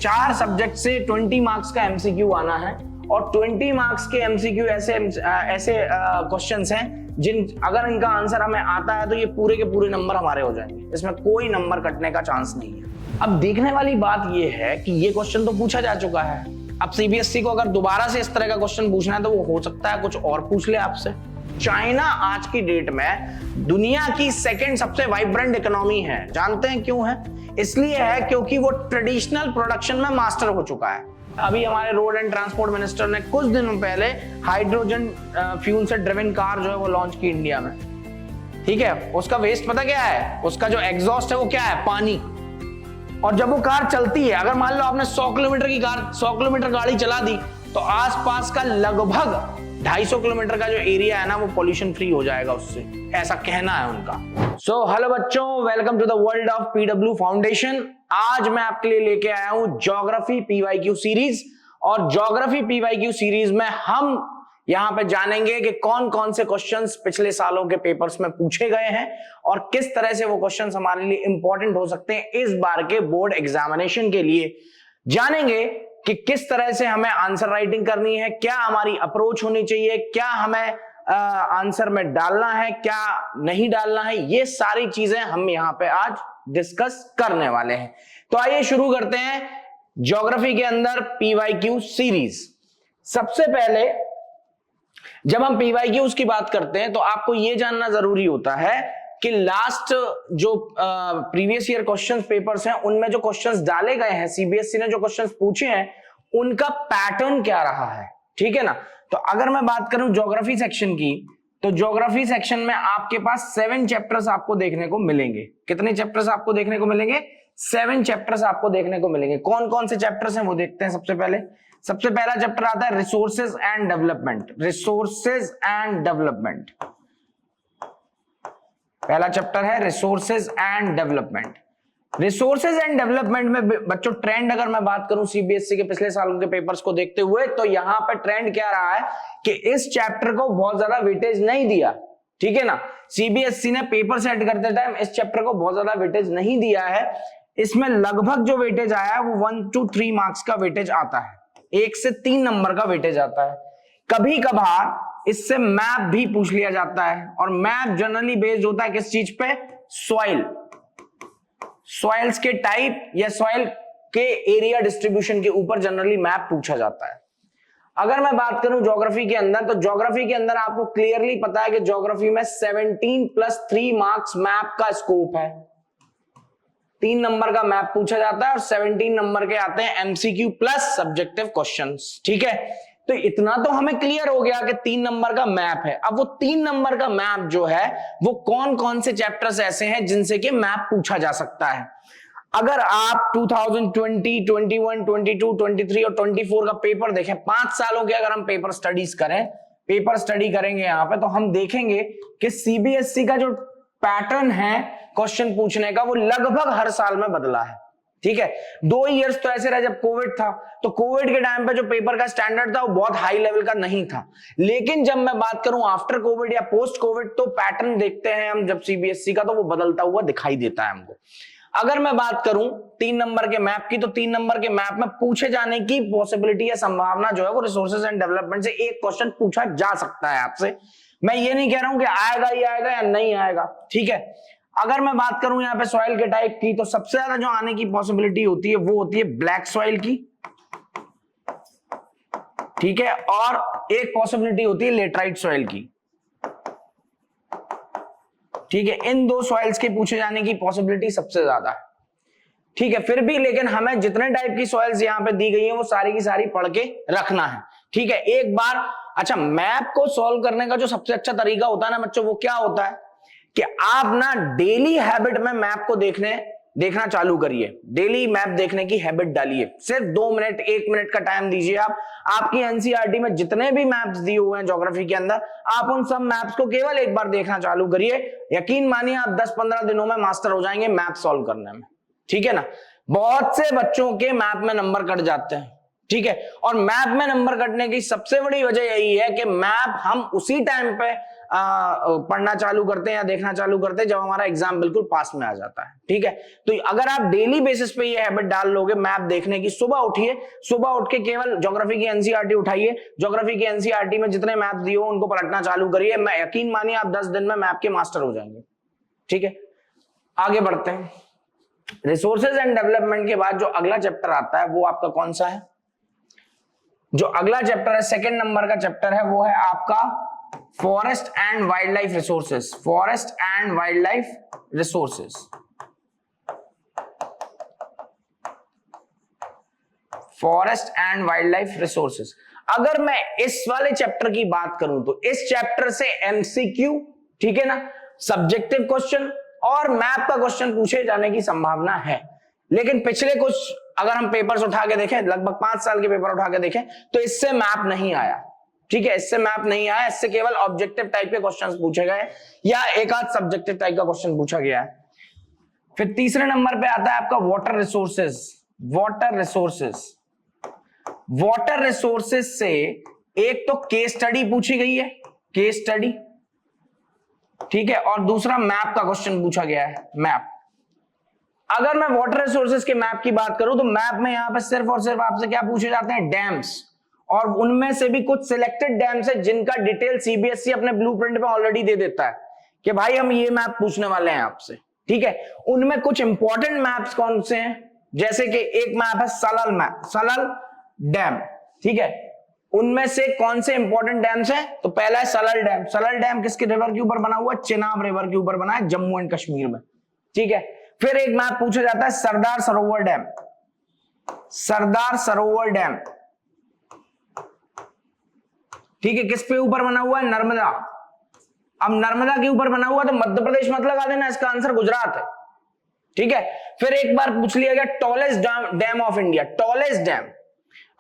4 subject से 20 marks का MCQ आना है और 20 मार्क्स के एमसीक्यू ऐसे क्वेश्चंस हैं जिन अगर इनका आंसर हमें आता है तो ये पूरे के पूरे नंबर हमारे हो जाएंगे, इसमें कोई नंबर कटने का चांस नहीं है। अब देखने वाली बात ये है कि ये क्वेश्चन तो पूछा जा चुका है। अब सीबीएसई को अगर दोबारा से इस तरह का क्वेश्चन पूछना है तो वो हो सकता है कुछ और पूछ ले आपसे। चाइना आज की डेट में दुनिया की सेकंड सबसे वाइब्रेंट इकोनॉमी है। जानते हैं क्यों है? इसलिए है क्योंकि वो ट्रेडिशनल प्रोडक्शन में मास्टर हो चुका है। अभी हमारे रोड एंड ट्रांसपोर्ट मिनिस्टर ने कुछ दिनों पहले हाइड्रोजन फ्यूल से ड्रिवन कार जो है वो लॉन्च की इंडिया में। ठीक है, उसका वेस्ट पता क्या है? उसका जो एग्जॉस्ट है वो क्या है? पानी। और जब वो कार चलती है, अगर मान लो आपने 100 किलोमीटर की कार 100 किलोमीटर गाड़ी चला दी तो आसपास का लगभग 250 किलोमीटर का जो एरिया है ना वो पॉल्यूशन फ्री हो जाएगा उससे, ऐसा कहना है उनका। सो हेलो बच्चों, welcome to the world of PW foundation. आज मैं आपके लिए लेके आया हूं ज्योग्राफी पीवाईक्यू सीरीज, और ज्योग्राफी पीवाईक्यू सीरीज में हम यहां पे जानेंगे कि कौन कौन से क्वेश्चंस पिछले सालों के पेपर्स में पूछे गए हैं और किस तरह से वो क्वेश्चंस हमारे लिए इंपॉर्टेंट हो सकते हैं इस बार के बोर्ड एग्जामिनेशन के लिए। जानेंगे कि किस तरह से हमें आंसर राइटिंग करनी है, क्या हमारी अप्रोच होनी चाहिए, क्या हमें आंसर में डालना है, क्या नहीं डालना है, ये सारी चीजें हम यहां पे आज डिस्कस करने वाले हैं। तो आइए शुरू करते हैं ज्योग्राफी के अंदर पीवाईक्यू सीरीज। सबसे पहले जब हम पीवाईक्यूज की बात करते हैं तो आपको यह जानना जरूरी होता है कि लास्ट जो प्रीवियस ईयर क्वेश्चन पेपर्स हैं उनमें जो क्वेश्चंस डाले गए हैं, सीबीएसई ने जो क्वेश्चंस पूछे हैं उनका पैटर्न क्या रहा है। ठीक है ना? तो अगर मैं बात करूं ज्योग्राफी सेक्शन की, तो ज्योग्राफी सेक्शन में आपके पास 7 चैप्टर्स आपको देखने को मिलेंगे। कितने चैप्टर्स आपको देखने को मिलेंगे? 7 चैप्टर्स आपको देखने को मिलेंगे। कौन कौन से चैप्टर्स हैं वो देखते हैं। सबसे पहला चैप्टर आता है resources and development. Resources and development पहला चैप्टर है, resources and development. Resources and development में बच्चों ट्रेंड अगर मैं बात करूं सीबीएसई के पिछले सालों के पेपर्स को देखते हुए, तो यहां पर ट्रेंड क्या रहा है कि इस चैप्टर को बहुत ज्यादा वेटेज नहीं दिया। ठीक है ना? सीबीएसई ने पेपर सेट करते टाइम इस चैप्टर को बहुत ज्यादा वेटेज नहीं दिया है। इसमें लगभग जो वेटेज आया है वो 1 to 3 मार्क्स का वेटेज आता है, 1 से 3 नंबर का वेटेज आता है। कभी कभार इससे मैप भी पूछ लिया जाता है, और मैप जनरली बेस्ड होता है किस चीज पे? सॉइल्स के टाइप या सॉइल के एरिया डिस्ट्रीब्यूशन के ऊपर जनरली मैप पूछा जाता है। अगर मैं बात करूं ज्योग्राफी के अंदर, तो ज्योग्राफी के अंदर आपको क्लियरली पता है कि ज्योग्राफी में 17+3 मार्क्स मैप का स्कोप है। 3 नंबर का मैप पूछा जाता है और 17 नंबर के आते हैं एमसीक्यू प्लस सब्जेक्टिव क्वेश्चंस। ठीक है, तो इतना तो हमें क्लियर हो गया कि 3 नंबर का मैप है। अब वो 3 नंबर का मैप जो है वो कौन कौन से चैप्टर्स ऐसे हैं जिनसे कि मैप पूछा जा सकता है। अगर आप 2020, 21, 22, 23 और 24 का पेपर देखें, 5 सालों के अगर हम पेपर स्टडी करेंगे यहां पे, तो हम देखेंगे कि सीबीएसई का जो पैटर्न है क्वेश्चन पूछने का वो लगभग हर साल में बदला है। ठीक है, 2 इयर्स तो ऐसे रहे जब कोविड था, तो कोविड के टाइम पे जो पेपर का स्टैंडर्ड था वो बहुत हाई लेवल का नहीं था। लेकिन जब मैं बात करूं आफ्टर कोविड या पोस्ट कोविड, तो पैटर्न देखते हैं हम जब सीबीएसई का, तो वो बदलता हुआ दिखाई देता है हमको। अगर मैं बात करूं 3 नंबर के मैप की, तो 3 नंबर के मैप में पूछे जाने की पॉसिबिलिटी या संभावना जो है वो रिसोर्सेज एंड डेवलपमेंट से एक क्वेश्चन पूछा जा सकता है आपसे। मैं ये नहीं कह रहा हूं कि आएगा ही आएगा या नहीं आएगा। ठीक है, अगर मैं बात करूं यहाँ पे सॉइल के टाइप की, तो सबसे ज्यादा जो आने की पॉसिबिलिटी होती है वो होती है ब्लैक सॉइल की। ठीक है, और एक पॉसिबिलिटी होती है लेटराइट सॉइल की। ठीक है, इन 2 सॉइल्स के पूछे जाने की पॉसिबिलिटी सबसे ज्यादा है। ठीक है, फिर भी लेकिन हमें जितने टाइप की सॉइल्स यहां पे दी गई हैं वो सारी की सारी पढ़ के रखना है। ठीक है, एक बार अच्छा, मैप को सॉल्व करने का जो सबसे अच्छा तरीका होता है ना बच्चों, वो क्या होता है कि आप ना डेली हैबिट में मैप को देखना चालू करिए। डेली मैप देखने की हैबिट डालिए। सिर्फ 2 मिनट 1 मिनट का टाइम दीजिए। आप आपकी एनसीईआरटी में जितने भी मैप्स दिए हुए हैं ज्योग्राफी के अंदर, आप उन सब मैप्स को केवल एक बार देखना चालू करिए। यकीन मानिए आप 10-15 दिनों में मास्टर हो जाएंगे मैप सॉल्व करने में। ठीक है ना? बहुत से बच्चों के मैप में नंबर कट जाते हैं। ठीक है। और मैप में नंबर कटने की सबसे बड़ी वजह यही है कि मैप हम उसी टाइम पे पढ़ना चालू करते हैं या देखना चालू करते हैं जब हमारा एग्जाम बिल्कुल पास में आ जाता है। ठीक है, तो अगर आप डेली बेसिस पे ये हैबिट डाल लोगे मैप देखने की, सुबह उठिए, सुबह उठ के केवल ज्योग्राफी की एनसीईआरटी उठाइए, ज्योग्राफी की एनसीईआरटी में जितने मैप दिए हो उनको पलटना चालू करिए, मैं यकीन मानिए आप 10 दिन में मैप के मास्टर हो जाएंगे। ठीक है, आगे बढ़ते हैं। रिसोर्सेज एंड डेवलपमेंट के बाद जो अगला चैप्टर आता है वो आपका कौन सा है? जो अगला चैप्टर है, सेकंड नंबर का चैप्टर है, वो है आपका forest and wild life resources. Forest and wild life resources, forest and wild life resources. अगर मैं इस वाले चैप्टर की बात करूं तो इस चैप्टर से एमसीक्यू, ठीक है ना, सब्जेक्टिव क्वेश्चन और मैप का क्वेश्चन पूछे जाने की संभावना है। लेकिन पिछले कुछ अगर हम पेपर्स उठा के देखें, लगभग 5 साल के पेपर उठा के देखें, तो इससे मैप नहीं आया। ठीक है, इससे मैप नहीं आया, इससे केवल ऑब्जेक्टिव टाइप के क्वेश्चंस पूछे गए या एक आध सब्जेक्टिव टाइप का क्वेश्चन पूछा गया है। फिर तीसरे नंबर पे आता है आपका water resources. Water resources, water resources से एक तो केस स्टडी पूछी गई है, केस स्टडी, ठीक है, और दूसरा मैप का क्वेश्चन पूछा गया है, मैप। अगर मैं वाटर रिसोर्सेज के मैप की बात करूं तो मैप में यहां पे सिर्फ और सिर्फ आपसे क्या पूछे जाते हैं? डैम्स, और उनमें से भी कुछ सिलेक्टेड डैम्स है जिनका डिटेल सीबीएसई अपने ब्लूप्रिंट में ऑलरेडी दे देता है कि भाई हम ये मैप पूछने वाले हैं आपसे। ठीक है, उनमें कुछ इंपॉर्टेंट मैप्स कौन से हैं? जैसे कि एक मैप है सलल मैप, सलल डैम। ठीक है, उनमें से कौन से इंपॉर्टेंट डैम्स हैं? तो पहला है सलल डैम। सलल डैम किसके रिवर के ऊपर बना हुआ? चेनाब रिवर के ऊपर बना है, जम्मू एंड कश्मीर में। ठीक है, फिर एक मैप पूछा जाता है सरदार सरोवर डैम। सरदार सरोवर डैम, ठीक है, किस पे ऊपर बना हुआ है? नर्मदा। अब नर्मदा के ऊपर बना हुआ तो मध्य प्रदेश मत लगा देना, इसका आंसर गुजरात है। ठीक है, फिर एक बार पूछ लिया गया tallest dam of India. Tallest dam,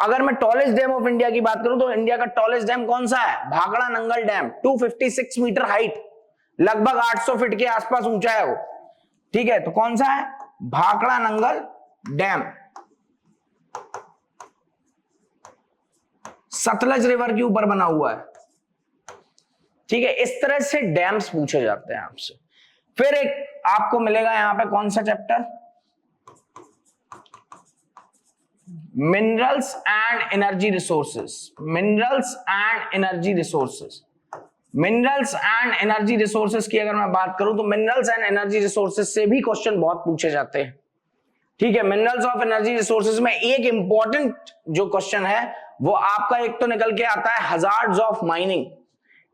अगर मैं टॉलेस्ट डैम ऑफ इंडिया की बात करूं तो इंडिया का टॉलेस्ट डैम कौन सा है? Bhakra Nangal dam, 256 metre height, लगभग 800 फीट के आसपास ऊंचा है वो। ठीक है, तो कौन सा है? भाखड़ा नंगल डैम। सतलज रिवर के ऊपर बना हुआ है। ठीक है, इस तरह से डैम्स पूछे जाते हैं आपसे। फिर एक आपको मिलेगा यहां पे कौन सा chapter? Minerals and energy resources. Minerals and energy resources, minerals and energy resources की अगर मैं बात करूं तो मिनरल्स एंड एनर्जी रिसोर्सेस से भी क्वेश्चन बहुत पूछे जाते हैं। ठीक है, मिनरल्स ऑफ एनर्जी रिसोर्सेस में एक इंपॉर्टेंट जो क्वेश्चन है वो आपका एक तो निकल के आता है हजार्ड्स ऑफ माइनिंग।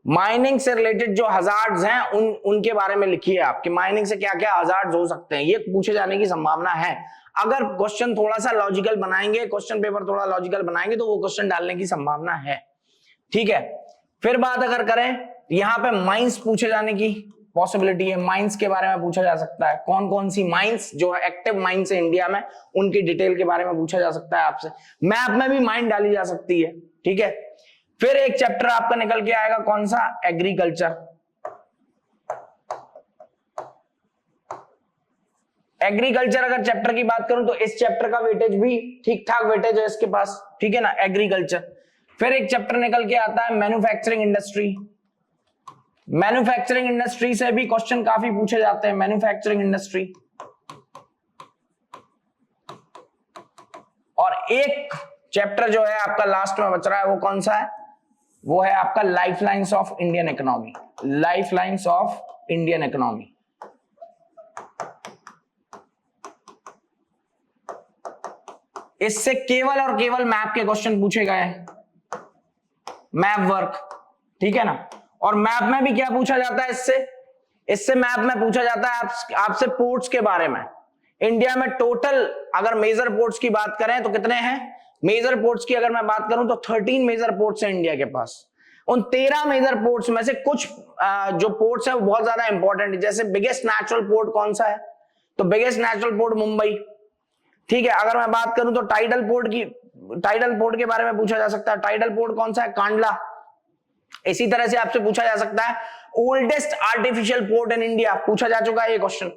माइनिंग से रिलेटेड जो हजार्ड्स हैं उनके बारे में लिखिए आप कि माइनिंग से क्या क्या हजार्ड्स हो सकते हैं, ये पूछे जाने की संभावना है। अगर क्वेश्चन थोड़ा सा लॉजिकल बनाएंगे, क्वेश्चन पेपर थोड़ा लॉजिकल बनाएंगे तो वो क्वेश्चन डालने की संभावना है। ठीक है, फिर बात अगर करें यहां पे माइंस पूछे जाने की पॉसिबिलिटी है। माइंस के बारे में पूछा जा सकता है, कौन कौन सी माइंस जो एक्टिव माइंस है इंडिया में उनकी डिटेल के बारे में पूछा जा सकता है आपसे। मैप में भी माइन डाली जा सकती है। ठीक है, फिर एक चैप्टर आपका निकल के आएगा कौन सा? एग्रीकल्चर। एग्रीकल्चर अगर चैप्टर की बात करूं तो इस चैप्टर का वेटेज भी ठीक ठाक वेटेज है इसके पास। ठीक है ना, एग्रीकल्चर। फिर एक चैप्टर निकल के आता है मैन्युफैक्चरिंग इंडस्ट्री। मैन्युफैक्चरिंग इंडस्ट्री से भी क्वेश्चन काफी पूछे जाते हैं। मैन्युफैक्चरिंग इंडस्ट्री, और एक चैप्टर जो है आपका लास्ट में बच रहा है वो कौन सा है? वो है आपका lifelines of Indian economy. Lifelines of Indian economy. इससे केवल और केवल मैप के क्वेश्चन पूछे गए हैं, मैप वर्क। ठीक है ना, और मैप में भी क्या पूछा जाता है इससे मैप में पूछा जाता है आपसे पोर्ट्स के बारे में। इंडिया में टोटल अगर मेजर पोर्ट्स की बात करें तो कितने हैं? मेजर पोर्ट्स की अगर मैं बात करूं तो 13 मेजर पोर्ट्स हैं इंडिया के पास। उन 13 मेजर पोर्ट्स में से कुछ जो पोर्ट्स हैं वो बहुत ज्यादा इंपॉर्टेंट है। जैसे बिगेस्ट नेचुरल पोर्ट कौन सा है? तो बिगेस्ट नेचुरल पोर्ट मुंबई। ठीक है, अगर मैं बात करूं तो टाइडल पोर्ट के बारे में पूछा जा सकता है। टाइडल पोर्ट कौन सा है? कांडला। इसी तरह से आपसे पूछा जा सकता है oldest artificial port in India, पूछा जा चुका है ये क्वेश्चन।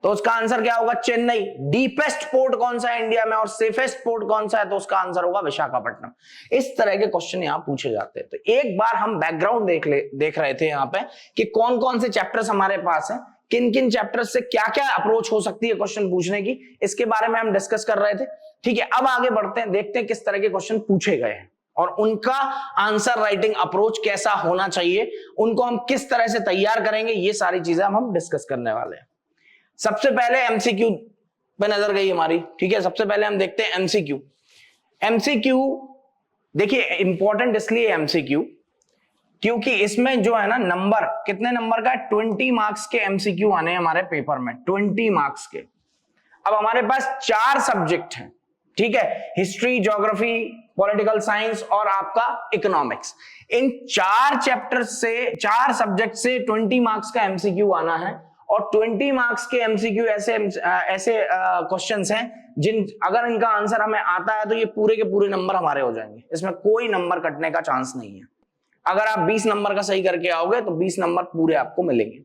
तो उसका आंसर क्या होगा? चेन्नई। डीपेस्ट पोर्ट कौन सा है इंडिया में और सेफेस्ट पोर्ट कौन सा है? तो उसका आंसर होगा विशाखापट्टनम। इस तरह के क्वेश्चन यहां पूछे जाते हैं। तो एक बार हम बैकग्राउंड देख रहे थे यहां पे कि कौन कौन से चैप्टर्स हमारे पास हैं, किन किन चैप्टर्स से क्या क्या अप्रोच हो सकती है क्वेश्चन पूछने की, इसके बारे में हम डिस्कस कर रहे थे। ठीक है, अब आगे बढ़ते हैं, देखते हैं किस तरह के क्वेश्चन पूछे गए हैं और उनका आंसर राइटिंग अप्रोच कैसा होना चाहिए, उनको हम किस तरह से तैयार करेंगे, ये सारी चीजें हम डिस्कस करने वाले हैं। सबसे पहले एमसीक्यू पे नजर गई हमारी। ठीक है, सबसे पहले हम देखते हैं एमसीक्यू। एमसीक्यू देखिए इंपॉर्टेंट इसलिए एमसीक्यू क्योंकि इसमें जो है ना नंबर, कितने नंबर का? 20 मार्क्स के एमसीक्यू आने हैं हमारे पेपर में, 20 मार्क्स के। अब हमारे पास 4 सब्जेक्ट हैं। ठीक है, हिस्ट्री, ज्योग्राफी, पॉलिटिकल साइंस और आपका इकोनॉमिक्स। इन 4 चैप्टर से, 4 सब्जेक्ट से 20 मार्क्स का एमसीक्यू आना है और 20 मार्क्स के एमसीक्यू ऐसे क्वेश्चंस हैं जिन अगर इनका आंसर हमें आता है तो ये पूरे के पूरे नंबर हमारे हो जाएंगे, इसमें कोई नंबर कटने का चांस नहीं है। अगर आप 20 नंबर का सही करके आओगे तो 20 नंबर पूरे आपको मिलेंगे।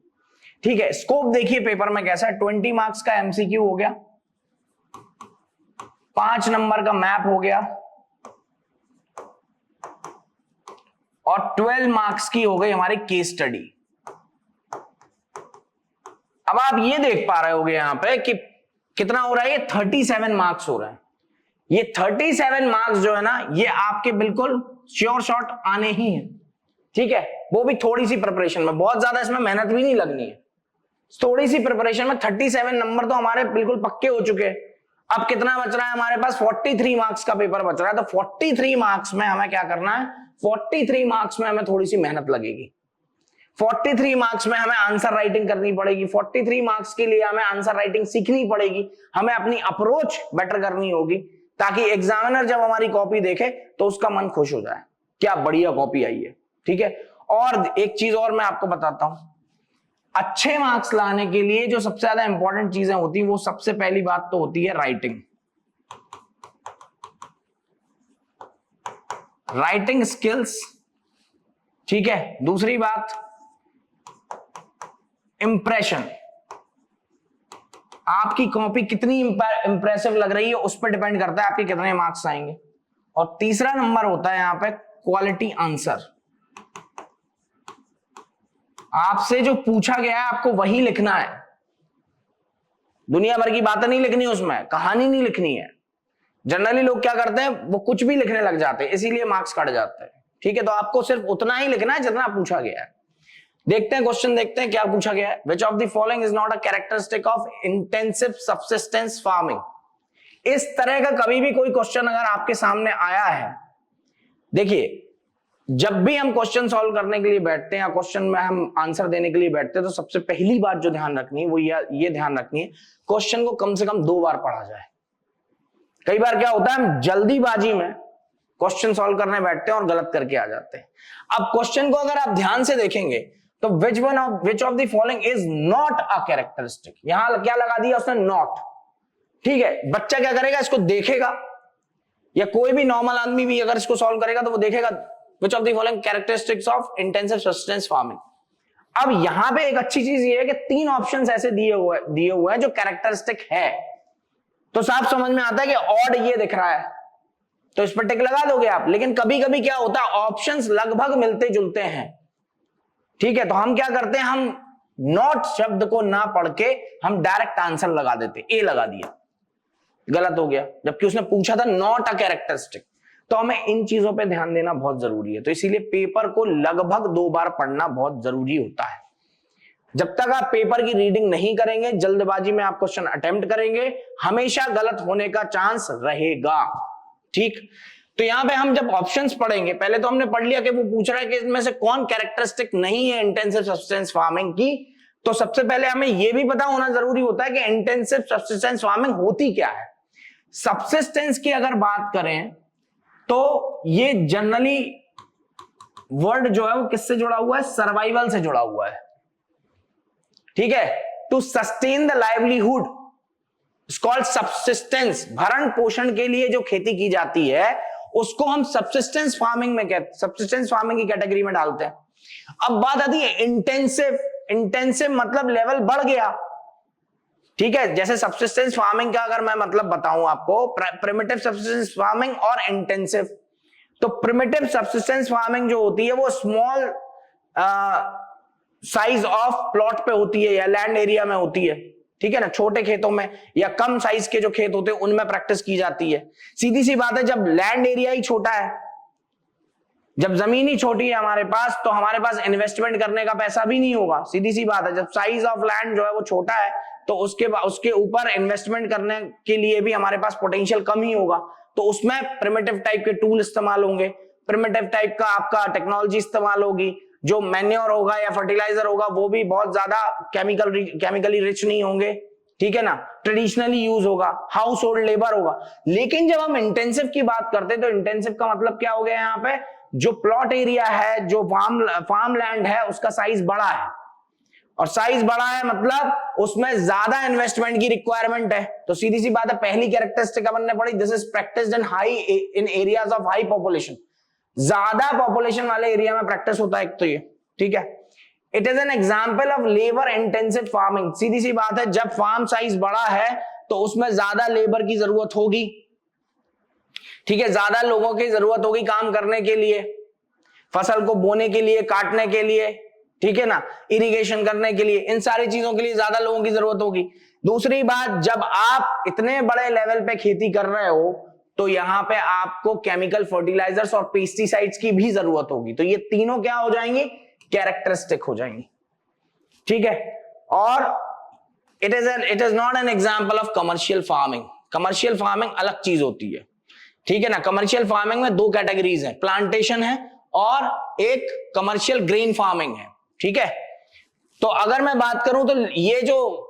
ठीक है, स्कोप देखिए पेपर में कैसा है। 20 मार्क्स का एमसीक्यू हो गया, 5 नंबर का मैप हो गया और 12 मार्क्स की हो गई हमारी केस स्टडी। अब आप ये देख पा रहे होगे यहां पे कि कितना हो रहा है, ये 37 मार्क्स हो रहा है। ये 37 मार्क्स जो है ना ये आपके बिल्कुल श्योर शॉट आने ही है। ठीक है, वो भी थोड़ी सी प्रिपरेशन में, बहुत ज्यादा इसमें मेहनत भी नहीं लगनी है, थोड़ी सी प्रिपरेशन में 37 नंबर तो हमारे बिल्कुल पक्के हो चुके हैं। अब कितना बच रहा है हमारे पास? 43 मार्क्स का पेपर बच रहा है। तो 43 मार्क्स में हमें क्या करना है? 43 मार्क्स में हमें थोड़ी सी मेहनत लगेगी। 43 मार्क्स में हमें आंसर राइटिंग करनी पड़ेगी। 43 मार्क्स के लिए हमें आंसर राइटिंग सीखनी पड़ेगी, हमें अपनी अप्रोच बेटर करनी होगी ताकि एग्जामिनर जब हमारी कॉपी देखे तो उसका मन खुश हो जाए, क्या बढ़िया कॉपी आई है। ठीक है, और एक चीज और मैं आपको बताता हूं, अच्छे मार्क्स लाने के लिए जो सबसे ज्यादा इंपॉर्टेंट चीजें होती है वो सबसे पहली बात तो होती है राइटिंग, राइटिंग स्किल्स। ठीक है, दूसरी बात इंप्रेशन, आपकी कॉपी कितनी इंप्रेसिव लग रही है उस पर डिपेंड करता है आपके कितने मार्क्स आएंगे। और तीसरा नंबर होता है यहां पे क्वालिटी आंसर, आपसे जो पूछा गया है आपको वही लिखना है, दुनिया भर की बातें नहीं लिखनी, उसमें कहानी नहीं लिखनी है। जनरली लोग क्या करते हैं, वो कुछ भी लिखने लग जाते हैं, इसीलिए मार्क्स कट जाते हैं। ठीक है, तो आपको सिर्फ उतना ही लिखना है जितना पूछा गया है। देखते हैं क्वेश्चन, देखते हैं क्या पूछा गया है। विच of the following is not a characteristic of intensive subsistence farming. इस तरह का कभी भी कोई क्वेश्चन अगर आपके सामने आया है, देखिए जब भी हम क्वेश्चन सॉल्व करने के लिए बैठते हैं या क्वेश्चन में हम आंसर देने के लिए बैठते हैं तो सबसे पहली बात जो ध्यान रखनी है वो ये ध्यान रखनी है क्वेश्चन को कम से कम 2 बार पढ़ा जाए। कई बार क्या होता है, हम जल्दीबाजी में क्वेश्चन सॉल्व करने बैठते हैं और गलत करके आ जाते हैं। अब क्वेश्चन को अगर आप ध्यान से देखेंगे तो विच of the following is not a characteristic, यहां क्या लगा दिया उसने? नॉट। ठीक है, बच्चा क्या करेगा, इसको देखेगा, या कोई भी नॉर्मल आदमी भी अगर इसको सॉल्व करेगा तो वो देखेगा विच of the following characteristics of intensive subsistence farming. अब यहां पे एक अच्छी चीज ये है कि 3 ऑप्शंस ऐसे दिए हुए हैं जो कैरेक्टरिस्टिक है, तो साफ समझ में आता है कि ऑड ये दिख रहा है तो इस पर टिक लगा दोगे आप। लेकिन कभी कभी क्या होता है, ऑप्शंस लगभग मिलते जुलते हैं। ठीक है, तो हम क्या करते हैं, हम नॉट शब्द को ना पढ़ के हम डायरेक्ट आंसर लगा देते, ए लगा दिया, गलत हो गया, जबकि उसने पूछा था नॉट अ कैरेक्टरिस्टिक। तो हमें इन चीजों पे ध्यान देना बहुत जरूरी है। तो इसीलिए पेपर को लगभग 2 बार पढ़ना बहुत जरूरी होता है। जब तक आप पेपर की रीडिंग नहीं करेंगे, जल्दबाजी में आप क्वेश्चन अटेम्प्ट करेंगे, हमेशा गलत होने का चांस रहेगा। ठीक, तो यहां पे हम जब ऑप्शंस पढ़ेंगे, पहले तो हमने पढ़ लिया कि वो पूछ रहा है कि इसमें से कौन कैरेक्टरिस्टिक नहीं है इंटेंसिव सब्सिस्टेंस फार्मिंग की। तो सबसे पहले हमें यह भी पता होना जरूरी होता है कि इंटेंसिव सब्सिस्टेंस फार्मिंग होती क्या है। सब्सिस्टेंस की अगर बात करें तो ये जनरली वर्ड जो है वो किससे जुड़ा हुआ है? सर्वाइवल से जुड़ा हुआ है। ठीक है, to sustain the livelihood it's called subsistence. भरण पोषण के लिए जो खेती की जाती है उसको हम सब्सिस्टेंस फार्मिंग में सब्सिस्टेंस फार्मिंग की कैटेगरी में डालते हैं। अब बात आती है इंटेंसिव। इंटेंसिव मतलब लेवल बढ़ गया, ठीक है, जैसे सब्सिस्टेंस फार्मिंग का अगर मैं मतलब बताऊं आपको, प्रिमिटिव सब्सिस्टेंस फार्मिंग और इंटेंसिव। तो प्रिमिटिव सब्सिस्टेंस फार्मिंग जो होती है वो स्मॉल साइज ऑफ प्लॉट पे होती है या लैंड एरिया में होती है, ठीक है ना, छोटे खेतों में या कम साइज के जो खेत होते हैं उनमें प्रैक्टिस की जाती है। सीधी सी बात है, जब लैंड एरिया ही छोटा है, जब जमीन ही छोटी है हमारे पास, तो हमारे पास इन्वेस्टमेंट करने का पैसा भी नहीं होगा। सीधी सी बात है, जब साइज ऑफ लैंड जो है वो छोटा है तो उसके ऊपर इन्वेस्टमेंट करने के लिए भी हमारे पास पोटेंशियल कम ही होगा। तो उसमें प्रिमिटिव टाइप के टूल इस्तेमाल होंगे, प्रिमिटिव टाइप का आपका टेक्नोलॉजी इस्तेमाल होगी, जो मैन्योर होगा या फर्टिलाइजर होगा वो भी बहुत ज्यादा केमिकली रिच नहीं होंगे, ठीक है ना, ट्रेडिशनली यूज होगा, हाउस होल्ड लेबर होगा। लेकिन जब हम इंटेंसिव की बात करते हैं तो इंटेंसिव का मतलब क्या हो गया यहाँ पे, जो प्लॉट एरिया है, जो फार्म लैंड है, उसका साइज बड़ा है, और साइज बड़ा है मतलब उसमें ज्यादा इन्वेस्टमेंट की रिक्वायरमेंट है। तो सीधी सी बात है, पहली कैरेक्टरिस्टिक बनने पड़ी, this is practised in areas of high population, ज्यादा पॉपुलेशन वाले एरिया में प्रैक्टिस होता है एक तो ये, ठीक है। It is an example of labour intensive farming. सीधी सी बात है, जब फार्म साइज बड़ा है तो उसमें ज्यादा लेबर की जरूरत होगी, ठीक है, ज्यादा लोगों की जरूरत होगी काम करने के लिए, फसल को बोने के लिए, काटने के लिए, ठीक है ना, इरिगेशन करने के लिए, इन सारी चीजों के लिए ज्यादा लोगों की जरूरत होगी। दूसरी बात, जब आप इतने बड़े लेवल पे खेती कर रहे हो तो यहां पे आपको केमिकल फर्टिलाइजर्स और पेस्टिसाइड्स की भी जरूरत होगी। तो ये तीनों क्या हो जाएंगी, कैरेक्टरिस्टिक हो जाएंगी, ठीक है। और it is not an example of commercial farming. Commercial farming अलग चीज होती है, ठीक है ना। कमर्शियल फार्मिंग में दो कैटेगरीज है, प्लांटेशन है और एक कमर्शियल ग्रेन फार्मिंग है, ठीक है। तो अगर मैं बात करूं तो ये जो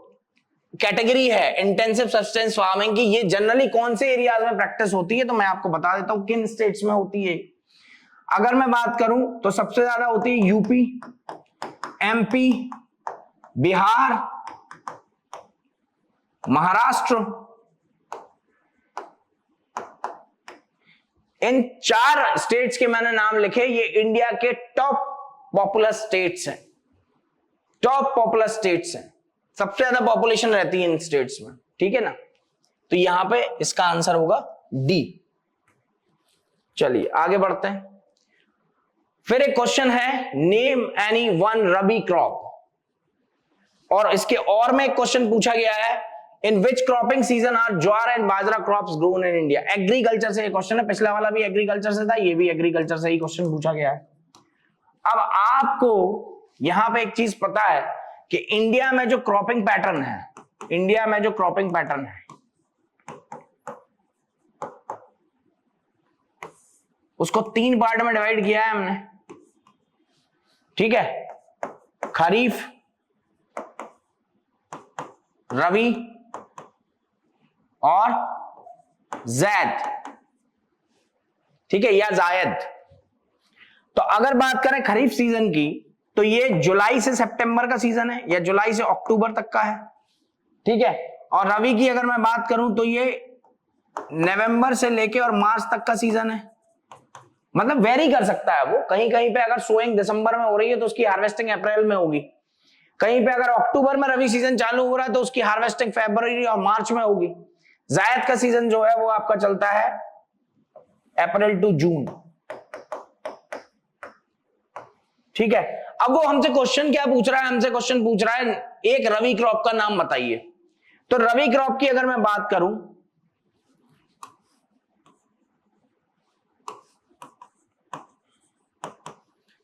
कैटेगरी है इंटेंसिव सब्सटेंस फार्मिंग की, ये जनरली कौन से एरियाज में प्रैक्टिस होती है, तो मैं आपको बता देता हूं किन स्टेट्स में होती है। अगर मैं बात करूं तो सबसे ज्यादा होती है यूपी, एमपी, बिहार, महाराष्ट्र। इन 4 स्टेट्स के मैंने नाम लिखे, ये इंडिया के टॉप पॉपुलस स्टेट्स हैं, टॉप पॉपुलस स्टेट्स हैं, सबसे ज्यादा पॉपुलेशन रहती है इन स्टेट्स में, ठीक है ना। तो यहां पे इसका आंसर होगा डी। चलिए आगे बढ़ते हैं। फिर एक क्वेश्चन है, name any one rabi crop, और इसके और में एक क्वेश्चन पूछा गया है, in which cropping season are jowar and bajra crops grown in India. Agriculture से क्वेश्चन है, पिछला वाला भी एग्रीकल्चर से था, ये भी एग्रीकल्चर से ही क्वेश्चन पूछा गया है। अब आपको यहां पे एक चीज पता है कि इंडिया में जो क्रॉपिंग पैटर्न है, इंडिया में जो क्रॉपिंग पैटर्न है उसको 3 पार्ट में डिवाइड किया है हमने, ठीक है, खरीफ, रबी और जैद, ठीक है, या जायद। तो अगर बात करें खरीफ सीजन की तो ये जुलाई से सितंबर का सीजन है या जुलाई से अक्टूबर तक का है, ठीक है। और रबी की अगर मैं बात करूं तो ये नवंबर से लेके और मार्च तक का सीजन है, मतलब वेरी कर सकता है वो। कहीं कहीं पे अगर सोइंग दिसंबर में हो रही है तो उसकी हार्वेस्टिंग अप्रैल में होगी, कहीं पे अगर अक्टूबर में रबी सीजन चालू हो रहा है तो उसकी हार्वेस्टिंग फरवरी और मार्च में होगी। जायद का सीजन जो है वो आपका चलता है अप्रैल टू जून, ठीक है। अब वो हमसे क्वेश्चन क्या पूछ रहा है, हमसे क्वेश्चन पूछ रहा है एक रबी क्रॉप का नाम बताइए। तो रबी क्रॉप की अगर मैं बात करूं,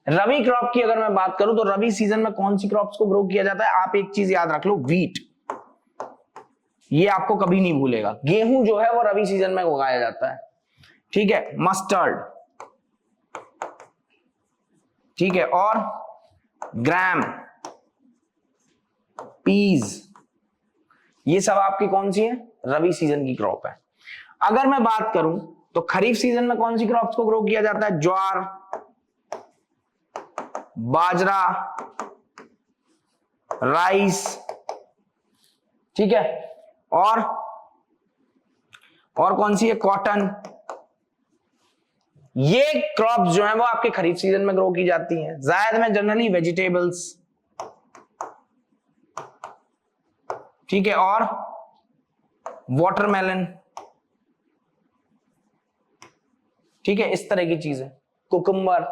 रबी क्रॉप की अगर मैं बात करूं तो रबी सीजन में कौन सी क्रॉप्स को ग्रो किया जाता है, आप एक चीज याद रख लो, व्हीट, ये आपको कभी नहीं भूलेगा। गेहूं जो है वो रबी सीजन में उगाया जाता है, ठीक है, मस्टर्ड, ठीक है, और ग्राम, पीज, ये सब आपकी कौन सी है, रबी सीजन की क्रॉप है। अगर मैं बात करूं तो खरीफ सीजन में कौन सी क्रॉप्स को ग्रो किया जाता है, ज्वार, बाजरा, राइस, ठीक है, और कौन सी है, कॉटन। ये क्रॉप्स जो है वो आपके खरीफ सीजन में ग्रो की जाती हैं। जायद में जनरली वेजिटेबल्स, ठीक है, और वाटरमेलन, ठीक है, इस तरह की चीज है, कुकुम्बर।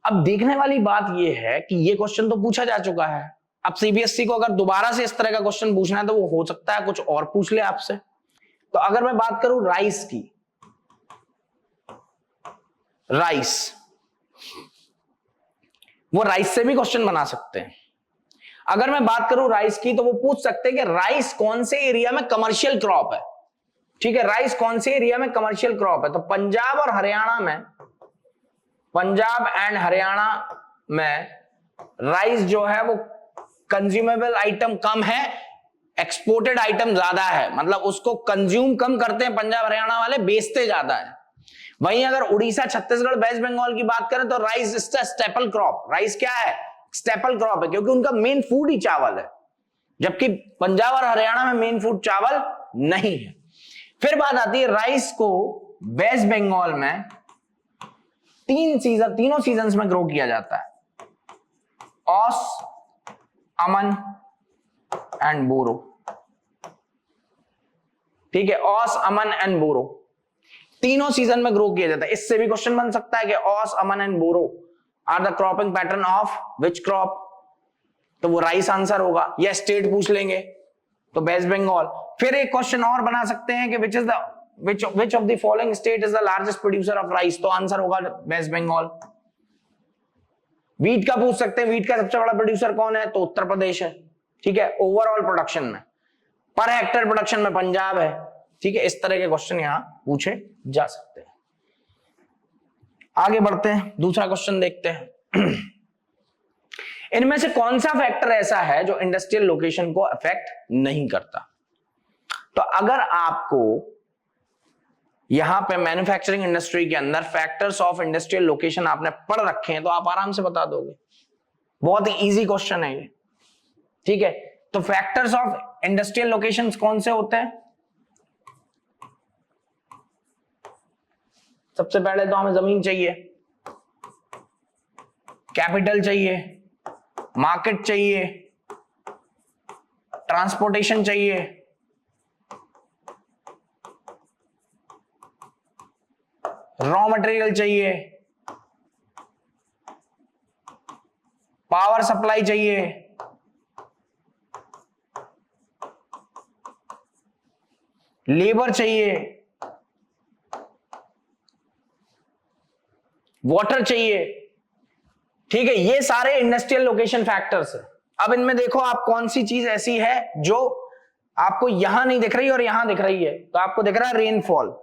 अब देखने वाली बात यह है कि ये क्वेश्चन तो पूछा जा चुका है। अब सीबीएसई को अगर दोबारा से इस तरह का क्वेश्चन पूछना है तो वो हो सकता है कुछ और पूछ ले आपसे। तो अगर मैं बात करूं राइस की, राइस, वो राइस से भी क्वेश्चन बना सकते हैं। अगर मैं बात करूं राइस की तो वो पूछ सकते हैं कि राइस कौन से एरिया में कमर्शियल क्रॉप है। ठीक है, राइस कौन से एरिया में कमर्शियल क्रॉप है। तो पंजाब और हरियाणा में, पंजाब एंड हरियाणा में राइस जो है वो कंज्यूमेबल आइटम कम है, एक्सपोर्टेड आइटम ज्यादा है, मतलब उसको कंज्यूम कम करते हैं पंजाब हरियाणा वाले, बेचते ज्यादा है। वहीं अगर उड़ीसा, छत्तीसगढ़, वेस्ट बंगाल की बात करें तो rice is the staple crop. Rice क्या है? स्टेपल क्रॉप है, क्योंकि उनका मेन फूड ही चावल है, जबकि पंजाब और हरियाणा में मेन फूड चावल नहीं है। फिर बात आती है राइस को वेस्ट बंगाल में तीनों सीजन्स में ग्रो किया जाता है, औस, अमन एंड बोरो। ठीक है, औस, अमन एंड बोरो तीनों सीजन में ग्रो किया जाता है। इससे भी क्वेश्चन बन सकता है कि aus, aman and boro are the cropping pattern of which crop, तो वो राइस आंसर होगा। या स्टेट पूछ लेंगे तो वेस्ट बंगाल। फिर एक क्वेश्चन और बना सकते हैं कि which of the following state is the largest producer of rice, तो आंसर होगा वेस्ट बंगाल। वीट का पूछ सकते हैं, वीट का सबसे बड़ा प्रोड्यूसर कौन है, तो उत्तर प्रदेश है। ठीक है, ओवरऑल प्रोडक्शन में, पर हेक्टेयर प्रोडक्शन में पंजाब है। ठीक है, इस तरह के क्वेश्चन यहां पूछे जा सकते हैं। आगे बढ़ते हैं, दूसरा क्वेश्चन देखते हैं। इनमें से कौन सा फैक्टर ऐसा है जो इंडस्ट्रियल लोकेशन को अफेक्ट नहीं करता। तो अगर आपको यहां पे मैन्युफैक्चरिंग इंडस्ट्री के अंदर फैक्टर्स ऑफ इंडस्ट्रियल लोकेशन आपने पढ़ रखे हैं तो आप आराम से बता दोगे, बहुत ही इजी क्वेश्चन है ये। ठीक है, तो फैक्टर्स ऑफ इंडस्ट्रियल लोकेशंस कौन से होते हैं? सबसे पहले तो हमें जमीन चाहिए, कैपिटल चाहिए, मार्केट चाहिए, ट्रांसपोर्टेशन चाहिए, रॉ मटेरियल चाहिए, पावर सप्लाई चाहिए, लेबर चाहिए, वाटर चाहिए। ठीक है, ये सारे इंडस्ट्रियल लोकेशन फैक्टर्स है। अब इनमें देखो आप कौन सी चीज ऐसी है जो आपको यहां नहीं दिख रही और यहां दिख रही है। तो आपको दिख रहा है rainfall.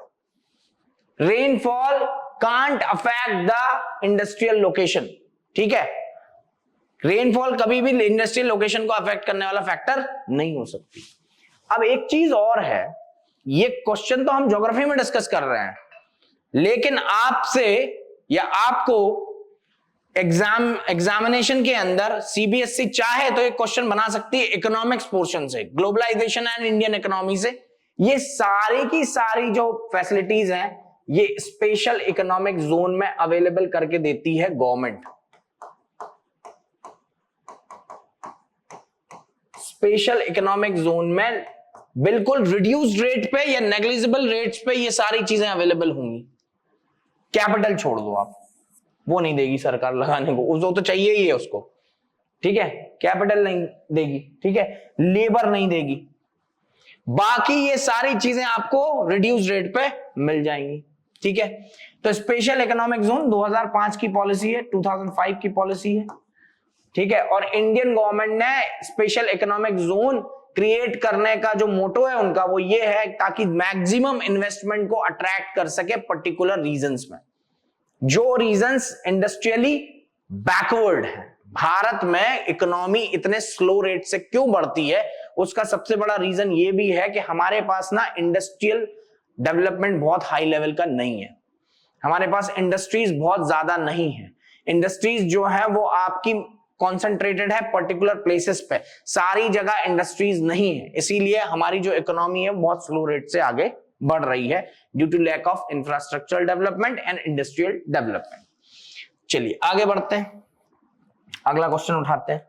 Rainfall can't affect the industrial location. ठीक है, रेनफॉल कभी भी इंडस्ट्रियल लोकेशन को अफेक्ट करने वाला फैक्टर नहीं हो सकती। अब एक चीज और है, ये क्वेश्चन तो हम ज्योग्राफी में डिस्कस कर रहे हैं, लेकिन आपसे या आपको एग्जामिनेशन के अंदर सीबीएसई चाहे तो एक क्वेश्चन बना सकती है इकोनॉमिक्स पोर्शन से, ग्लोबलाइजेशन एंड इंडियन इकोनॉमी से। ये सारी की सारी जो फैसिलिटीज हैं ये स्पेशल इकोनॉमिक जोन में अवेलेबल करके देती है गवर्नमेंट। स्पेशल इकोनॉमिक जोन में बिल्कुल रिड्यूस्ड रेट पे या नेग्लिजिबल रेट्स पे ये सारी चीजें अवेलेबल होंगी। कैपिटल छोड़ दो आप, वो नहीं देगी सरकार लगाने को, उसको तो चाहिए ही है उसको। ठीक है, कैपिटल नहीं देगी, ठीक है, लेबर नहीं देगी, बाकी ये सारी चीजें आपको रिड्यूस्ड रेट पे मिल जाएंगी। ठीक है, तो स्पेशल इकोनॉमिक जोन 2005 की पॉलिसी है, 2005 की पॉलिसी है। ठीक है, और इंडियन गवर्नमेंट ने स्पेशल इकोनॉमिक जोन क्रिएट करने का जो मोटो है उनका वो ये है ताकि मैक्सिमम इन्वेस्टमेंट को अट्रैक्ट कर सके पर्टिकुलर रीजन्स में, जो रीजन्स इंडस्ट्रियली बैकवर्ड है। भारत में इकोनॉमी इतने स्लो रेट से क्यों बढ़ती है, उसका सबसे बड़ा रीजन ये भी है कि हमारे पास ना इंडस्ट्रियल डेवलपमेंट बहुत हाई लेवल का नहीं है। हमारे पास इंडस्ट्रीज बहुत ज्यादा नहीं है। इंडस्ट्रीज जो है वो आपकी कॉन्सेंट्रेटेड है पर्टिकुलर प्लेसेस पे, सारी जगह इंडस्ट्रीज नहीं है। इसीलिए हमारी जो इकोनॉमी है बहुत स्लो रेट से आगे बढ़ रही है due to lack of infrastructural development and industrial development. चलिए आगे बढ़ते हैं, अगला क्वेश्चन उठाते हैं।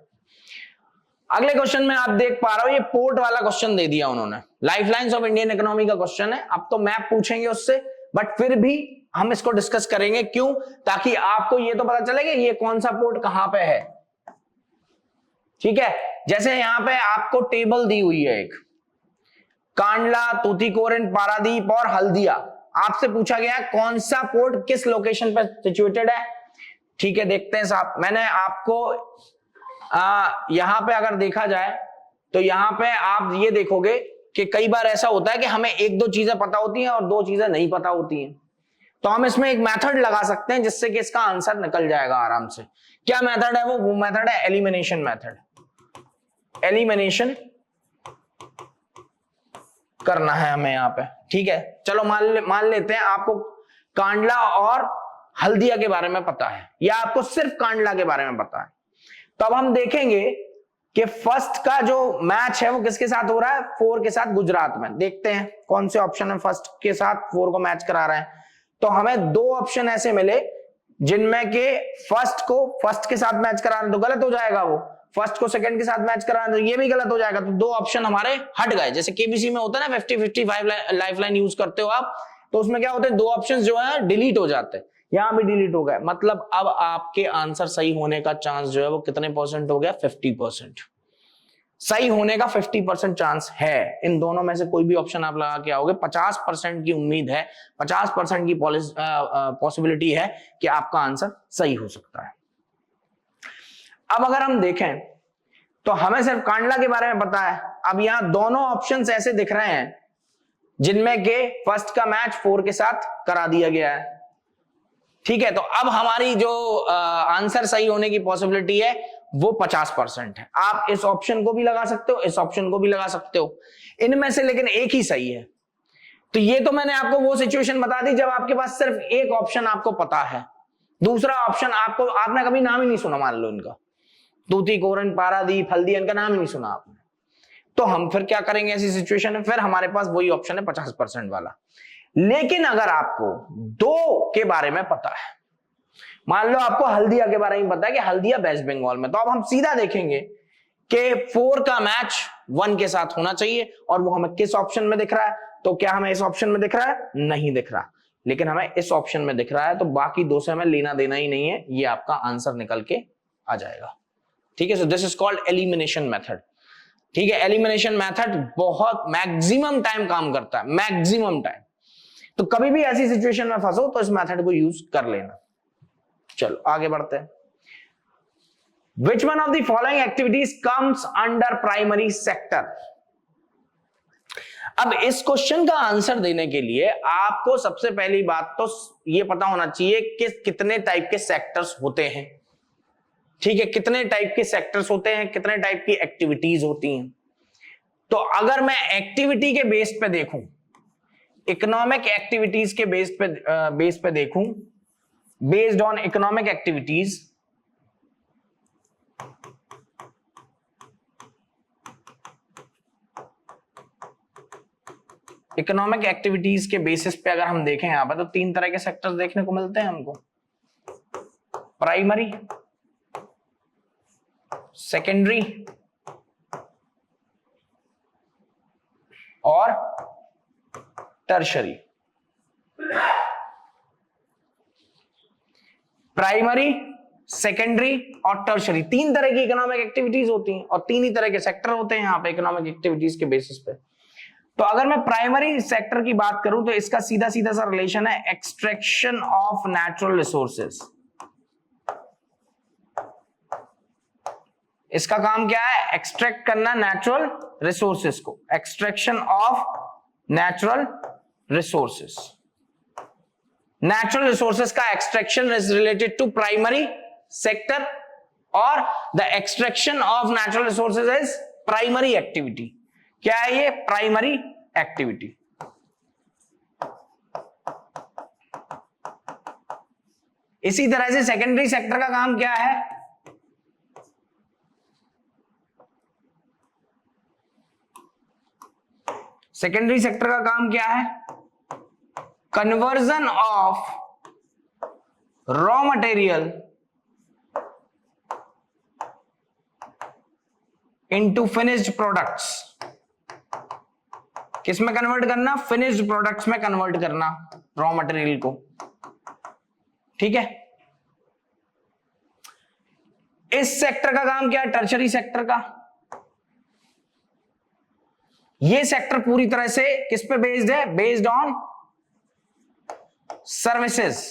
अगले क्वेश्चन में आप देख पा रहे हो, ये पोर्ट वाला क्वेश्चन दे दिया उन्होंने, लाइफलाइंस ऑफ इंडियन इकोनॉमी का क्वेश्चन है। अब तो मैप पूछेंगे उससे, बट फिर भी हम इसको डिस्कस करेंगे, क्यों? ताकि आपको ये तो पता चलेगा ये कौन सा पोर्ट कहां पे है। ठीक है, जैसे यहां पे आपको टेबल दी हुई है, एक कांडला, तूतीकोरिन, पारादीप और हल्दिया। आपसे पूछा गया कौन सा पोर्ट किस लोकेशन पर सिचुएटेड है। ठीक है, देखते हैं साहब, मैंने आपको यहां पे अगर देखा जाए तो यहां पे आप ये देखोगे कि कई बार ऐसा होता है कि हमें एक दो चीजें पता होती हैं और दो चीजें नहीं पता होती हैं। तो हम इसमें एक मेथड लगा सकते हैं जिससे कि इसका आंसर निकल जाएगा आराम से। क्या मेथड है वो मेथड है एलिमिनेशन मेथड। एलिमिनेशन करना है हमें यहाँ पे। ठीक है, चलो मान लेते हैं आपको कांडला और हल्दिया के बारे में पता है, या आपको सिर्फ कांडला के बारे में पता है। तो अब हम देखेंगे कि फर्स्ट का जो मैच है वो किसके साथ हो रहा है, 4 के साथ गुजरात में। देखते हैं कौन से ऑप्शन है फर्स्ट के साथ 4 को मैच करा रहे हैं। तो हमें दो ऑप्शन ऐसे मिले जिनमें के फर्स्ट को फर्स्ट के साथ मैच करा रहे, तो गलत हो जाएगा वो। फर्स्ट को सेकंड के साथ मैच करा रहे, तो ये भी गलत हो जाएगा। तो दो ऑप्शन हमारे हट गए। जैसे केबीसी में होता है ना 50-55 लाइफलाइन यूज करते हो आप, तो उसमें क्या होते हैं, दो ऑप्शन जो है डिलीट हो जाते हैं, यहां भी डिलीट हो गए। मतलब अब आपके आंसर सही होने का चांस जो है वो कितने परसेंट हो गया, 50%। सही होने का 50% चांस है। इन दोनों में से कोई भी ऑप्शन आप लगा के आओगे, 50% की उम्मीद है, 50% की पॉसिबिलिटी है कि आपका आंसर सही हो सकता है। अब अगर हम देखें तो हमें सिर्फ कांडला के बारे में पता है। अब यहां दोनों ऑप्शंस ऐसे दिख रहे हैं जिनमें के फर्स्ट का मैच 4 के साथ करा दिया गया है। ठीक है, तो अब हमारी जो आंसर सही होने की पॉसिबिलिटी है वो 50% है। आप इस ऑप्शन को भी लगा सकते हो, इस ऑप्शन को भी लगा सकते हो, इनमें से लेकिन एक ही सही है। तो ये तो मैंने आपको वो सिचुएशन बता दी जब आपके पास सिर्फ एक ऑप्शन आपको पता है, दूसरा ऑप्शन आपको, आपने कभी नाम ही नहीं सुना, मान लो इनका, तूतीकोरिन, पारादीप, हल्दिया, इनका नाम ही नहीं सुना आपने। तो हम फिर क्या करेंगे ऐसी सिचुएशन में, फिर हमारे पास वही ऑप्शन है 50% वाला। लेकिन अगर आपको दो के बारे में पता है, मान लो आपको हल्दिया के बारे में पता है कि हल्दिया वेस्ट बंगाल में, तो अब हम सीधा देखेंगे कि 4 का मैच 1 के साथ होना चाहिए, और वो हमें किस ऑप्शन में दिख रहा है। तो क्या हमें इस ऑप्शन में दिख रहा है, नहीं दिख रहा, लेकिन हमें इस ऑप्शन में दिख रहा है, तो बाकी दो से हमें लेना देना ही नहीं है, ये आपका आंसर निकल के आ जाएगा। ठीक है, so this is called elimination method. ठीक है, एलिमिनेशन मेथड बहुत मैक्सिमम टाइम काम करता है, मैक्सिमम टाइम। तो कभी भी ऐसी सिचुएशन में फंसो तो इस मेथड को यूज कर लेना। चलो आगे बढ़ते हैं। Which one of the following activities comes under primary sector? अब इस क्वेश्चन का आंसर देने के लिए आपको सबसे पहली बात तो ये पता होना चाहिए कि कितने टाइप के सेक्टर्स होते हैं। ठीक है, कितने टाइप के सेक्टर्स होते हैं, कितने टाइप की एक्टिविटीज होती हैं। तो अगर मैं एक्टिविटी के बेस पे देखूं, इकोनॉमिक एक्टिविटीज के बेस पे देखूं, based on economic activities, economic activities के बेसिस पे अगर हम देखें यहां पर, तो 3 तरह के सेक्टर्स देखने को मिलते हैं हमको। प्राइमरी, सेकेंडरी और टर्शरी। प्राइमरी, सेकेंडरी और टर्शरी, 3 तरह की इकोनॉमिक एक्टिविटीज होती हैं और 3 ही तरह के सेक्टर होते हैं यहां पे इकोनॉमिक एक्टिविटीज के बेसिस पे। तो अगर मैं प्राइमरी सेक्टर की बात करूं तो इसका सीधा सीधा सा रिलेशन है एक्सट्रैक्शन ऑफ नेचुरल रिसोर्सेज। इसका काम क्या है, एक्सट्रैक्ट करना नेचुरल रिसोर्सेज को, extraction of natural resources. Natural resources का extraction is related to primary sector, और the extraction of natural resources is primary activity. क्या है ये, प्राइमरी एक्टिविटी। इसी तरह से सेकेंडरी सेक्टर का काम क्या है, सेकेंडरी सेक्टर का काम क्या है, conversion of raw material into finished products. किस में कन्वर्ट करना? फिनिश्ड प्रोडक्ट्स में कन्वर्ट करना रॉ मटेरियल को। ठीक है, इस सेक्टर का काम क्या है? टर्शरी सेक्टर का। ये सेक्टर पूरी तरह से किस पे बेस्ड है? Based on services.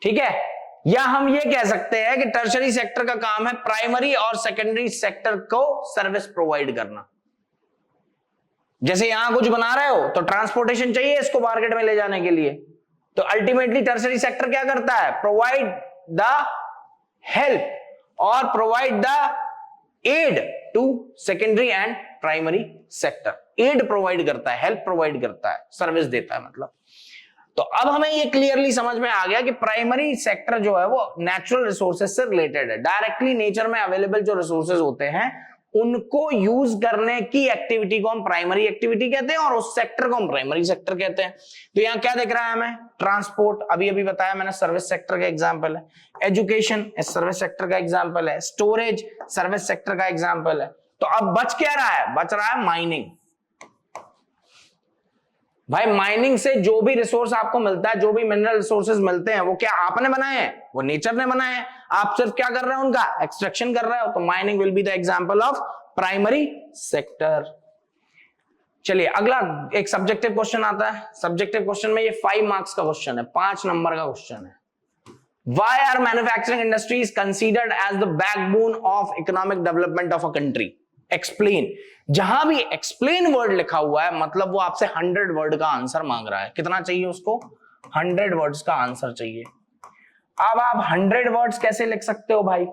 ठीक है, या हम ये कह सकते हैं कि टर्शरी सेक्टर का काम है प्राइमरी और सेकेंडरी सेक्टर को सर्विस प्रोवाइड करना। जैसे यहां कुछ बना रहे हो तो ट्रांसपोर्टेशन चाहिए इसको मार्केट में ले जाने के लिए, तो अल्टीमेटली टर्शरी सेक्टर क्या करता है? प्रोवाइड द हेल्प और provide the aid to secondary and primary sector. Aid provide करता है, हेल्प प्रोवाइड करता है, सर्विस देता है मतलब। तो अब हमें ये क्लियरली समझ में आ गया कि प्राइमरी सेक्टर जो है वो नेचुरल रिसोर्सेज से रिलेटेड है। डायरेक्टली नेचर में अवेलेबल जो रिसोर्सेज होते हैं उनको यूज करने की एक्टिविटी को हम प्राइमरी एक्टिविटी कहते हैं और उस सेक्टर को हम प्राइमरी सेक्टर कहते हैं। तो यहाँ क्या दिख रहा है हमें? ट्रांसपोर्ट, अभी अभी बताया मैंने, सर्विस सेक्टर का एग्जांपल है। एजुकेशन सर्विस सेक्टर का एग्जांपल है। स्टोरेज सर्विस सेक्टर का एग्जांपल है। तो अब बच क्या रहा है? बच रहा है माइनिंग। भाई माइनिंग से जो भी रिसोर्स आपको मिलता है, जो भी मिनरल रिसोर्सेज मिलते हैं, वो क्या आपने बनाए हैं? वो नेचर ने बनाए हैं। आप सिर्फ क्या कर रहे हो? उनका एक्सट्रैक्शन कर रहे हो। तो mining will be the example of primary sector. चलिए अगला एक सब्जेक्टिव क्वेश्चन आता है। सब्जेक्टिव क्वेश्चन में ये 5 मार्क्स का क्वेश्चन है, 5 नंबर का क्वेश्चन है। Why are manufacturing industries considered as the backbone of economic development of a country? Explain। जहां भी explain वर्ड लिखा हुआ है मतलब वो आपसे 100 वर्ड का आंसर मांग रहा है। कितना चाहिए उसको? 100 वर्ड्स का आंसर चाहिए। अब आप 100 वर्ड्स कैसे लिख सकते हो भाई?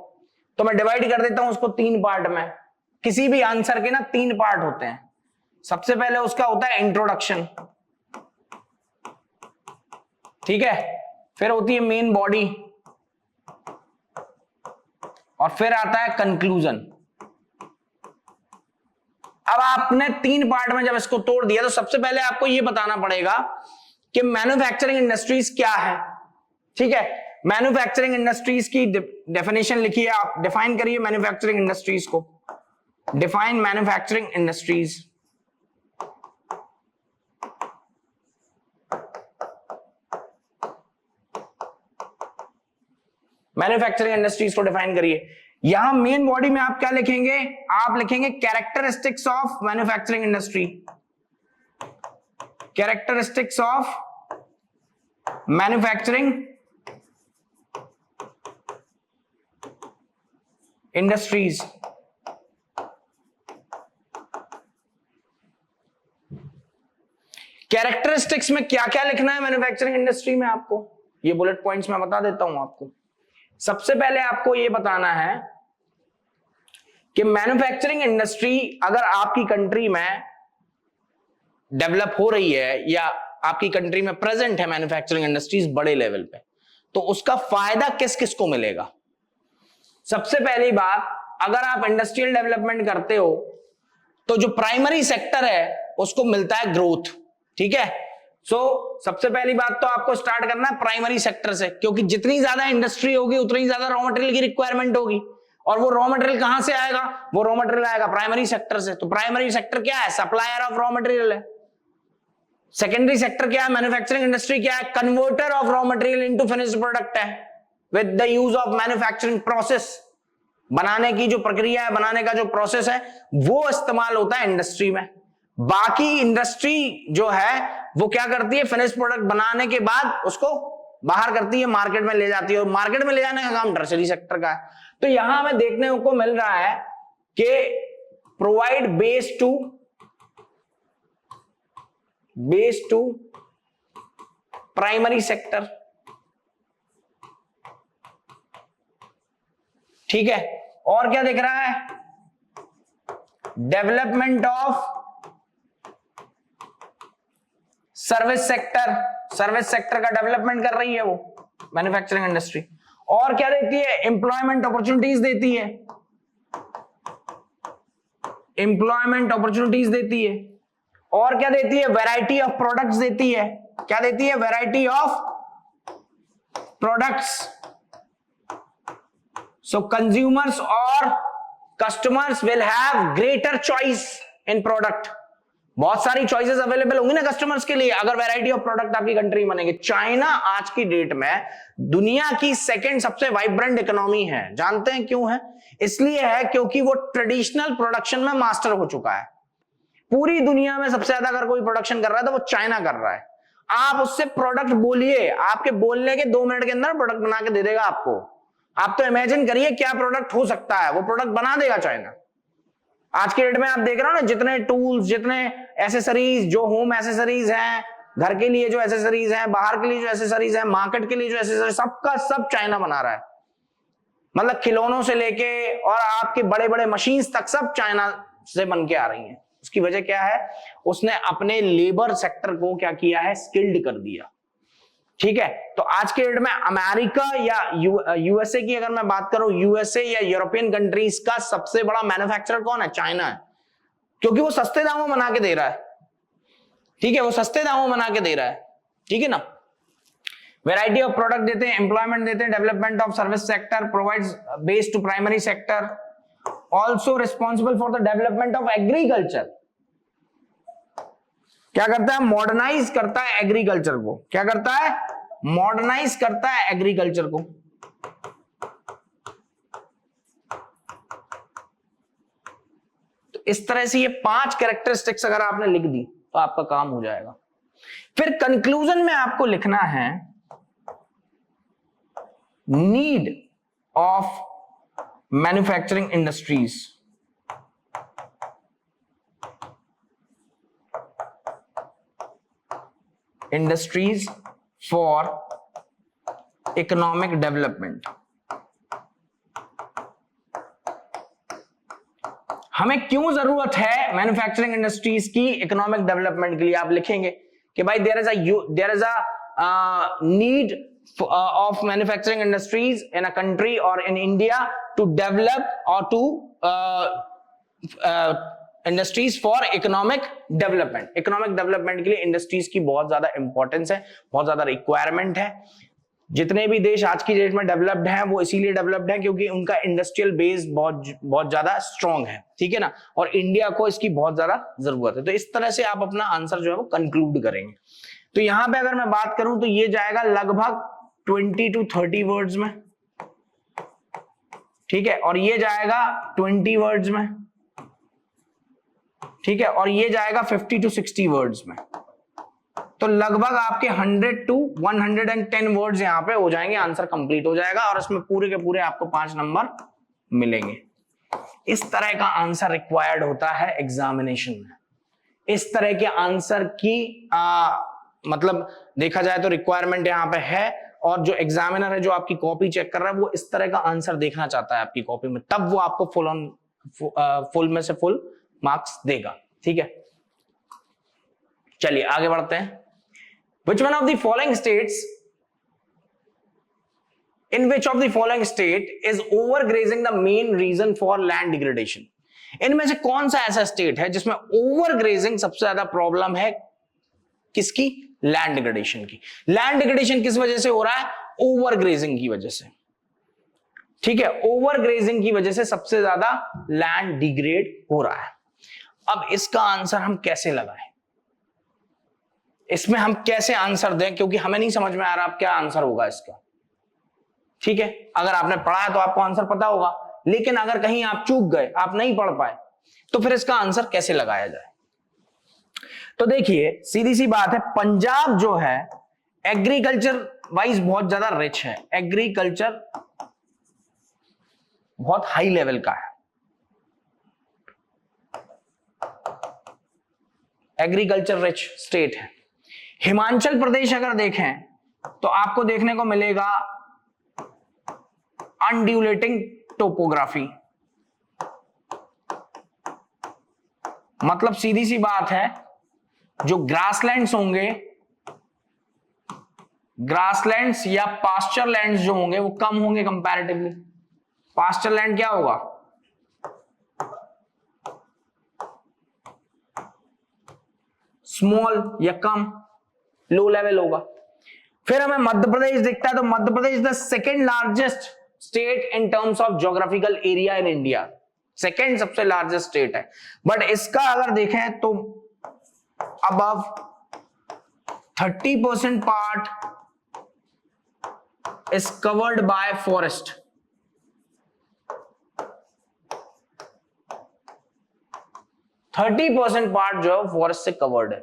तो मैं डिवाइड कर देता हूं उसको 3 पार्ट में। किसी भी आंसर के ना 3 पार्ट होते हैं। सबसे पहले उसका होता है इंट्रोडक्शन, ठीक है, फिर होती है मेन बॉडी और फिर आता है कंक्लूजन। अब आपने 3 पार्ट में जब इसको तोड़ दिया तो सबसे पहले आपको यह बताना पड़ेगा कि मैन्युफैक्चरिंग इंडस्ट्रीज क्या है। ठीक है, मैन्युफैक्चरिंग इंडस्ट्रीज की डेफिनेशन लिखिए, आप डिफाइन करिए मैन्युफैक्चरिंग इंडस्ट्रीज को। Define manufacturing industries. Manufacturing industries को डिफाइन करिए। यहां मेन बॉडी में आप क्या लिखेंगे? आप लिखेंगे characteristics of manufacturing industry. Characteristics of manufacturing industries. Characteristics में क्या क्या लिखना है मैन्युफैक्चरिंग इंडस्ट्री में आपको, ये बुलेट पॉइंट्स में बता देता हूं आपको। सबसे पहले आपको यह बताना है कि मैन्युफैक्चरिंग इंडस्ट्री अगर आपकी कंट्री में डेवलप हो रही है या आपकी कंट्री में प्रेजेंट है मैन्युफैक्चरिंग इंडस्ट्रीज बड़े लेवल पे, तो उसका फायदा किस किस को मिलेगा? सबसे पहली बात, अगर आप इंडस्ट्रियल डेवलपमेंट करते हो तो जो प्राइमरी सेक्टर है उसको मिलता है ग्रोथ। ठीक है, सबसे पहली बात तो आपको स्टार्ट करना है प्राइमरी सेक्टर से, क्योंकि जितनी ज्यादा इंडस्ट्री होगी उतनी ज्यादा रॉ मटेरियल की रिक्वायरमेंट होगी। और वो रॉ मटेरियल कहां से आएगा? वो रॉ मटेरियल आएगा प्राइमरी सेक्टर से। तो प्राइमरी सेक्टर क्या है? सप्लायर ऑफ रॉ मटेरियल है। सेकेंडरी सेक्टर क्या है? मैन्युफैक्चरिंग इंडस्ट्री क्या है? Converter of raw material into finished product है with the use of manufacturing process. बनाने की जो प्रक्रिया है, बनाने का जो प्रोसेस है, वो इस्तेमाल होता है इंडस्ट्री में। बाकी इंडस्ट्री जो है वो क्या करती है? फिनिश प्रोडक्ट बनाने के बाद उसको बाहर करती है, मार्केट में ले जाती है, और मार्केट में ले जाने का काम टर्शरी सेक्टर का है। तो यहां हमें देखने को मिल रहा है कि provide base to primary sector. ठीक है, और क्या दिख रहा है? Development of service sector. Service sector का डेवलपमेंट कर रही है वो मैन्युफैक्चरिंग इंडस्ट्री। और क्या देती है? एम्प्लॉयमेंट अपॉर्चुनिटीज देती है। एम्प्लॉयमेंट अपॉर्चुनिटीज देती है। और क्या देती है? वैरायटी ऑफ प्रोडक्ट्स देती है। क्या देती है? Variety of products. So consumers और customers will have greater choice in product. बहुत सारी चॉइसेस अवेलेबल होंगी ना कस्टमर्स के लिए अगर वैरायटी ऑफ प्रोडक्ट आपकी कंट्री बनेगी। चाइना आज की डेट में दुनिया की सेकंड सबसे वाइब्रेंट इकोनॉमी है। जानते हैं क्यों है? इसलिए है क्योंकि वो ट्रेडिशनल प्रोडक्शन में मास्टर हो चुका है। पूरी दुनिया में सबसे ज्यादा अगर कोई प्रोडक्शन कर रहा है तो वो चाइना कर रहा है। आप उससे प्रोडक्ट बोलिए, आपके बोलने के 2 मिनट के अंदर प्रोडक्ट बना के दे देगा आपको। आप तो इमेजिन करिए क्या प्रोडक्ट हो सकता है, वो प्रोडक्ट बना देगा चाइना। आज के डेट में आप देख रहे हो ना, जितने टूल्स, जितने एसेसरीज, जो होम एसेसरीज हैं, घर के लिए जो एसेसरीज हैं, बाहर के लिए जो एसेसरीज हैं, मार्केट के लिए जो एसेसरीज, सबका सब चाइना बना रहा है। मतलब खिलौनों से लेके और आपके बड़े बड़े मशीन्स तक सब चाइना से बन के आ रही हैं। उसकी वजह क्या है? उसने अपने लेबर सेक्टर को क्या किया है? स्किल्ड कर दिया। ठीक है, तो आज के डेट में अमेरिका या यूएसए की अगर मैं बात करूं, यूएसए या यूरोपियन कंट्रीज का सबसे बड़ा मैन्युफैक्चरर कौन है? चाइना है, क्योंकि वो सस्ते दामों में बना के दे रहा है। ठीक है, वो सस्ते दामों में बना के दे रहा है। ठीक है ना, वैरायटी ऑफ प्रोडक्ट देते हैं, एम्प्लॉयमेंट देते हैं, development of service sector, provides base to primary sector, also responsible for the development of agriculture. क्या करता है? मॉडर्नाइज करता है एग्रीकल्चर को। क्या करता है? मॉडर्नाइज करता है एग्रीकल्चर को। तो इस तरह से ये 5 कैरेक्टरिस्टिक्स अगर आपने लिख दी तो आपका काम हो जाएगा। फिर कंक्लूजन में आपको लिखना है need of manufacturing industries. Industries for economic development. हमें क्यों जरूरत है मैन्युफैक्चरिंग इंडस्ट्रीज की इकोनॉमिक डेवलपमेंट के लिए? आप लिखेंगे कि भाई there is a need of manufacturing industries in a country or in India to develop or to industries for economic development. Economic development के लिए industries की बहुत ज्यादा इंपॉर्टेंस है, बहुत ज्यादा रिक्वायरमेंट है। जितने भी देश आज की डेट में डेवलप्ड हैं वो इसीलिए डेवलप्ड है क्योंकि उनका इंडस्ट्रियल बेस बहुत ज्यादा स्ट्रांग है। ठीक है ना, और इंडिया को इसकी बहुत ज्यादा जरूरत है। तो इस तरह से आप अपना आंसर जो है वो कंक्लूड करेंगे। तो यहां पे अगर मैं बात करूं तो ये जाएगा लगभग 20 to 30 वर्ड्स में। ठीक है, और ये जाएगा 20 वर्ड्स में। ठीक है, और ये जाएगा 50 to 60 वर्ड्स में। तो लगभग आपके 100 to 110 वर्ड्स यहां पे हो जाएंगे, आंसर कंप्लीट हो जाएगा और इसमें पूरे के पूरे आपको 5 नंबर मिलेंगे। इस तरह का आंसर रिक्वायर्ड होता है एग्जामिनेशन में। इस तरह के आंसर की मतलब देखा जाए तो रिक्वायरमेंट यहां पे है, और जो एग्जामिनर है जो आपकी कॉपी चेक कर रहा है वो इस तरह का आंसर देखना चाहता है आपकी कॉपी में, तब वो आपको फुल में से फुल मार्क्स देगा। ठीक है, चलिए आगे बढ़ते हैं। Which one of the following states, in which of the following state is overgrazing the main reason for land degradation? इनमें से कौन सा ऐसा स्टेट है जिसमें ओवरग्रेजिंग सबसे ज्यादा प्रॉब्लम है? किसकी? लैंड डिग्रेडेशन की। लैंड डिग्रेडेशन किस वजह से हो रहा है? ओवरग्रेजिंग की वजह से। ठीक है, ओवरग्रेजिंग की वजह से सबसे ज्यादा लैंड डिग्रेड हो रहा है। अब इसका आंसर हम कैसे लगाएं? इसमें हम कैसे आंसर दें, क्योंकि हमें नहीं समझ में आ रहा क्या आंसर होगा इसका। ठीक है, अगर आपने पढ़ा है तो आपको आंसर पता होगा, लेकिन अगर कहीं आप चूक गए, आप नहीं पढ़ पाए, तो फिर इसका आंसर कैसे लगाया जाए? तो देखिए सीधी सी बात है, पंजाब जो है एग्रीकल्चर वाइज बहुत ज्यादा रिच है, एग्रीकल्चर बहुत हाई लेवल का है, एग्रीकल्चर रिच स्टेट है। हिमाचल प्रदेश अगर देखें तो आपको देखने को मिलेगा अनड्यूलेटिंग टोपोग्राफी। मतलब सीधी सी बात है, जो ग्रासलैंड्स होंगे, ग्रासलैंड्स या पास्चर लैंड्स जो होंगे वो कम होंगे कंपैरेटिवली। पास्चर लैंड क्या होगा? स्मॉल या कम, लो लेवल होगा। फिर हमें मध्य प्रदेश दिखता है, तो Madhya Pradesh the second largest state in terms of geographical area in India, second सबसे लार्जेस्ट स्टेट है, बट इसका अगर देखें तो above 30% part is covered by forest. Thirty 30% part जो है फॉरेस्ट से कवर्ड है,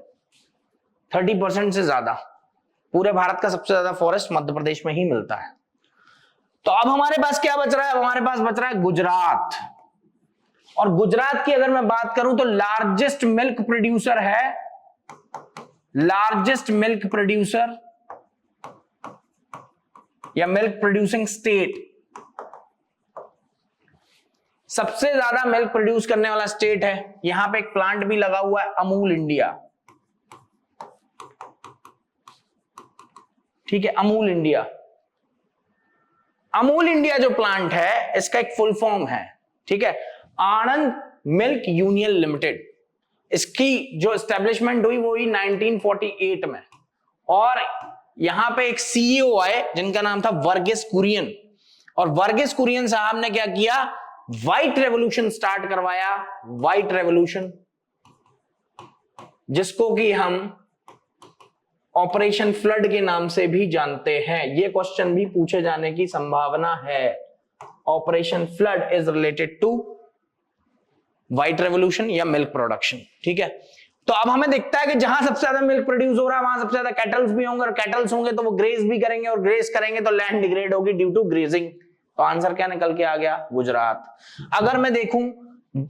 30% से ज्यादा। पूरे भारत का सबसे ज्यादा फॉरेस्ट मध्य प्रदेश में ही मिलता है। तो अब हमारे पास क्या बच रहा है? हमारे पास बच रहा है गुजरात। और गुजरात की अगर मैं बात करूं तो लार्जेस्ट मिल्क प्रोड्यूसर है, लार्जेस्ट मिल्क प्रोड्यूसर या मिल्क प्रोड्यूसिंग स्टेट, सबसे ज्यादा मिल्क प्रोड्यूस करने वाला स्टेट है। यहां पे एक प्लांट भी लगा हुआ है, अमूल इंडिया, ठीक है, अमूल इंडिया। अमूल इंडिया जो प्लांट है इसका एक फुल फॉर्म है, ठीक है, आनंद मिल्क यूनियन लिमिटेड। इसकी जो एस्टेब्लिशमेंट हुई वो हुई 1948 में, और यहां पे एक सीईओ आए जिनका नाम था वर्गीस कुरियन, और वर्गीस कुरियन साहब ने क्या किया? व्हाइट रेवोल्यूशन स्टार्ट करवाया, व्हाइट रेवोल्यूशन, जिसको कि हम ऑपरेशन फ्लड के नाम से भी जानते हैं। ये क्वेश्चन भी पूछे जाने की संभावना है। Operation flood is related to white revolution या मिल्क प्रोडक्शन, ठीक है। तो अब हमें दिखता है कि जहां सबसे ज्यादा मिल्क प्रोड्यूस हो रहा है वहां सबसे ज्यादा कैटल्स भी होंगे, और कैटल्स होंगे तो वो ग्रेज भी करेंगे, और ग्रेज करेंगे तो लैंड डिग्रेड होगी ड्यू टू ग्रेजिंग। तो आंसर क्या निकल के आ गया? गुजरात। अगर मैं देखूं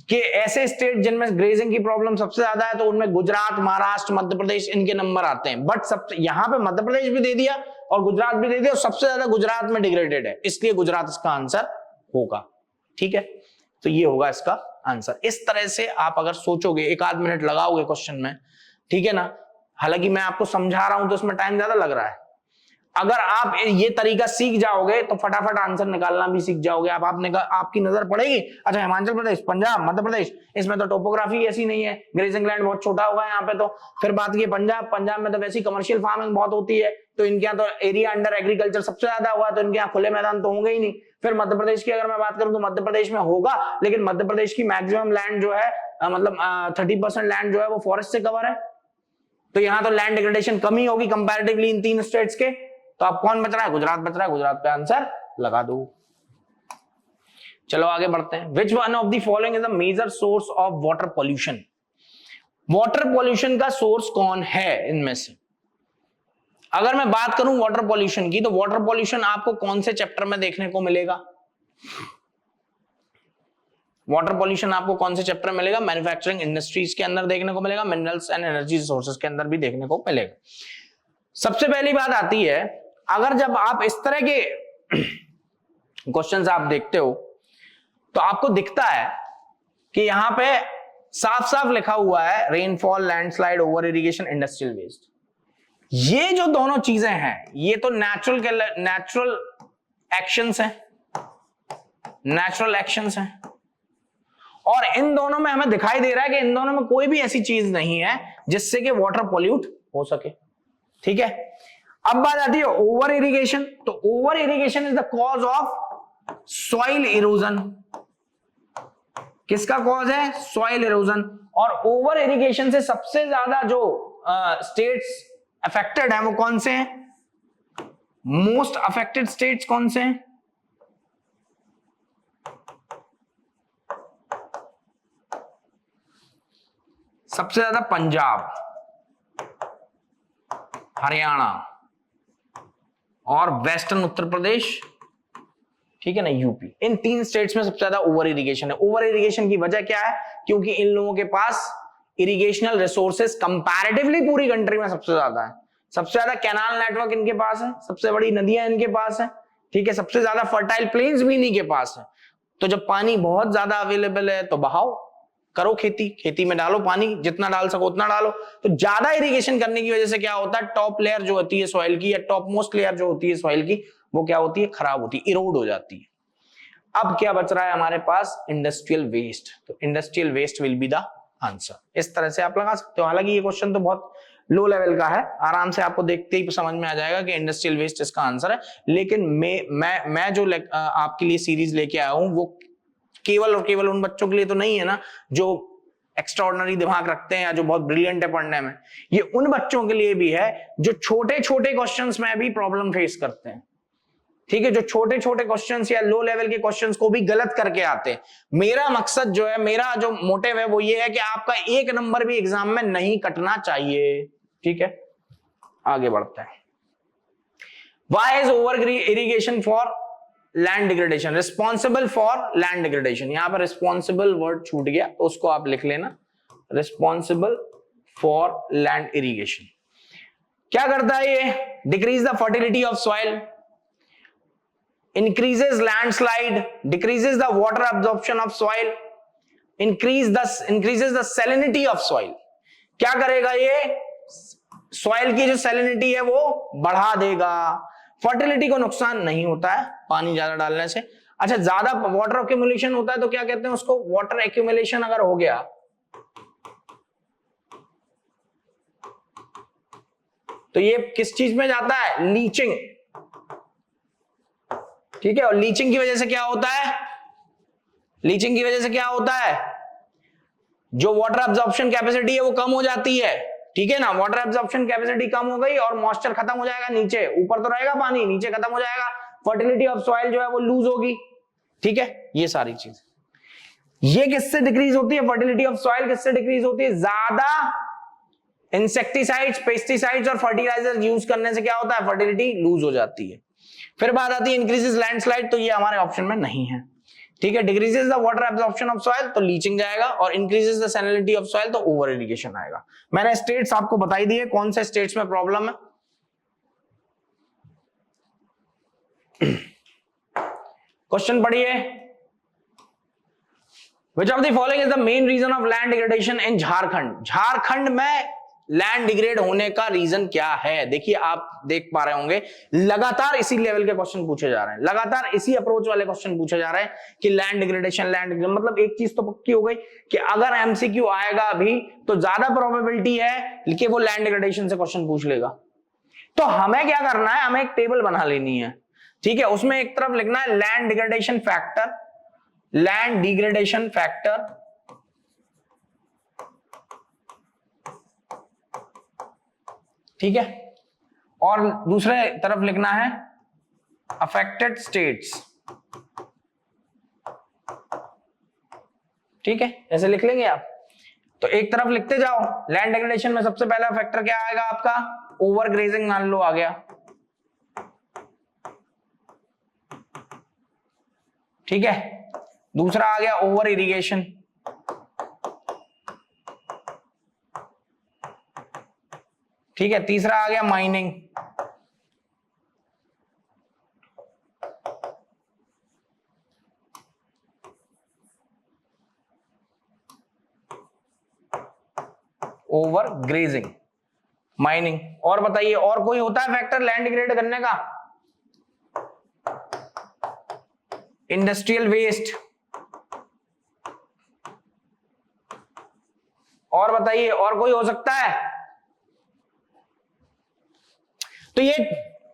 कि ऐसे स्टेट जिनमें ग्रेजिंग की प्रॉब्लम सबसे ज्यादा है तो उनमें गुजरात, महाराष्ट्र, मध्य प्रदेश, इनके नंबर आते हैं। बट सब यहां पे मध्य प्रदेश भी दे दिया और गुजरात भी दे दिया, और सबसे ज्यादा गुजरात में डिग्रेडेड है, इसलिए गुजरात इसका आंसर होगा, ठीक है। तो ये होगा इसका आंसर। इस तरह से आप अगर सोचोगे, एक आध मिनट लगाओगे क्वेश्चन में, ठीक है ना। हालांकि मैं आपको समझा रहा हूं तो इसमें टाइम ज्यादा लग रहा है। अगर आप ये तरीका सीख जाओगे तो फटाफट आंसर निकालना भी सीख जाओगे। आप आपकी नजर पड़ेगी, अच्छा हिमाचल प्रदेश, पंजाब, मध्य प्रदेश, इसमें तो टोपोग्राफी ऐसी नहीं है, ग्रेजिंग लैंड बहुत छोटा होगा यहाँ पे। तो फिर बात की पंजाब में तो वैसी कमर्शियल फार्मिंग बहुत होती है, तो इनके यहाँ तो एरिया अंडर एग्रीकल्चर सबसे ज्यादा हुआ, तो इनके यहाँ खुले मैदान तो होंगे ही नहीं। फिर मध्य प्रदेश की अगर मैं बात करूं तो मध्य प्रदेश में होगा, लेकिन मध्य प्रदेश की मैक्सिमम लैंड जो है, मतलब 30% लैंड जो है वो फॉरेस्ट से कवर है, तो यहाँ तो लैंड डिग्रेडेशन कम ही होगी कंपैरेटिवली इन तीन स्टेट्स के। तो अब कौन बच रहा है? गुजरात बच रहा है। गुजरात पे आंसर लगा दो। चलो आगे बढ़ते हैं। Which one of the following is the major source of water pollution? Water pollution का सोर्स कौन है इनमें से? अगर मैं बात करूं वाटर पॉल्यूशन की, तो वाटर पॉल्यूशन आपको कौन से चैप्टर में देखने को मिलेगा? वाटर पॉल्यूशन आपको कौन से चैप्टर में मिलेगा? मैन्युफैक्चरिंग इंडस्ट्रीज के अंदर देखने को मिलेगा, मिनरल्स एंड एनर्जी रिसोर्सेज के अंदर भी देखने को मिलेगा। सबसे पहली बात आती है, अगर जब आप इस तरह के क्वेश्चंस आप देखते हो तो आपको दिखता है कि यहां पे साफ साफ लिखा हुआ है rainfall, landslide, over irrigation, industrial waste. ये जो दोनों चीजें हैं ये तो नेचुरल एक्शंस हैं, नेचुरल एक्शंस हैं, और इन दोनों में हमें दिखाई दे रहा है कि इन दोनों में कोई भी ऐसी चीज नहीं है जिससे कि वाटर पॉल्यूट हो सके, ठीक है। अब बात आती है ओवर इरिगेशन। तो over irrigation is the cause of soil erosion. किसका कॉज है? Soil erosion. और ओवर इरिगेशन से सबसे ज्यादा जो स्टेट्स अफेक्टेड है वो कौन से हैं? मोस्ट अफेक्टेड स्टेट्स कौन से हैं? सबसे ज्यादा पंजाब, हरियाणा और वेस्टर्न उत्तर प्रदेश, ठीक है ना, यूपी। इन तीन स्टेट्स में सबसे ज्यादा ओवर इरिगेशन है। ओवर इरिगेशन की वजह क्या है? क्योंकि इन लोगों के पास इरिगेशनल रिसोर्सेज कंपैरेटिवली पूरी कंट्री में सबसे ज्यादा है। सबसे ज्यादा कैनाल नेटवर्क इनके पास है, सबसे बड़ी नदियां इनके पास है, ठीक है, सबसे ज्यादा फर्टाइल प्लेन्स भी इन्हीं के पास है। तो जब पानी बहुत ज्यादा अवेलेबल है तो बहाओ करो, खेती में डालो पानी, जितना डाल सको उतना डालो। तो ज्यादा इरिगेशन करने की वजह से क्या होता है? टॉप लेयर जो होती है सॉइल की, या टॉप मोस्ट लेयर जो होती है सॉइल की, वो क्या होती है? खराब होती है, इरोड हो जाती है। अब क्या बच रहा है हमारे पास? Industrial waste. तो industrial waste will be the answer. इस तरह से आप लगा सकते हो। हालांकि ये क्वेश्चन तो बहुत लो लेवल का है, आराम से आपको देखते ही समझ में आ जाएगा कि इंडस्ट्रियल वेस्ट इसका आंसर है। लेकिन मैं जो आपके लिए सीरीज लेके आया हूं वो केवल और केवल उन बच्चों के लिए तो नहीं है ना जो एक्स्ट्राऑर्डिनरी दिमाग रखते हैं या जो बहुत ब्रिलियंट है पढ़ने में, ये उन बच्चों के लिए भी है जो छोटे छोटे क्वेश्चंस में भी प्रॉब्लम फेस करते हैं। ठीक है, जो छोटे छोटे क्वेश्चंस या लो लेवल के क्वेश्चंस को भी गलत करके आते हैं। मेरा मकसद जो है, मेरा जो मोटिव है वो ये है कि आपका एक नंबर भी एग्जाम में नहीं कटना चाहिए। ठीक है, आगे बढ़ते हैं। Why is over irrigation for land degradation? Responsible for land degradation। यहां पर responsible वर्ड छूट गया तो उसको आप लिख लेना, responsible for land irrigation। क्या करता है ये? Decrease the fertility of soil, increases landslide, decreases the water absorption of soil, increases the salinity of soil। क्या करेगा ये? सॉइल की जो सैलिनिटी है वो बढ़ा देगा। फर्टिलिटी को नुकसान नहीं होता है पानी ज्यादा डालने से। अच्छा, ज्यादा वाटर एक्यूमुलेशन होता है तो क्या कहते हैं उसको? वाटर एक्यूमुलेशन अगर हो गया तो ये किस चीज में जाता है? लीचिंग। ठीक है, और लीचिंग की वजह से क्या होता है? लीचिंग की वजह से क्या होता है? जो वाटर एब्जॉर्प्शन कैपेसिटी है वो कम हो जाती है। ठीक है ना, वाटर एब्जॉर्प्शन कैपेसिटी कम हो गई और मॉइस्चर खत्म हो जाएगा नीचे, ऊपर तो रहेगा पानी, नीचे खत्म हो जाएगा, फर्टिलिटी ऑफ सॉइल जो है वो लूज होगी। ठीक है, ये सारी चीज ये किससे डिक्रीज होती है? फर्टिलिटी ऑफ सॉइल किससे डिक्रीज होती है? ज्यादा इंसेक्टिसाइड्स, पेस्टिसाइड्स और फर्टिलाइजर यूज करने से क्या होता है? फर्टिलिटी लूज हो जाती है। फिर बात आती है इंक्रीजेस लैंडस्लाइड, तो ये हमारे ऑप्शन में नहीं है। ठीक है, decreases the water absorption of soil तो लीचिंग जाएगा, और increases the salinity of soil तो ओवर इरिगेशन आएगा। मैंने स्टेट्स आपको बताई दिए कौन से स्टेट्स में प्रॉब्लम है। क्वेश्चन पढ़िए। Which of the following is the main reason of land degradation in Jharkhand? Jharkhand में लैंड डिग्रेड होने का रीजन क्या है? देखिए, आप देख पा रहे होंगे लगातार इसी लेवल के क्वेश्चन पूछे जा रहे हैं, लगातार इसी अप्रोच वाले क्वेश्चन पूछे जा रहे हैं कि लैंड डिग्रेडेशन, मतलब एक चीज तो पक्की हो गई कि अगर एमसीक्यू आएगा अभी तो ज्यादा प्रोबेबिलिटी है कि वो लैंड डिग्रेडेशन से क्वेश्चन पूछ लेगा। तो हमें क्या करना है? हमें एक टेबल बना लेनी है। ठीक है, उसमें एक तरफ लिखना है land degradation factor, land degradation factor, ठीक है, और दूसरे तरफ लिखना है अफेक्टेड स्टेट्स। ठीक है, ऐसे लिख लेंगे आप। तो एक तरफ लिखते जाओ, लैंड डिग्रेडेशन में सबसे पहला फैक्टर क्या आएगा आपका? ओवर ग्रेजिंग मान लो आ गया। ठीक है, दूसरा आ गया ओवर इरिगेशन, ठीक है, तीसरा आ गया माइनिंग, ओवर ग्रेजिंग, माइनिंग। और बताइए, और कोई होता है फैक्टर लैंड डिग्रेड करने का? Industrial waste. और बताइए, और कोई हो सकता है? तो ये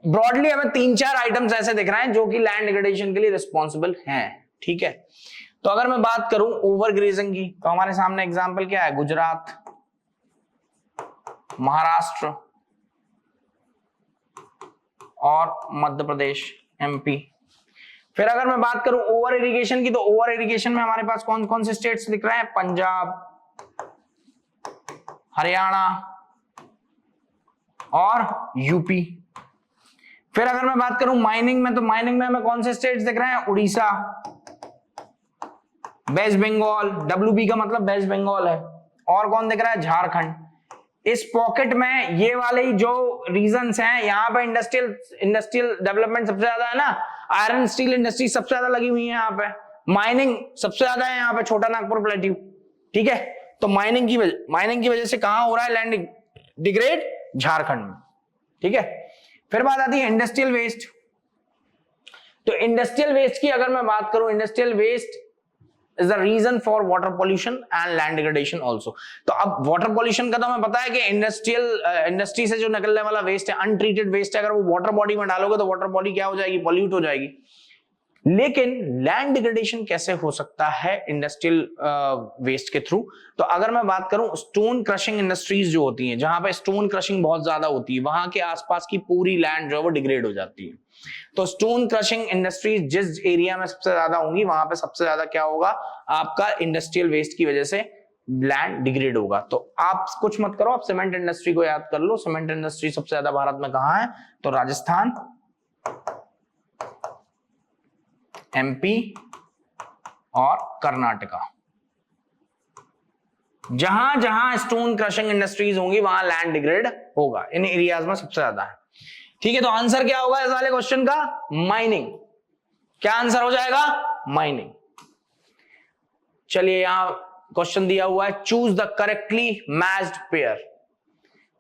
ब्रॉडली हमें 3-4 आइटम्स ऐसे दिख रहे हैं जो कि लैंड डिग्रेडेशन के लिए रिस्पॉन्सिबल हैं। ठीक है, तो अगर मैं बात करूं ओवर ग्रेजिंग की, तो हमारे सामने एग्जांपल क्या है? गुजरात, महाराष्ट्र और मध्य प्रदेश, एमपी। फिर अगर मैं बात करूं ओवर इरिगेशन की, तो ओवर इरिगेशन में हमारे पास कौन कौन से स्टेट्स दिख रहे हैं? पंजाब, हरियाणा और यूपी। फिर अगर मैं बात करूं माइनिंग में, तो माइनिंग में हमें कौन से स्टेट्स दिख रहे हैं? उड़ीसा, वेस्ट बंगाल, WB का मतलब वेस्ट बंगाल है, और कौन दिख रहा है? झारखंड। इस पॉकेट में ये वाले जो रीजंस हैं, यहाँ पे इंडस्ट्रियल डेवलपमेंट सबसे ज्यादा है ना, आयरन स्टील इंडस्ट्री सबसे ज्यादा लगी हुई है यहाँ पे, माइनिंग सबसे ज्यादा है यहाँ पे, छोटा नागपुर प्लेट्यू। ठीक है, तो माइनिंग की वजह से कहां हो रहा है लैंड डिग्रेड? झारखंड में। ठीक है, फिर बात आती है इंडस्ट्रियल वेस्ट। तो इंडस्ट्रियल वेस्ट की अगर मैं बात करूं, industrial waste is the reason for water pollution and land degradation also. तो अब वाटर पॉल्यूशन का तो हमें पता है कि इंडस्ट्री से जो निकलने वाला वेस्ट है, अनट्रीटेड वेस्ट है, अगर वो वाटर बॉडी में डालोगे तो वाटर बॉडी क्या हो जाएगी, पॉल्यूट हो जाएगी। लेकिन लैंड डिग्रेडेशन कैसे हो सकता है इंडस्ट्रियल वेस्ट के थ्रू? तो अगर मैं बात करूं स्टोन क्रशिंग इंडस्ट्रीज जो होती हैं, जहां पे स्टोन क्रशिंग बहुत ज्यादा होती है, वहां के आसपास की पूरी लैंड जो है वो डिग्रेड हो जाती है। तो स्टोन क्रशिंग इंडस्ट्रीज जिस एरिया में सबसे ज्यादा होंगी, वहां पे सबसे ज्यादा क्या होगा, आपका इंडस्ट्रियल वेस्ट की वजह से लैंड डिग्रेड होगा। तो आप कुछ मत करो, आप सीमेंट इंडस्ट्री को याद कर लो। सीमेंट इंडस्ट्री सबसे ज्यादा भारत में कहां है? तो राजस्थान, एमपी और कर्नाटका। जहां जहां स्टोन क्रशिंग इंडस्ट्रीज होंगी वहां लैंड डिग्रेड होगा, इन एरियाज में सबसे ज्यादा है। ठीक है, तो आंसर क्या होगा इस वाले क्वेश्चन का? माइनिंग। क्या आंसर हो जाएगा? माइनिंग। चलिए यहां क्वेश्चन दिया हुआ है, choose the correctly matched pair.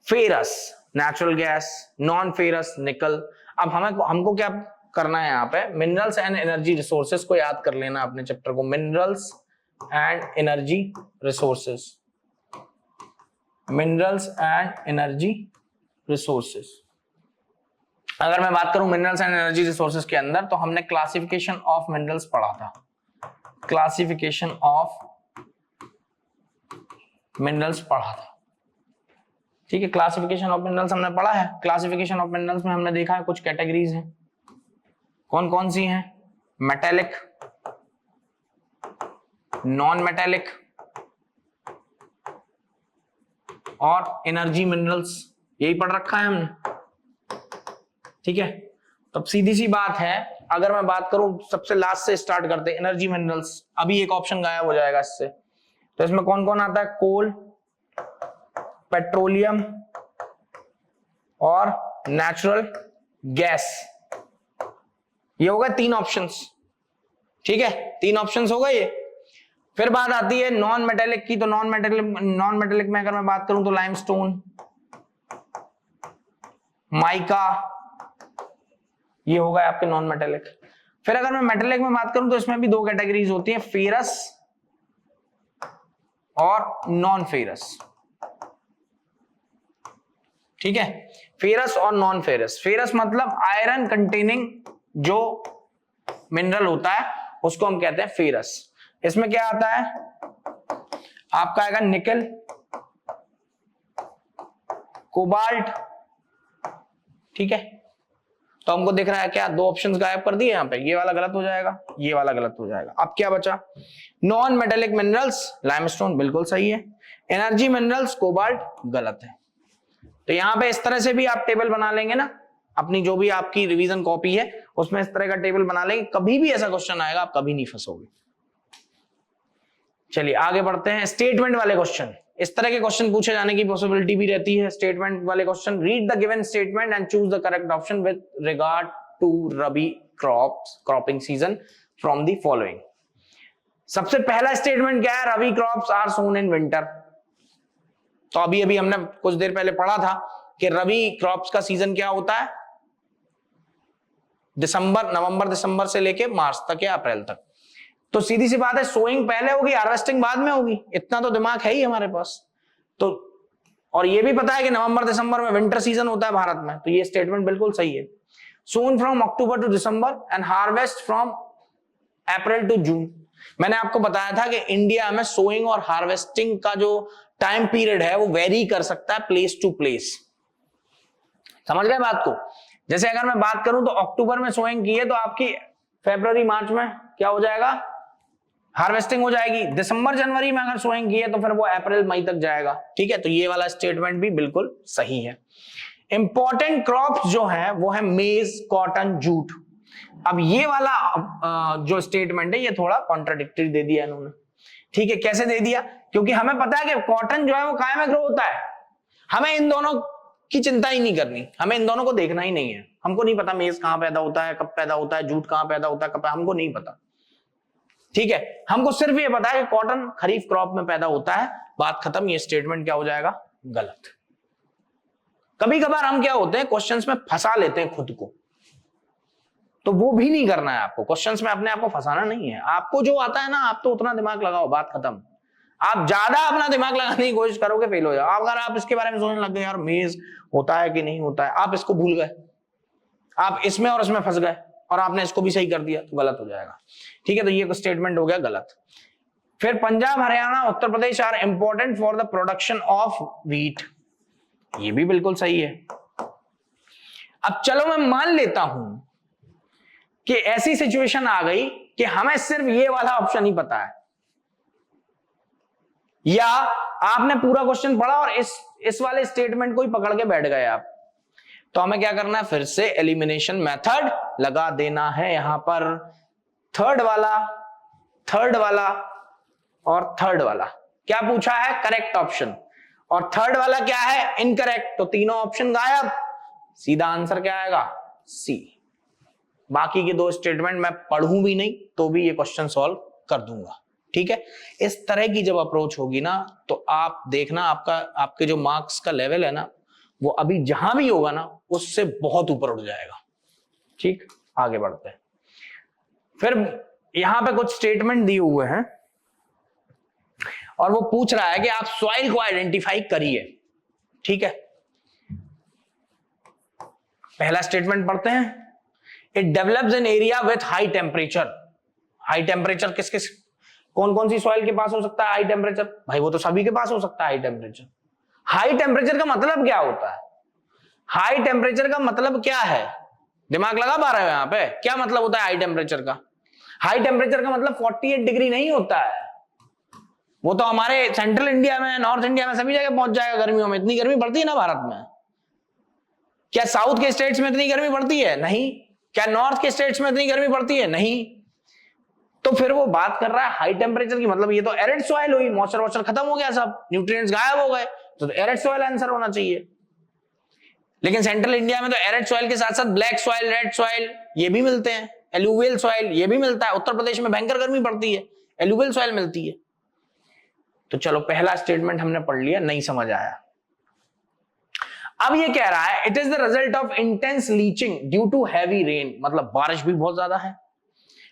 Ferrous natural gas, non ferrous निकल। अब हमको क्या करना है यहाँ पे? मिनरल्स एंड एनर्जी रिसोर्सेस को याद कर लेना अपने चैप्टर को। Minerals and energy resources, minerals and energy resources. अगर मैं बात करूं मिनरल्स एंड एनर्जी रिसोर्सेज के अंदर, तो हमने क्लासिफिकेशन ऑफ मिनरल्स पढ़ा था। क्लासिफिकेशन ऑफ मिनरल्स पढ़ा था, ठीक है। क्लासिफिकेशन ऑफ मिनरल्स हमने पढ़ा है। क्लासिफिकेशन ऑफ मिनरल्स में हमने देखा है कुछ कैटेगरीज हैं। कौन कौन सी हैं? मेटेलिक, नॉन मेटेलिक और एनर्जी मिनरल्स, यही पढ़ रखा है हमने, ठीक है। तो अब सीधी सी बात है, अगर मैं बात करूं सबसे लास्ट से स्टार्ट करते हैं, एनर्जी मिनरल्स। अभी एक ऑप्शन गायब हो जाएगा इससे। तो इसमें कौन कौन आता है? कोल, पेट्रोलियम और नेचुरल गैस। ये हो गए 3 ऑप्शंस, ठीक है, 3 ऑप्शंस हो गए ये। फिर बात आती है नॉन मेटेलिक की। तो नॉन मेटेलिक में अगर मैं बात करूं तो लाइमस्टोन, माइका, ये हो गए आपके नॉन मेटेलिक। फिर अगर मैं मेटेलिक में बात करूं तो इसमें भी 2 कैटेगरीज होती हैं, फेरस और नॉन फेरस, ठीक है। फेरस और नॉन फेरस। फेरस मतलब आयरन कंटेनिंग जो मिनरल होता है उसको हम कहते हैं फेरस। इसमें क्या आता है आपका? आएगा निकल, कोबाल्ट, ठीक है। तो हमको दिख रहा है क्या? 2 ऑप्शंस गायब कर दिए यहाँ पे। ये वाला गलत हो जाएगा, ये वाला गलत हो जाएगा। अब क्या बचा? नॉन मेटेलिक मिनरल्स, लाइमस्टोन बिल्कुल सही है। एनर्जी मिनरल्स, कोबाल्ट गलत है। तो यहाँ पे इस तरह से भी आप टेबल बना लेंगे ना, अपनी जो भी आपकी रिवीजन कॉपी है उसमें इस तरह का टेबल बना लेंगे, कभी भी ऐसा क्वेश्चन आएगा आप कभी नहीं फंसोगे। चलिए आगे बढ़ते हैं। स्टेटमेंट वाले क्वेश्चन, इस तरह के क्वेश्चन पूछे जाने की पॉसिबिलिटी भी रहती है। स्टेटमेंट वाले question, read the given statement and choose the correct option with regard to rabi cropping season from the following. सबसे पहला स्टेटमेंट क्या है? Rabi crops are sown in winter. तो अभी अभी हमने कुछ देर पहले पढ़ा था कि रबी क्रॉप्स का सीजन क्या होता है? नवंबर दिसंबर से लेके मार्च तक या अप्रैल तक। तो सीधी सी बात है, सोइंग पहले होगी, हार्वेस्टिंग बाद में होगी। इतना तो दिमाग है ही हमारे पास। तो और ये भी पता है कि नवंबर दिसंबर में विंटर सीजन होता है भारत में। तो ये स्टेटमेंट बिल्कुल सही है। Sown from October to December and harvest from April to June. मैंने आपको बताया था कि इंडिया में सोइंग और हार्वेस्टिंग का जो टाइम पीरियड है वो वेरी कर सकता है प्लेस टू प्लेस। समझ गए बात को? जैसे अगर मैं बात करूं तो अक्टूबर में सोइंग की है तो आपकी फरवरी मार्च में क्या हो जाएगा? हार्वेस्टिंग हो जाएगी। दिसंबर जनवरी में अगर सोइंग की है तो फिर वो अप्रैल मई तक जाएगा, ठीक है। तो ये वाला स्टेटमेंट भी बिल्कुल सही है। इंपॉर्टेंट क्रॉप्स जो है वो है मेज, कॉटन, जूट। अब ये वाला जो स्टेटमेंट है ये थोड़ा कॉन्ट्राडिक्टरी दे दिया इन्होंने, ठीक है। कैसे दे दिया? क्योंकि हमें पता है कि कॉटन जो है वो काय में ग्रो होता है। हमें इन दोनों की चिंता ही नहीं करनी, हमें इन दोनों को देखना ही नहीं है। हमको नहीं पता मेज कहां पैदा होता है, कब पैदा होता है, जूट कहां पैदा होता है, कब, हमको नहीं पता, ठीक है। हमको सिर्फ ये पता है कि कॉटन खरीफ क्रॉप में पैदा होता है, बात खत्म। ये स्टेटमेंट क्या हो जाएगा? गलत। कभी कभार हम क्या होते हैं, क्वेश्चंस में फंसा लेते हैं खुद को। तो वो भी नहीं करना है आपको। क्वेश्चंस में अपने आप को फंसाना नहीं है। आपको जो आता है ना, आप तो उतना दिमाग लगाओ, बात खत्म। आप ज्यादा अपना दिमाग लगाने की कोशिश करोगे, फेल हो जाओ। अगर आप इसके बारे में सोचने लग गए यार मेज होता है कि नहीं होता है, आप इसको भूल गए, आप इसमें और इसमें फंस गए और आपने इसको भी सही कर दिया, तो गलत हो जाएगा। ठीक है, तो ये स्टेटमेंट हो गया गलत। फिर Punjab, Haryana, Uttar Pradesh are important for the production of wheat, ये भी बिल्कुल सही है। अब चलो मैं मान लेता हूं कि ऐसी सिचुएशन आ गई कि हमें सिर्फ ये वाला ऑप्शन ही पता है, या आपने पूरा क्वेश्चन पढ़ा और इस वाले स्टेटमेंट को ही पकड़ के बैठ गए आप, तो हमें क्या करना है, फिर से एलिमिनेशन मेथड लगा देना है यहां पर। थर्ड वाला और थर्ड वाला क्या पूछा है, करेक्ट ऑप्शन, और थर्ड वाला क्या है, इनकरेक्ट, तो तीनों ऑप्शन गायब। सीधा आंसर क्या आएगा, सी। बाकी के दो स्टेटमेंट मैं पढ़ूं भी नहीं तो भी ये क्वेश्चन सॉल्व कर दूंगा। ठीक है, इस तरह की जब अप्रोच होगी ना, तो आप देखना आपके जो मार्क्स का लेवल है ना, वो अभी जहां भी होगा ना उससे बहुत ऊपर उठ जाएगा। ठीक, आगे बढ़ते हैं। फिर यहां पे कुछ स्टेटमेंट दिए हुए हैं और वो पूछ रहा है कि आप सॉइल को आइडेंटिफाई करिए। ठीक है, पहला स्टेटमेंट पढ़ते हैं। It develops an area with high temperature. High temperature किस किस कौन कौन सी सॉइल के पास हो सकता है हाई टेम्परेचर? भाई वो तो सभी के पास हो सकता है हाई टेम्परेचर। हाई टेम्परेचर का मतलब क्या होता है? हाई टेम्परेचर का मतलब क्या है? दिमाग लगा पा रहे हो यहां पे? क्या मतलब होता है हाई टेम्परेचर का? हाई टेम्परेचर का मतलब 48 डिग्री नहीं होता है। वो तो हमारे सेंट्रल इंडिया में, नॉर्थ इंडिया में सभी जगह पहुंच जाएगा गर्मियों में। इतनी गर्मी पड़ती है ना भारत में। क्या साउथ के स्टेट्स में इतनी गर्मी पड़ती है? नहीं। क्या नॉर्थ के स्टेट्स में इतनी गर्मी पड़ती है? नहीं। तो फिर वो बात कर रहा है हाई टेम्परेचर की, मतलब ये तो एरिड सॉइल हुई, मॉइस्चर वॉइस्चर खत्म हो गया, सब न्यूट्रिएंट्स गायब हो गए, तो एरिड सॉइल आंसर होना चाहिए। लेकिन सेंट्रल इंडिया में तो एरिड सॉइल के साथ साथ ब्लैक सॉइल, रेड सॉइल ये भी मिलते हैं, एलुवियल सॉइल ये भी मिलता है। उत्तर प्रदेश में भयंकर गर्मी पड़ती है, एलुवियल सॉइल मिलती है। तो चलो पहला स्टेटमेंट हमने पढ़ लिया, नहीं समझ आया। अब ये कह रहा है it is the result of intense leaching due to heavy rain, मतलब बारिश भी बहुत ज्यादा है।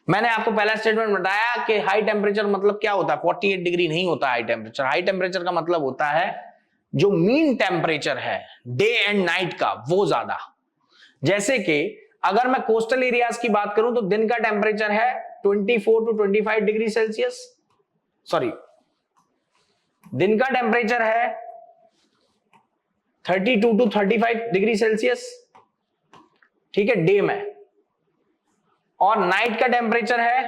मैंने आपको पहला स्टेटमेंट बताया कि हाई टेम्परेचर मतलब क्या होता है, 48 डिग्री नहीं होता हाई टेम्परेचर। हाई टेम्परेचर का मतलब होता है जो मीन टेम्परेचर है डे एंड नाइट का, वो ज्यादा। जैसे कि अगर मैं कोस्टल एरियाज की बात करूं तो दिन का टेम्परेचर है 24 टू 25 डिग्री सेल्सियस, सॉरी दिन का टेम्परेचर है 32 टू 35 डिग्री सेल्सियस, ठीक है, डे में। और नाइट का टेम्परेचर है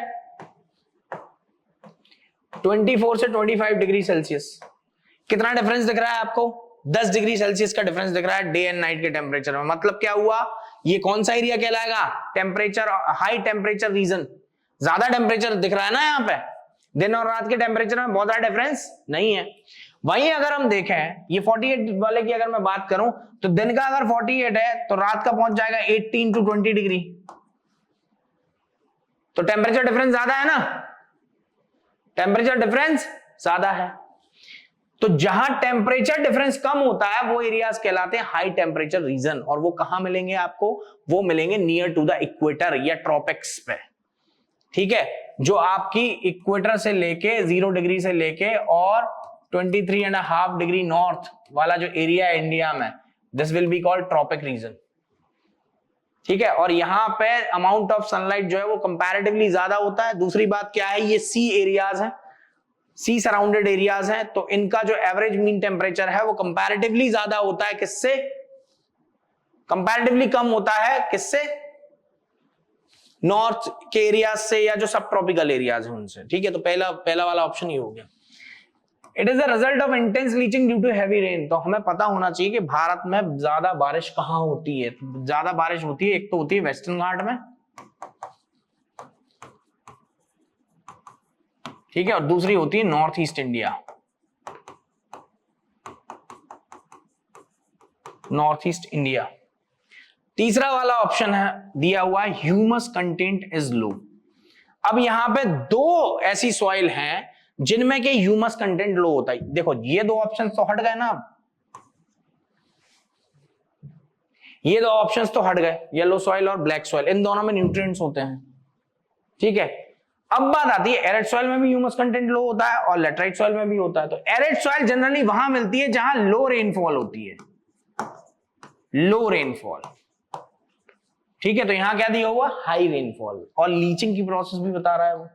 24 से 25 डिग्री सेल्सियस। कितना डिफरेंस दिख रहा है आपको? 10 डिग्री सेल्सियस का डिफरेंस दिख रहा है डे एंड नाइट के टेम्परेचर में। मतलब क्या हुआ, ये कौन सा एरिया कहलाएगा? Temperature, high temperature region. ज्यादा टेम्परेचर दिख रहा है ना यहाँ पे, दिन और रात के टेम्परेचर में बहुत ज्यादा डिफरेंस नहीं है। वहीं अगर हम देखें ये 48 वाले की अगर मैं बात करूं तो दिन का अगर 48 है तो रात का पहुंच जाएगा 18 टू 20 डिग्री। तो टेम्परेचर डिफरेंस ज्यादा है ना, टेम्परेचर डिफरेंस ज्यादा है। तो जहां टेम्परेचर डिफरेंस कम होता है वो एरियाज कहलाते हैं हाई टेम्परेचर रीजन। और वो कहां मिलेंगे आपको? वो मिलेंगे नियर टू द इक्वेटर या ट्रॉपिक्स पे। ठीक है, जो आपकी इक्वेटर से लेके 0 डिग्री से लेके और 23.5 डिग्री नॉर्थ वाला जो एरिया है इंडिया में, this will be called tropic region. ठीक है, और यहां पे अमाउंट ऑफ सनलाइट जो है वो कंपैरेटिवली ज्यादा होता है। दूसरी बात क्या है, ये सी एरियाज हैं, सी सराउंडेड एरियाज हैं, तो इनका जो एवरेज मीन टेम्परेचर है वो कंपैरेटिवली ज्यादा होता है। किससे? कंपैरेटिवली कम होता है किससे? नॉर्थ के एरियाज से या जो सब ट्रॉपिकल एरियाज हैं उनसे। ठीक है, तो पहला वाला ऑप्शन ही हो गया। It is the result of intense leaching due to heavy rain. तो हमें पता होना चाहिए कि भारत में ज्यादा बारिश कहां होती है। ज्यादा बारिश होती है, एक तो होती है वेस्टर्न घाट में, ठीक है, और दूसरी होती है north east India, north east India. तीसरा वाला ऑप्शन है दिया हुआ है ह्यूमस कंटेंट इज लो। अब यहां पे दो ऐसी सॉइल हैं जिनमें के ह्यूमस कंटेंट लो होता है। देखो ये दो ऑप्शन तो हट गए ना। ये दो ऑप्शंस तो हट गए, येलो सॉइल और ब्लैक सॉइल, इन दोनों में न्यूट्रिएंट्स होते हैं, ठीक है। अब बात आती है एरिड सॉइल में भी ह्यूमस कंटेंट लो होता है और लेटराइट सॉइल में भी होता है। तो एरिड सॉइल जनरली वहां मिलती है जहां लो रेनफॉल होती है, लो रेनफॉल, ठीक है। तो यहां क्या दिया हुआ, हाई रेनफॉल। और लीचिंग की प्रोसेस भी बता रहा है वो।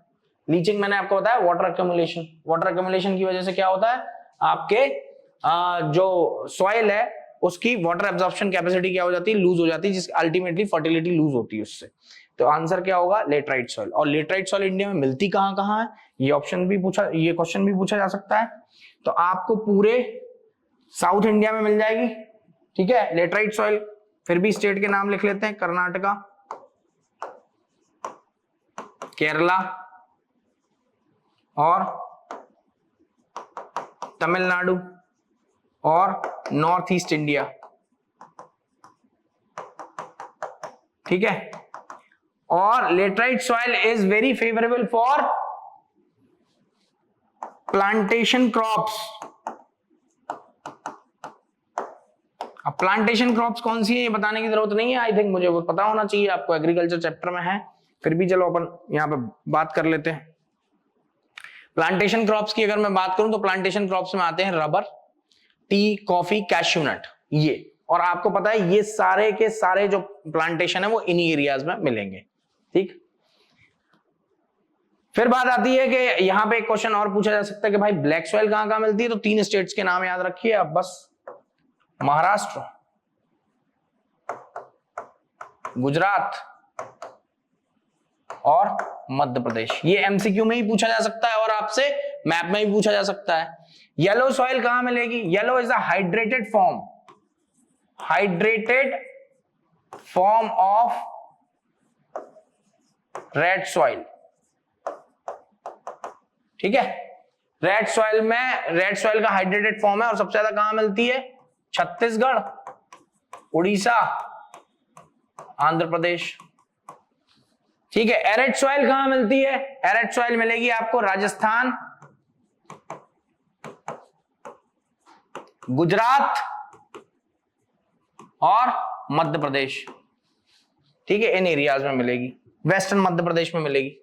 लीचिंग मैंने आपको बताया वाटर अक्यूमुलेशन, वाटर अक्यूमुलेशन की वजह से क्या होता है, आपके जो सॉइल है उसकी वाटर एब्जॉर्प्शन कैपेसिटी क्या हो जाती है, लूज हो जाती है, जिसकी अल्टीमेटली फर्टिलिटी लूज होती है उससे। तो आंसर क्या होगा, लेटराइट सॉइल। और लेटराइट सॉइल इंडिया में मिलती कहां कहां है, ये ऑप्शन भी पूछा, ये क्वेश्चन भी पूछा जा सकता है। तो आपको पूरे साउथ इंडिया में मिल जाएगी, ठीक है, लेटराइट सॉइल। फिर भी स्टेट के नाम लिख लेते हैं, कर्नाटका, केरला और तमिलनाडु और नॉर्थ ईस्ट इंडिया, ठीक है। और laterite soil is very favourable for plantation crops. अब प्लांटेशन क्रॉप्स कौन सी है ये बताने की जरूरत नहीं है, आई थिंक मुझे वो पता होना चाहिए आपको, एग्रीकल्चर चैप्टर में है, फिर भी चलो अपन यहां पे बात कर लेते हैं। प्लांटेशन क्रॉप्स की अगर मैं बात करूं तो प्लांटेशन क्रॉप्स में आते हैं rubber, tea, coffee, cashew nut, ये। और आपको पता है ये सारे के सारे जो प्लांटेशन है वो इन्हीं एरियाज में मिलेंगे, ठीक। फिर बात आती है कि यहां पे एक क्वेश्चन और पूछा जा सकता है कि भाई ब्लैक सॉइल कहां कहां मिलती है। तो 3 स्टेट्स के नाम याद रखिए आप बस, महाराष्ट्र, गुजरात और मध्य प्रदेश। ये एमसीक्यू में ही पूछा जा सकता है और आपसे मैप में भी पूछा जा सकता है। येलो सॉइल कहां मिलेगी, yellow is a hydrated form, hydrated form of red soil, ठीक है। रेड सॉइल में, रेड सॉइल का हाइड्रेटेड फॉर्म है और सबसे ज्यादा कहां मिलती है, छत्तीसगढ़, उड़ीसा, आंध्र प्रदेश, ठीक है। एरिड सॉइल कहां मिलती है, एरिड सॉइल मिलेगी आपको राजस्थान, गुजरात और मध्य प्रदेश, ठीक है, इन एरियाज में मिलेगी, वेस्टर्न मध्य प्रदेश में मिलेगी।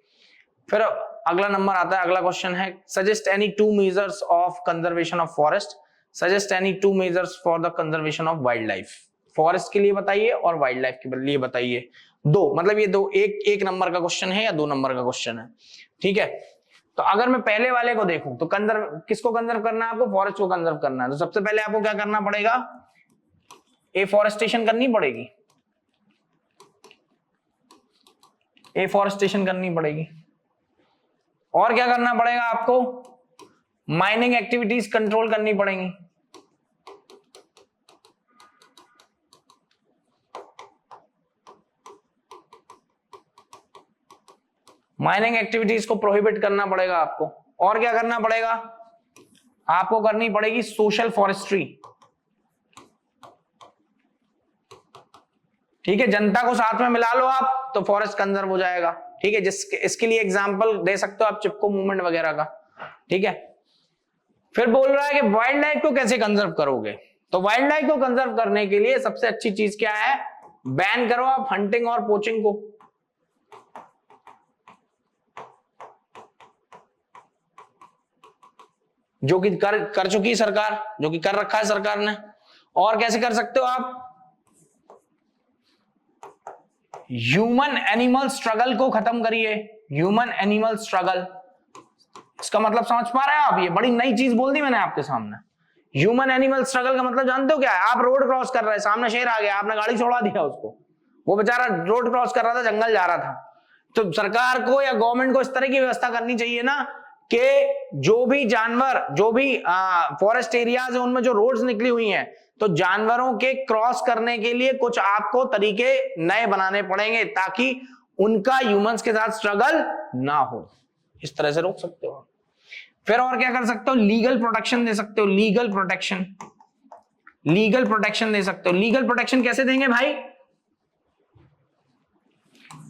फिर अगला नंबर आता है, अगला क्वेश्चन है, suggest any 2 measures of conservation of forest, suggest any 2 measures for the conservation of wild life. Forest के लिए बताइए और वाइल्ड लाइफ के लिए बताइए, दो, मतलब ये दो, एक नंबर का क्वेश्चन है या 2 नंबर का क्वेश्चन है, ठीक है। तो अगर मैं पहले वाले को देखूं तो किसको कंजर्व करना है आपको, फॉरेस्ट को कंजर्व करना है। तो सबसे पहले आपको क्या करना पड़ेगा, एफॉरेस्टेशन करनी पड़ेगी, एफॉरेस्टेशन करनी पड़ेगी। और क्या करना पड़ेगा आपको, माइनिंग एक्टिविटीज कंट्रोल करनी पड़ेंगी, माइनिंग एक्टिविटीज को प्रोहिबिट करना पड़ेगा आपको। और क्या करना पड़ेगा आपको, करनी पड़ेगी सोशल फॉरेस्ट्री, ठीक है। जनता को साथ में मिला लो आप तो फॉरेस्ट कंजर्व हो जाएगा, ठीक है। इसके लिए एग्जांपल दे सकते हो आप चिपको मूवमेंट वगैरह का, ठीक है। फिर बोल रहा है कि वाइल्ड लाइफ को कैसे कंजर्व करोगे। तो वाइल्ड लाइफ को कंजर्व करने के लिए सबसे अच्छी चीज क्या है, बैन करो आप हंटिंग और पोचिंग को, जो कि कर चुकी सरकार, जो कि कर रखा है सरकार ने। और कैसे कर सकते हो आप, ह्यूमन एनिमल स्ट्रगल को खत्म करिए, ह्यूमन एनिमल स्ट्रगल। इसका मतलब समझ पा रहे हैं आप, ये बड़ी नई चीज बोल दी मैंने आपके सामने। ह्यूमन एनिमल स्ट्रगल का मतलब जानते हो क्या है, आप रोड क्रॉस कर रहे हैं, सामने शेर आ गया, आपने गाड़ी छोड़ा दिया उसको, वो बेचारा रोड क्रॉस कर रहा था, जंगल जा रहा था। तो सरकार को या गवर्नमेंट को इस तरह की व्यवस्था करनी चाहिए ना कि जो भी जानवर, जो भी फॉरेस्ट एरियाज है उनमें जो रोड्स निकली हुई हैं, तो जानवरों के क्रॉस करने के लिए कुछ आपको तरीके नए बनाने पड़ेंगे ताकि उनका ह्यूमंस के साथ स्ट्रगल ना हो, इस तरह से रोक सकते हो। फिर और क्या कर सकते हो, लीगल प्रोटेक्शन दे सकते हो, लीगल प्रोटेक्शन, लीगल प्रोटेक्शन दे सकते हो। लीगल प्रोटेक्शन कैसे देंगे भाई,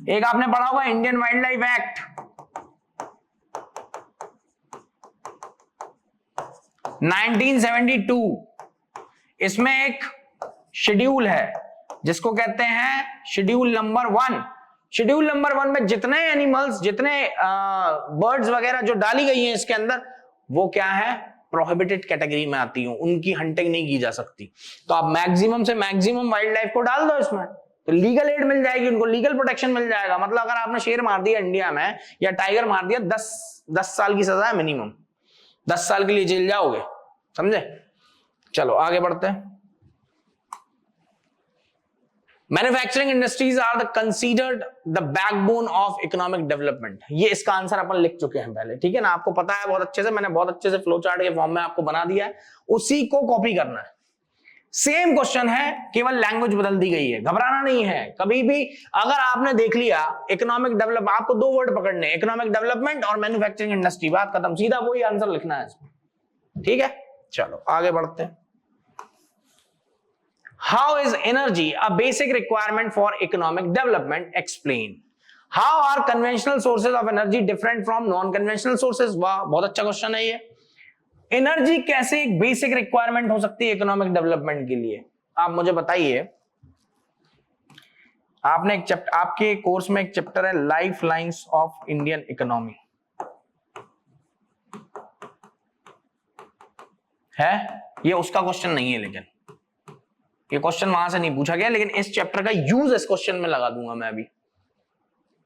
एक आपने पढ़ा होगा इंडियन वाइल्ड लाइफ एक्ट 1972, इसमें एक शेड्यूल है जिसको कहते हैं शेड्यूल नंबर 1। शेड्यूल नंबर 1 में जितने एनिमल्स, जितने बर्ड्स वगैरह जो डाली गई हैं इसके अंदर, वो क्या है, प्रोहिबिटेड कैटेगरी में आती हूं, उनकी हंटिंग नहीं की जा सकती। तो आप मैक्सिमम से मैक्सिमम वाइल्ड लाइफ को डाल दो इसमें, तो लीगल एड मिल जाएगी, उनको लीगल प्रोटेक्शन मिल जाएगा। मतलब अगर आपने शेर मार दिया इंडिया में या टाइगर मार दिया, 10 साल की सजा है मिनिमम, 10 साल के लिए जेल जाओगे, समझे। चलो आगे बढ़ते हैं। Manufacturing industries are the considered the backbone of economic development. ये इसका आंसर अपन लिख चुके हैं पहले, ठीक है ना, आपको पता है बहुत अच्छे से, मैंने बहुत अच्छे से फ्लो चार्ट के फॉर्म में आपको बना दिया है, उसी को कॉपी करना है। सेम क्वेश्चन है, केवल लैंग्वेज बदल दी गई है, घबराना नहीं है कभी भी। अगर आपने देख लिया इकोनॉमिक डेवलप, आपको 2 वर्ड पकड़ने, इकोनॉमिक डेवलपमेंट और मैन्युफैक्चरिंग इंडस्ट्री, बात खत्म, सीधा वही आंसर लिखना है इसमें, ठीक है। चलो आगे बढ़ते हैं। How is energy a basic requirement for economic development? Explain. How are conventional sources of energy different from non-conventional sources? वाह, बहुत अच्छा क्वेश्चन है ये। एनर्जी कैसे एक बेसिक रिक्वायरमेंट हो सकती है इकोनॉमिक डेवलपमेंट के लिए, आप मुझे बताइए। आपने एक चैप्टर, आपके कोर्स में एक चैप्टर है life lines of Indian economy, है ये उसका क्वेश्चन नहीं है, लेकिन ये क्वेश्चन वहां से नहीं पूछा गया, लेकिन इस चैप्टर का यूज इस क्वेश्चन में लगा दूंगा मैं अभी।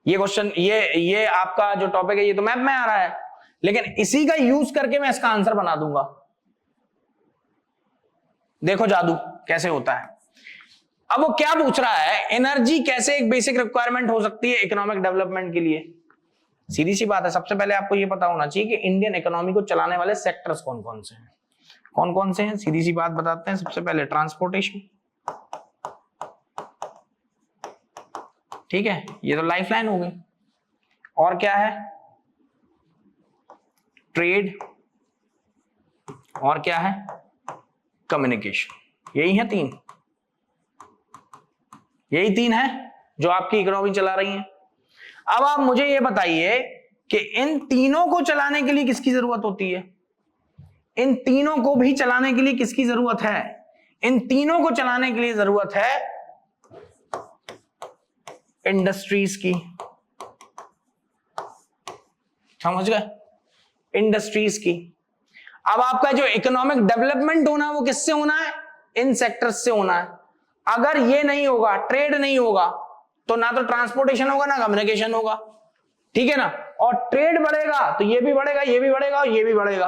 ये क्वेश्चन, ये आपका जो टॉपिक है ये तो मैप में आ रहा है, लेकिन इसी का यूज करके मैं इसका आंसर बना दूंगा। देखो जादू कैसे होता है। अब वो क्या पूछ रहा है, एनर्जी कैसे एक बेसिक रिक्वायरमेंट हो सकती है इकोनॉमिक डेवलपमेंट के लिए। सीधी सी बात है, सबसे पहले आपको ये पता होना चाहिए कि इंडियन इकोनॉमी को चलाने वाले सेक्टर्स कौन कौन से हैं। कौन कौन से हैं, सीधी सी बात बताते हैं। सबसे पहले ट्रांसपोर्टेशन, ठीक है, ये तो लाइफलाइन हो गई। और क्या है, ट्रेड, और क्या है, कम्युनिकेशन। यही है 3, यही 3 है जो आपकी इकोनॉमी चला रही है। अब आप मुझे ये बताइए कि इन तीनों को चलाने के लिए किसकी जरूरत होती है, इन तीनों को भी चलाने के लिए किसकी जरूरत है, इन तीनों को चलाने के लिए जरूरत है इंडस्ट्रीज की, समझ गए, इंडस्ट्रीज की। अब आपका जो इकोनॉमिक डेवलपमेंट होना है वो किससे होना है, इन सेक्टर्स से होना है। अगर ये नहीं होगा, ट्रेड नहीं होगा, तो ना तो ट्रांसपोर्टेशन होगा ना कम्युनिकेशन होगा, ठीक है ना। और ट्रेड बढ़ेगा तो ये भी बढ़ेगा, ये भी बढ़ेगा और ये भी बढ़ेगा।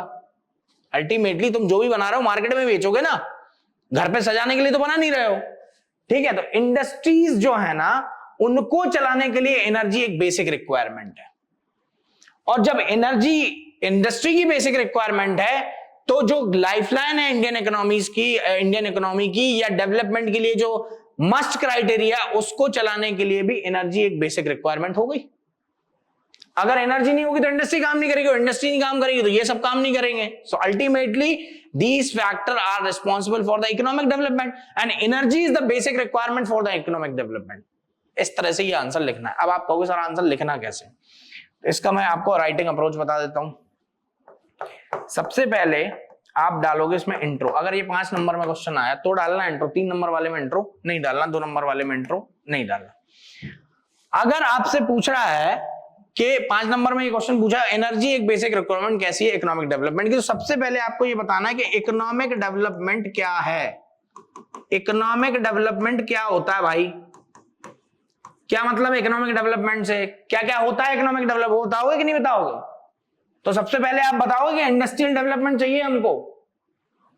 अल्टीमेटली तुम जो भी बना रहे हो मार्केट में बेचोगे ना, घर पे सजाने के लिए तो बना नहीं रहे हो, ठीक है। तो इंडस्ट्रीज जो है ना, उनको चलाने के लिए एनर्जी एक बेसिक रिक्वायरमेंट है। और जब एनर्जी इंडस्ट्री की बेसिक रिक्वायरमेंट है, तो जो लाइफलाइन है इंडियन इकोनॉमीज की, इंडियन इकोनॉमी की या डेवलपमेंट के लिए जो मस्ट क्राइटेरिया, उसको चलाने के लिए भी एनर्जी एक बेसिक रिक्वायरमेंट हो गई। अगर एनर्जी नहीं होगी तो इंडस्ट्री काम नहीं करेगी, और इंडस्ट्री नहीं काम करेगी तो ये सब काम नहीं करेंगे। So ultimately these factors are responsible for the economic development and energy is the basic requirement for the economic development। इस तरह से ये आंसर लिखना है। अब आप कहोगे सर आंसर लिखना कैसे, इसका मैं आपको राइटिंग अप्रोच बता देता हूं। सबसे पहले आप डालोगे इसमें इंट्रो। अगर ये 5 नंबर में क्वेश्चन आया तो डालना इंट्रो, 3 नंबर वाले में इंट्रो नहीं डालना, 2 नंबर वाले में इंट्रो नहीं डालना। अगर आपसे पूछ रहा है कि 5 नंबर में ये क्वेश्चन पूछा एनर्जी एक बेसिक रिक्वायरमेंट कैसी है इकोनॉमिक डेवलपमेंट की, तो सबसे पहले आपको ये बताना है कि इकोनॉमिक डेवलपमेंट क्या है। इकोनॉमिक डेवलपमेंट क्या होता है भाई, क्या मतलब इकोनॉमिक डेवलपमेंट से, क्या क्या होता है इकोनॉमिक डेवलप, बताओगे कि नहीं बताओगे। तो सबसे पहले आप बताओगे कि इंडस्ट्रियल डेवलपमेंट चाहिए हमको,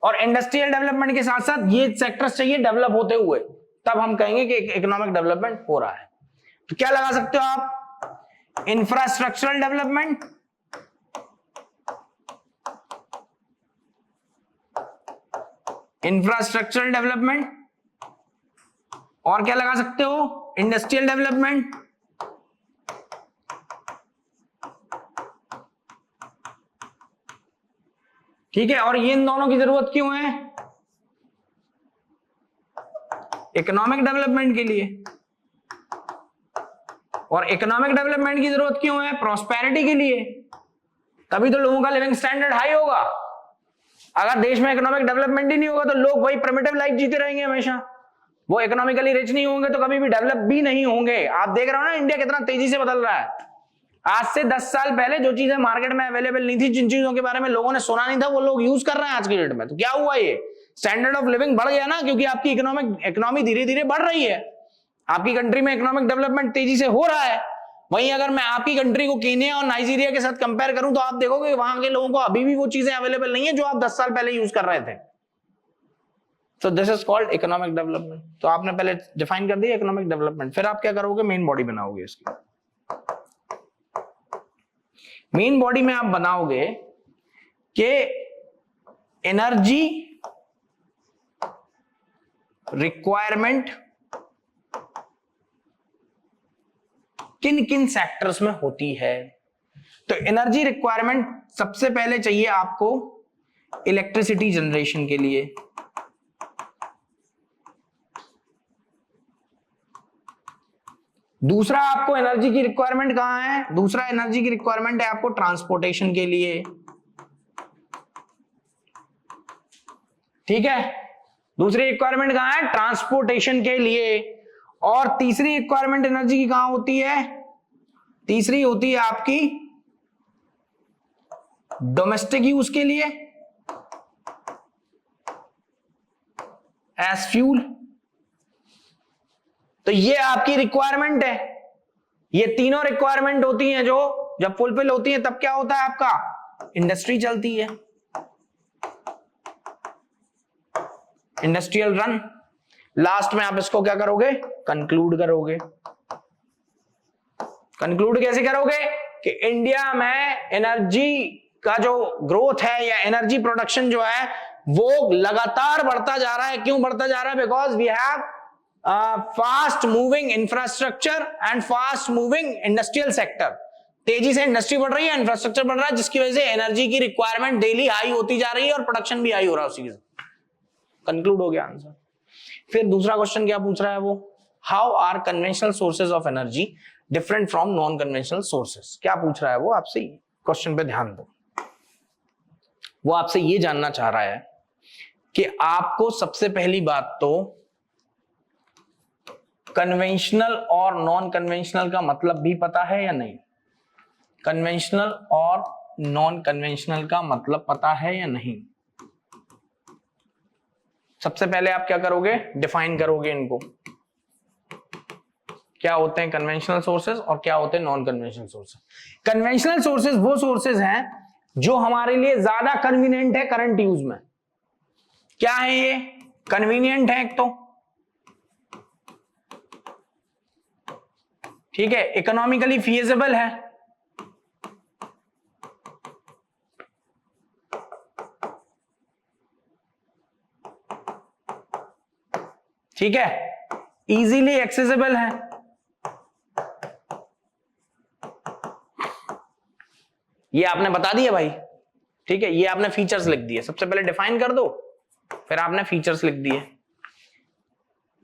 और इंडस्ट्रियल डेवलपमेंट के साथ साथ ये सेक्टर्स चाहिए डेवलप होते हुए, तब हम कहेंगे कि इकोनॉमिक डेवलपमेंट हो रहा है। तो क्या लगा सकते हो आप, इंफ्रास्ट्रक्चरल डेवलपमेंट, इंफ्रास्ट्रक्चरल डेवलपमेंट, और क्या लगा सकते हो, इंडस्ट्रियल डेवलपमेंट, ठीक है। और ये इन दोनों की जरूरत क्यों है, इकोनॉमिक डेवलपमेंट के लिए। और इकोनॉमिक डेवलपमेंट की जरूरत क्यों है, प्रॉस्पेरिटी के लिए, तभी तो लोगों का लिविंग स्टैंडर्ड हाई होगा। अगर देश में इकोनॉमिक डेवलपमेंट ही नहीं होगा तो लोग वही प्रिमिटिव लाइफ जीते रहेंगे हमेशा। वो इकोनॉमिकली रिच नहीं होंगे तो कभी भी डेवलप भी नहीं होंगे। आप देख रहे हो ना इंडिया कितना तेजी से बदल रहा है। आज से 10 साल पहले जो चीजें मार्केट में अवेलेबल नहीं थी, जिन चीजों के बारे में लोगों ने सुना नहीं था, वो लोग यूज कर रहे हैं आज की डेट में। तो क्या हुआ, ये स्टैंडर्ड ऑफ लिविंग बढ़ गया ना, क्योंकि आपकी इकोनॉमी धीरे धीरे बढ़ रही है। आपकी कंट्री में इकोनॉमिक डेवलपमेंट तेजी से हो रहा है। वहीं अगर मैं आपकी कंट्री को केन्या और नाइजीरिया के साथ कंपेयर करूं तो आप देखोगे वहां के लोगों को अभी भी वो चीजें अवेलेबल नहीं है जो आप 10 साल पहले यूज कर रहे थे। So this is called economic development। तो आपने पहले डिफाइन कर दिया इकोनॉमिक डेवलपमेंट, फिर आप क्या करोगे, मेन बॉडी बनाओगे इसकी। मेन बॉडी में आप बनाओगे कि एनर्जी रिक्वायरमेंट किन किन सेक्टर्स में होती है। तो एनर्जी रिक्वायरमेंट सबसे पहले चाहिए आपको इलेक्ट्रिसिटी जनरेशन के लिए। दूसरा आपको एनर्जी की रिक्वायरमेंट कहां है, दूसरा एनर्जी की रिक्वायरमेंट है आपको ट्रांसपोर्टेशन के लिए। ठीक है, दूसरी रिक्वायरमेंट कहां है, ट्रांसपोर्टेशन के लिए। और तीसरी रिक्वायरमेंट एनर्जी की कहां होती है, तीसरी होती है आपकी डोमेस्टिक यूज के लिए एज फ्यूल। तो ये आपकी रिक्वायरमेंट है। ये तीनों रिक्वायरमेंट होती हैं जो जब फुलफिल होती हैं तब क्या होता है, आपका इंडस्ट्री चलती है, इंडस्ट्रियल रन। लास्ट में आप इसको क्या करोगे, कंक्लूड करोगे। कंक्लूड कैसे करोगे कि इंडिया में एनर्जी का जो ग्रोथ है या एनर्जी प्रोडक्शन जो है वो लगातार बढ़ता जा रहा है। क्यों बढ़ता जा रहा है, because we have fast moving infrastructure and fast moving industrial sector. तेजी से इंडस्ट्री बढ़ रही है, इंफ्रास्ट्रक्चर बढ़ रहा है, जिसकी वजह से एनर्जी की रिक्वायरमेंट डेली हाई होती जा रही है और प्रोडक्शन भी हाई हो रहा है उसी से। कंक्लूड हो गया आंसर। फिर दूसरा क्वेश्चन क्या पूछ रहा है वो, how are conventional sources of energy different from non conventional sources. क्या पूछ रहा है वो आपसे, क्वेश्चन पे ध्यान दो। वो आपसे ये जानना चाह रहा है कि आपको सबसे पहली बात तो कन्वेंशनल और नॉन कन्वेंशनल का मतलब भी पता है या नहीं। कन्वेंशनल और नॉन कन्वेंशनल का मतलब पता है या नहीं। सबसे पहले आप क्या करोगे, डिफाइन करोगे इनको, क्या होते हैं कन्वेंशनल सोर्सेज और क्या होते हैं non conventional sources. Conventional sources वो सोर्सेज हैं जो हमारे लिए ज्यादा कन्वीनियंट है करंट यूज में। क्या है ये, कन्वीनियंट है एक तो, ठीक है, इकोनॉमिकली फीजिबल है, ठीक है, इजीली एक्सेसिबल है, ये आपने बता दिया भाई। ठीक है, ये आपने फीचर्स लिख दिए। सबसे पहले डिफाइन कर दो, फिर आपने फीचर्स लिख दिए।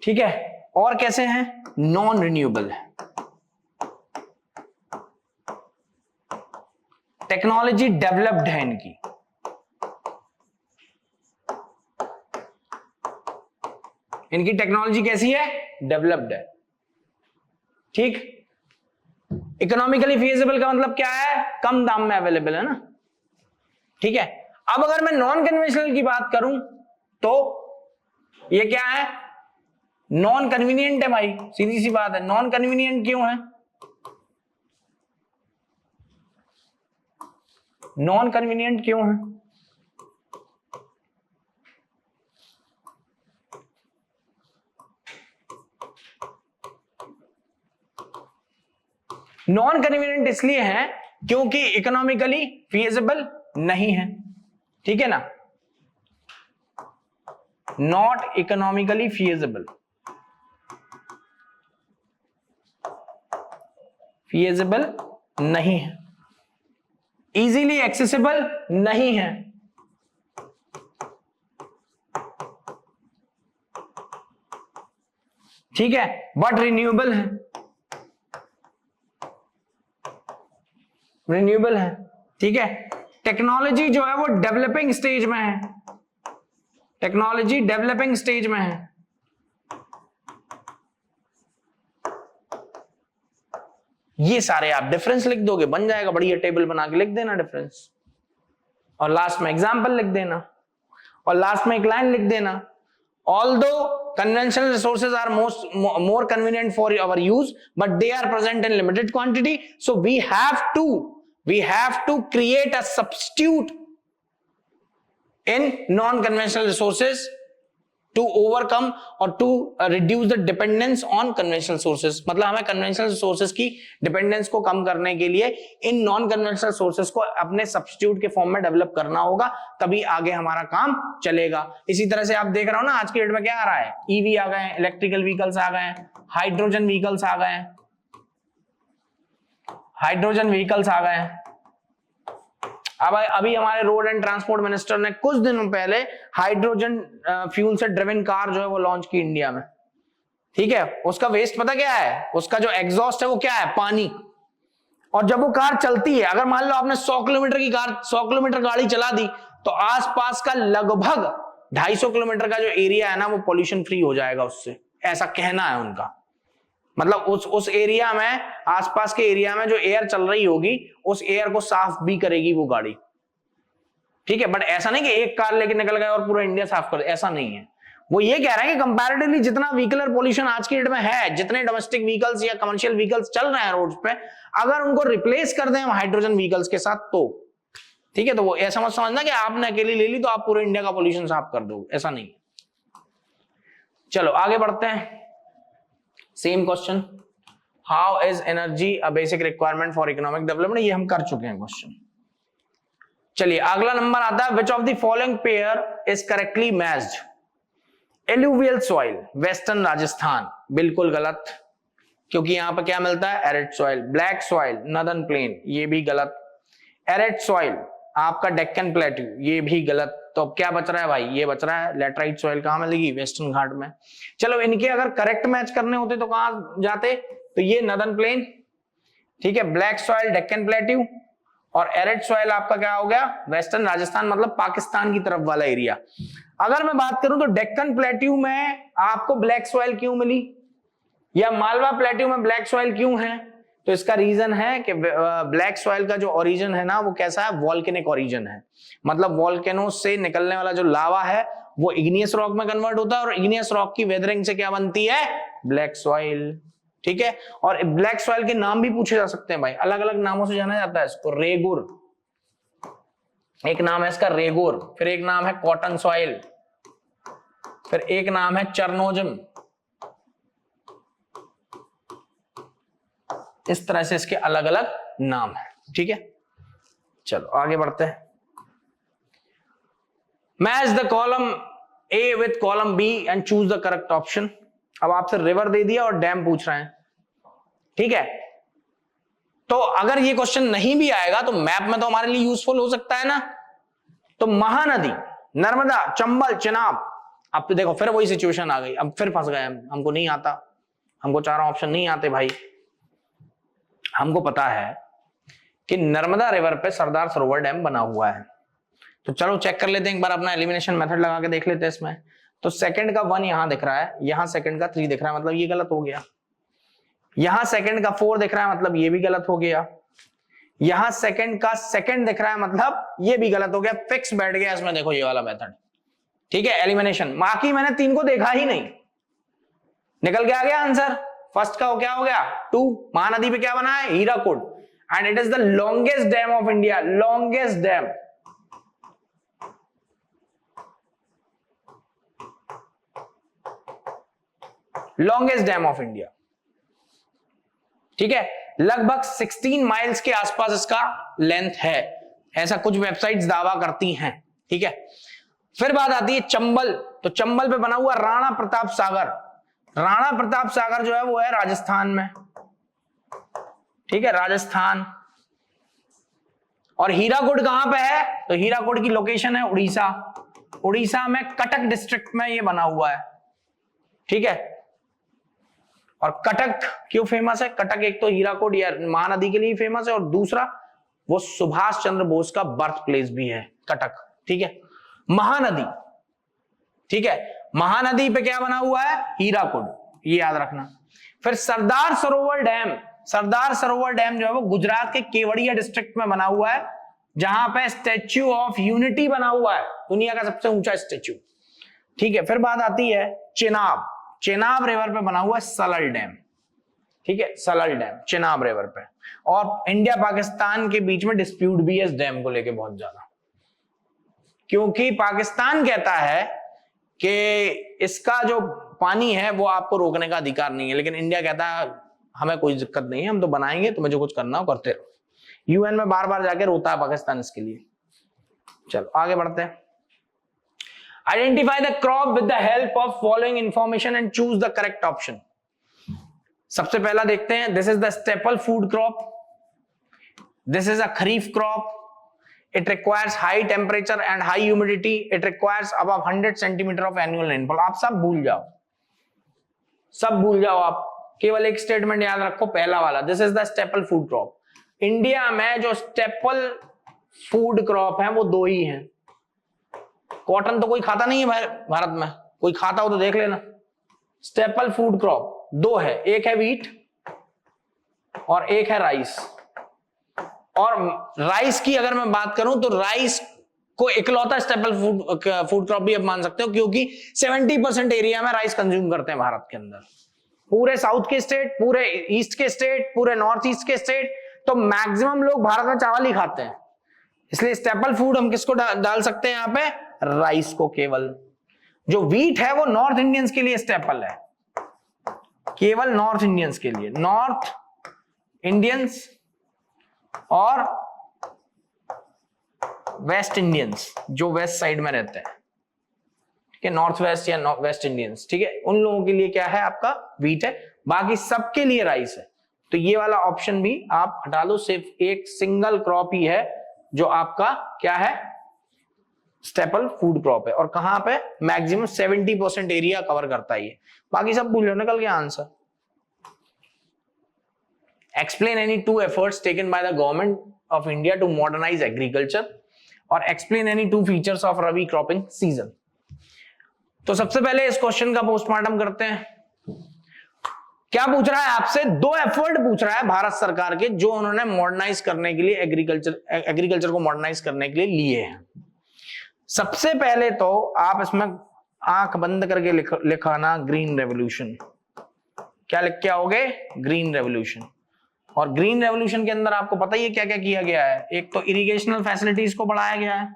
ठीक है, और कैसे हैं, नॉन रिन्यूएबल है, टेक्नोलॉजी डेवलप्ड है इनकी, इनकी टेक्नोलॉजी कैसी है, डेवलप्ड है। ठीक, इकोनॉमिकली फीजिबल का मतलब क्या है, कम दाम में अवेलेबल है ना। ठीक है, अब अगर मैं नॉन कन्वेंशनल की बात करूं तो ये क्या है, नॉन कन्वीनियंट है भाई, सीधी सी बात है। नॉन कन्वीनियंट क्यों है, नॉन कन्वीनियंट क्यों है, नॉन कन्वीनियंट इसलिए है क्योंकि इकोनॉमिकली फीजिबल नहीं है। ठीक है ना, नॉट इकोनॉमिकली फीजिबल, फीजिबल नहीं है, इजीली एक्सेसिबल नहीं है। ठीक है, बट रिन्यूएबल है, रिन्यूएबल है। ठीक है, टेक्नोलॉजी जो है वो डेवलपिंग स्टेज में है, टेक्नोलॉजी डेवलपिंग स्टेज में है। ये सारे आप डिफरेंस लिख दोगे, बन जाएगा, बढ़िया टेबल बना के लिख देना डिफरेंस, और लास्ट में एग्जाम्पल लिख देना, और लास्ट में एक लाइन लिख देना, although conventional resources are more convenient for our use, but they are present in limited quantity, so we have to create a substitute in non-conventional resources to overcome or to reduce the dependence on conventional sources. मतलब हमें conventional sources की dependence को कम करने के लिए इन non-conventional sources को अपने substitute के फॉर्म में डेवलप करना होगा, तभी आगे हमारा काम चलेगा। इसी तरह से आप देख रहे हो ना, आज के डेट में क्या आ रहा है, ईवी आ गए हैं, इलेक्ट्रिकल व्हीकल्स आ गए हैं, हाइड्रोजन व्हीकल्स आ गए हैं, हाइड्रोजन व्हीकल्स आ गए हैं। अब अभी हमारे रोड एंड ट्रांसपोर्ट मिनिस्टर ने कुछ दिनों पहले हाइड्रोजन फ्यूल से ड्रिवन कार जो है वो लॉन्च की इंडिया में, ठीक है। उसका वेस्ट पता क्या है, उसका जो एग्जॉस्ट है वो क्या है, पानी। और जब वो कार चलती है, अगर मान लो आपने 100 किलोमीटर की कार 100 किलोमीटर गाड़ी चला दी, तो आसपास का लगभग 250 किलोमीटर का जो एरिया है ना, वो पोल्यूशन फ्री हो जाएगा उससे, ऐसा कहना है उनका। मतलब उस एरिया में, आसपास के एरिया में जो एयर चल रही होगी, उस एयर को साफ भी करेगी वो गाड़ी, ठीक है। बट ऐसा नहीं कि एक कार लेके निकल गए और पूरा इंडिया साफ कर दे, ऐसा नहीं है। वो ये कह रहे हैं कि कंपैरेटिवली जितना व्हीकलर पोल्यूशन आज की डेट में है, जितने डोमेस्टिक व्हीकल्स या कमर्शियल व्हीकल्स चल रहे हैं रोड पे, अगर उनको रिप्लेस कर दें हम हाइड्रोजन व्हीकल्स के साथ, तो ठीक है। तो वो ऐसा मत समझना कि आपने अकेली ले ली तो आप पूरे इंडिया का पोल्यूशन साफ कर दो, ऐसा नहीं। चलो आगे बढ़ते हैं। Same question, how is energy a basic requirement for economic development, ये हम कर चुके हैं क्वेश्चन। चलिए अगला नंबर आता है, विच of the following pair is correctly matched. Alluvial soil, western Rajasthan, बिल्कुल गलत, क्योंकि यहां पर क्या मिलता है, arid soil. Black soil, northern plain, ये भी गलत। एरिड सॉइल आपका डेक्कन प्लेट्यू, ये भी गलत। तो अब क्या बच रहा है भाई, ये बच रहा है लैटराइट सॉइल, कहां मिलेगी, वेस्टर्न घाट में। चलो इनके अगर करेक्ट मैच करने होते तो कहां जाते, तो ये नॉर्दर्न प्लेन, ठीक है, ब्लैक सॉइल डेक्कन प्लेट्यू, और एरिड सॉइल आपका क्या हो गया, वेस्टर्न राजस्थान, मतलब पाकिस्तान की तरफ वाला एरिया। अगर मैं बात करूं तो डेक्कन प्लेट्यू में आपको ब्लैक सॉइल क्यों मिली, या मालवा प्लेट्यू में ब्लैक सॉइल क्यों है, तो इसका रीजन है कि ब्लैक सॉइल का जो ओरिजिन है ना, वो कैसा है, वॉल्केनिक ओरिजिन है। मतलब वॉल्केनो से निकलने वाला जो लावा है वो इग्नियस रॉक में कन्वर्ट होता है, और इग्नियस रॉक की वेदरिंग से क्या बनती है, ब्लैक सॉइल, ठीक है। और ब्लैक सॉइल के नाम भी पूछे जा सकते हैं भाई, अलग अलग नामों से जाना जाता है इसको। रेगुर एक नाम है इसका, रेगुर, फिर एक नाम है कॉटन सॉइल, फिर एक नाम है चरनोजम। इस तरह से इसके अलग अलग नाम है, ठीक है। चलो आगे बढ़ते हैं। Match the column A with column B and choose the correct option. अब आपसे रिवर दे दिया और डैम पूछ रहे हैं, ठीक है। तो अगर ये क्वेश्चन नहीं भी आएगा तो मैप में तो हमारे लिए यूजफुल हो सकता है ना। तो महानदी, नर्मदा, चंबल, चिनाब। अब तो देखो फिर वही सिचुएशन आ गई, अब फिर फंस गए हमको नहीं आता, हमको चारों ऑप्शन नहीं आते भाई। हमको पता है कि नर्मदा रिवर पे सरदार सरोवर डैम बना हुआ है, तो चलो चेक कर लेते हैं एक बार, अपना एलिमिनेशन मेथड लगा के देख लेते हैं इसमें। तो सेकंड का 1 यहां दिख रहा है, यहां सेकंड का 3 दिख रहा है, मतलब ये गलत हो गया। यहां सेकंड का 4 दिख रहा है, मतलब ये भी गलत हो गया। यहां सेकंड का सेकंड दिख रहा है, मतलब ये भी गलत हो गया। फिक्स बैठ गया इसमें, देखो ये वाला मेथड, ठीक है, एलिमिनेशन। बाकी मैंने 3 को देखा ही नहीं, निकल के आ गया आंसर। फर्स्ट का क्या हो गया 2, महानदी पे क्या बना है, Hirakud, and it is the longest dam of India, longest dam. Longest dam of India, ठीक है। लगभग 16 माइल्स के आसपास इसका लेंथ है, ऐसा कुछ वेबसाइट्स दावा करती हैं, ठीक है। फिर बात आती है चंबल, तो चंबल पे बना हुआ राणा प्रताप सागर। राणा प्रताप सागर जो है वो है राजस्थान में, ठीक है, राजस्थान। और हीराकुड कहां पे है, तो हीराकुड की लोकेशन है उड़ीसा। उड़ीसा में कटक डिस्ट्रिक्ट में ये बना हुआ है, ठीक है। और कटक क्यों फेमस है, कटक एक तो हीराकुड या महानदी के लिए फेमस है, और दूसरा वो सुभाष चंद्र बोस का बर्थ प्लेस भी है कटक, ठीक है। महानदी, ठीक है, महानदी पे क्या बना हुआ है, हीराकुड, ये याद रखना। फिर सरदार सरोवर डैम, सरदार सरोवर डैम जो है वो गुजरात के केवड़िया डिस्ट्रिक्ट में बना हुआ है, जहां पे स्टैच्यू ऑफ यूनिटी बना हुआ है, दुनिया का सबसे ऊंचा स्टैच्यू। ठीक है, फिर बात आती है चेनाब। चेनाब रिवर पे बना हुआ है सलल डैम। ठीक है, सलल डैम चेनाब रिवर पे। और इंडिया पाकिस्तान के बीच में डिस्प्यूट भी है इस डैम को लेके बहुत ज्यादा, क्योंकि पाकिस्तान कहता है कि इसका जो पानी है वो आपको रोकने का अधिकार नहीं है, लेकिन इंडिया कहता है हमें कोई दिक्कत नहीं है, हम तो बनाएंगे, तुम्हें जो कुछ करना हो करते रहो। यूएन में बार बार जाके रोता है पाकिस्तान इसके लिए। चलो आगे बढ़ते हैं। Identify the crop with the help of following information and choose the correct option. सबसे पहला देखते हैं, this is the staple food crop, this is a kharif crop, it requires high temperature and high humidity, it requires above 100 centimeter of annual rainfall। आप सब भूल जाओ, सब भूल जाओ, आप केवल एक स्टेटमेंट याद रखो, पहला वाला, this is the staple food crop. India में जो स्टेपल फूड क्रॉप है वो दो ही हैं। कॉटन तो कोई खाता नहीं है भारत में, कोई खाता हो तो देख लेना। स्टेपल फूड क्रॉप दो है, एक है व्हीट और एक है राइस। और राइस की अगर मैं बात करूं तो राइस को इकलौता स्टेपल फूड क्रॉप भी आप मान सकते हो, क्योंकि 70% एरिया में राइस कंज्यूम करते हैं भारत के अंदर। पूरे साउथ के स्टेट, पूरे ईस्ट के स्टेट, पूरे नॉर्थ ईस्ट के स्टेट, तो मैक्सिमम लोग भारत में चावल ही खाते हैं। इसलिए स्टेपल फूड हम किसको डाल सकते हैं यहाँ पे, राइस को केवल। जो व्हीट है वो नॉर्थ इंडियंस के लिए स्टेपल है, केवल नॉर्थ इंडियंस के लिए, नॉर्थ इंडियंस और वेस्ट इंडियंस जो वेस्ट साइड में रहते हैं, ठीक है, नॉर्थ वेस्ट या वेस्ट इंडियंस, ठीक है, उन लोगों के लिए क्या है आपका व्हीट है, बाकी सबके लिए राइस है। तो ये वाला ऑप्शन भी आप हटा लो, सिर्फ एक सिंगल क्रॉप ही है जो आपका क्या है, स्टेपल फूड क्रॉप है, और कहां पे मैक्सिमम 70% एरिया कवर करता है ये, बाकी सब भूल लो, निकल गया answer. Explain any two efforts taken by the government of India to modernize agriculture, और explain any two features of Rabi cropping season। तो सबसे पहले इस क्वेश्चन का पोस्टमार्टम करते हैं। क्या पूछ रहा है आपसे, दो एफर्ट पूछ रहा है भारत सरकार के जो उन्होंने मॉडर्नाइज करने के लिए एग्रीकल्चर को मॉडर्नाइज करने के लिए लिए हैं। सबसे पहले तो आप इसमें आंख बंद करके लिखाना ग्रीन रेवोल्यूशन। क्या लिख के आओगे, ग्रीन रेवोल्यूशन। और ग्रीन रेवोल्यूशन के अंदर आपको पता ही है क्या क्या किया गया है। एक तो इरिगेशनल फैसिलिटीज को बढ़ाया गया है।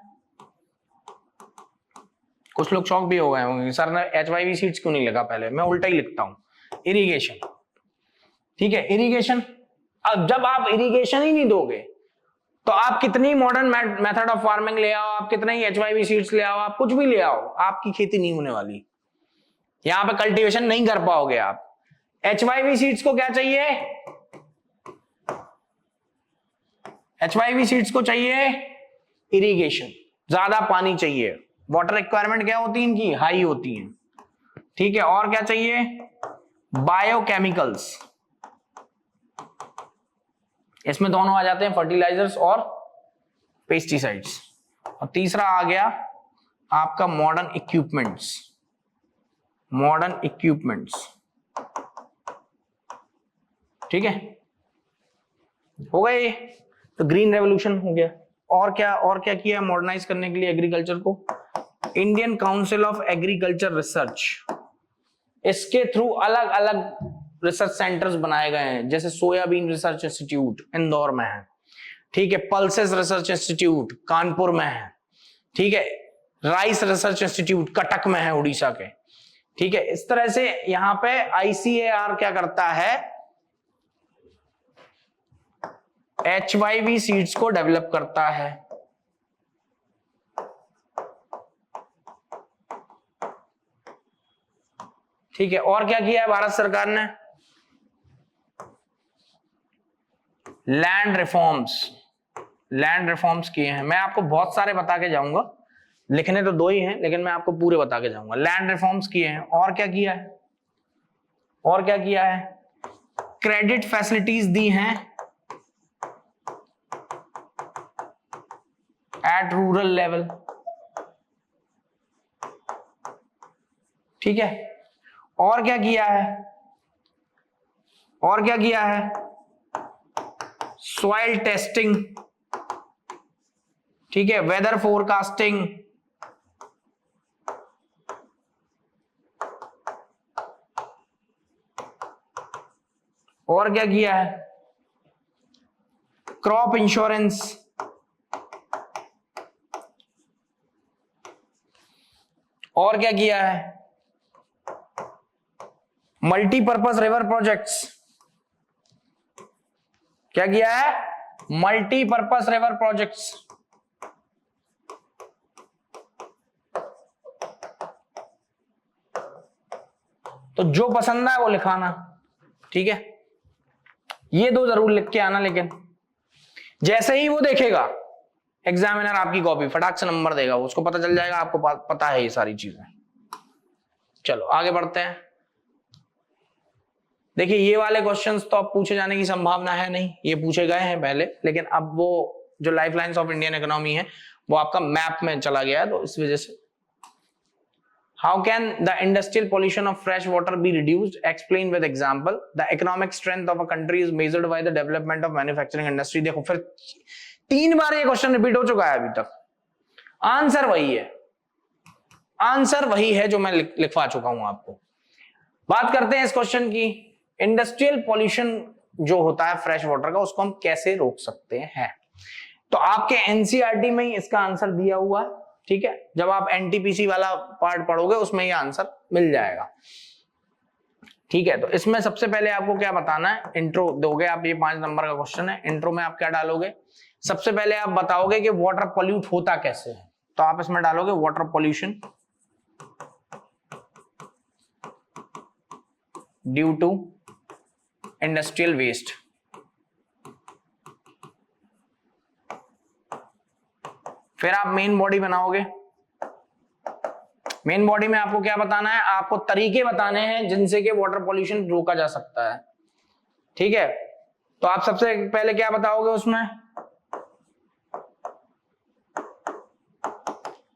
कुछ लोग शॉक भी हो गए होंगे, सर ने HYV सीट्स क्यों नहीं लिखा, पहले मैं उल्टा ही लिखता हूं, इरिगेशन। ठीक है, इरिगेशन। अब जब आप इरिगेशन ही नहीं दोगे तो आप कितनी मॉडर्न मेथड ऑफ फार्मिंग ले आओ, आप कितने ही HYV सीड्स ले आओ, आप कुछ भी ले आओ, आपकी खेती नहीं होने वाली। यहां पे कल्टीवेशन नहीं कर पाओगे आप। HYV सीड्स को क्या चाहिए, HYV सीड्स को चाहिए इरिगेशन, ज्यादा पानी चाहिए, वाटर रिक्वायरमेंट क्या होती है इनकी, हाई होती है। ठीक है, और क्या चाहिए, बायोकेमिकल्स, इसमें दोनों आ जाते हैं, फर्टिलाइजर्स और पेस्टिसाइड्स। और तीसरा आ गया आपका मॉडर्न इक्विपमेंट्स, मॉडर्न इक्विपमेंट्स। ठीक है, हो गए, तो ग्रीन रेवोल्यूशन हो गया। और क्या किया मॉडर्नाइज करने के लिए एग्रीकल्चर को, Indian council of agriculture research, इसके थ्रू अलग अलग रिसर्च सेंटर्स बनाए गए हैं, जैसे सोयाबीन रिसर्च इंस्टीट्यूट इंदौर में है, ठीक है, पल्सेस रिसर्च इंस्टीट्यूट कानपुर में है, ठीक है, राइस रिसर्च इंस्टीट्यूट कटक में है उड़ीसा के। ठीक है, इस तरह से यहां पे ICAR क्या करता है, HYV सीड्स को डेवलप करता है। ठीक है, और क्या किया है भारत सरकार ने, लैंड रिफॉर्म्स किए हैं। मैं आपको बहुत सारे बता के जाऊंगा, लिखने तो दो ही हैं लेकिन मैं आपको पूरे बता के जाऊंगा। लैंड रिफॉर्म्स किए हैं, और क्या किया है, क्रेडिट फैसिलिटीज दी हैं एट रूरल लेवल। ठीक है, और क्या किया है, सॉइल टेस्टिंग, ठीक है, वेदर फोरकास्टिंग, और क्या किया है, क्रॉप इंश्योरेंस, और क्या किया है, मल्टीपर्पज रिवर प्रोजेक्ट्स, क्या किया है, मल्टीपर्पज रिवर प्रोजेक्ट्स। तो जो पसंद है वो लिखाना, ठीक है, ये दो जरूर लिख के आना। लेकिन जैसे ही वो देखेगा एग्जामिनर आपकी कॉपी, फटाक से नंबर देगा, उसको पता चल जाएगा आपको पता है ये सारी चीजें। चलो आगे बढ़ते हैं। देखिए ये वाले क्वेश्चंस तो अब पूछे जाने की संभावना है नहीं, ये पूछे गए हैं पहले, लेकिन अब वो जो लाइफलाइंस ऑफ इंडियन इकोनॉमी है वो आपका मैप में चला गया है, तो इस वजह से। How can the industrial pollution of fresh water be reduced, explain with example. The economic strength of a country is measured by the development of manufacturing industry. देखो फिर 3 बार ये क्वेश्चन रिपीट हो चुका है अभी तक, आंसर वही है, आंसर वही है जो मैं लिखवा चुका हूं आपको। बात करते हैं इस क्वेश्चन की, इंडस्ट्रियल पॉल्यूशन जो होता है फ्रेश वाटर का, उसको हम कैसे रोक सकते हैं। तो आपके एनसीईआरटी में ही इसका आंसर दिया हुआ है, ठीक है, जब आप एनटीपीसी वाला पार्ट पढ़ोगे उसमें ये आंसर मिल जाएगा, ठीक है। तो इसमें सबसे पहले आपको क्या बताना है, इंट्रो दोगे आप, ये 5 नंबर का क्वेश्चन है। इंट्रो में आप क्या डालोगे, सबसे पहले आप बताओगे कि वाटर पॉल्यूट होता कैसे है, तो आप इसमें डालोगे water pollution due to industrial waste. फिर आप मेन बॉडी बनाओगे, मेन बॉडी में आपको क्या बताना है, आपको तरीके बताने हैं जिनसे कि वाटर पॉल्यूशन रोका जा सकता है, ठीक है। तो आप सबसे पहले क्या बताओगे उसमें,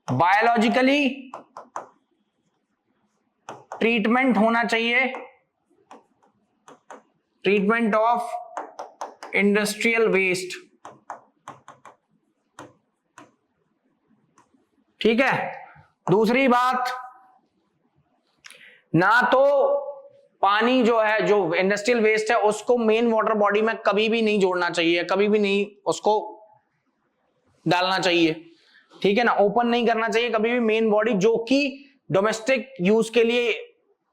बायोलॉजिकली ट्रीटमेंट होना चाहिए, ट्रीटमेंट ऑफ इंडस्ट्रियल वेस्ट, ठीक है। दूसरी बात, ना तो पानी जो है, जो इंडस्ट्रियल वेस्ट है, उसको मेन वाटर बॉडी में कभी भी नहीं जोड़ना चाहिए, कभी भी नहीं उसको डालना चाहिए, ठीक है ना, ओपन नहीं करना चाहिए कभी भी मेन बॉडी जो कि डोमेस्टिक यूज के लिए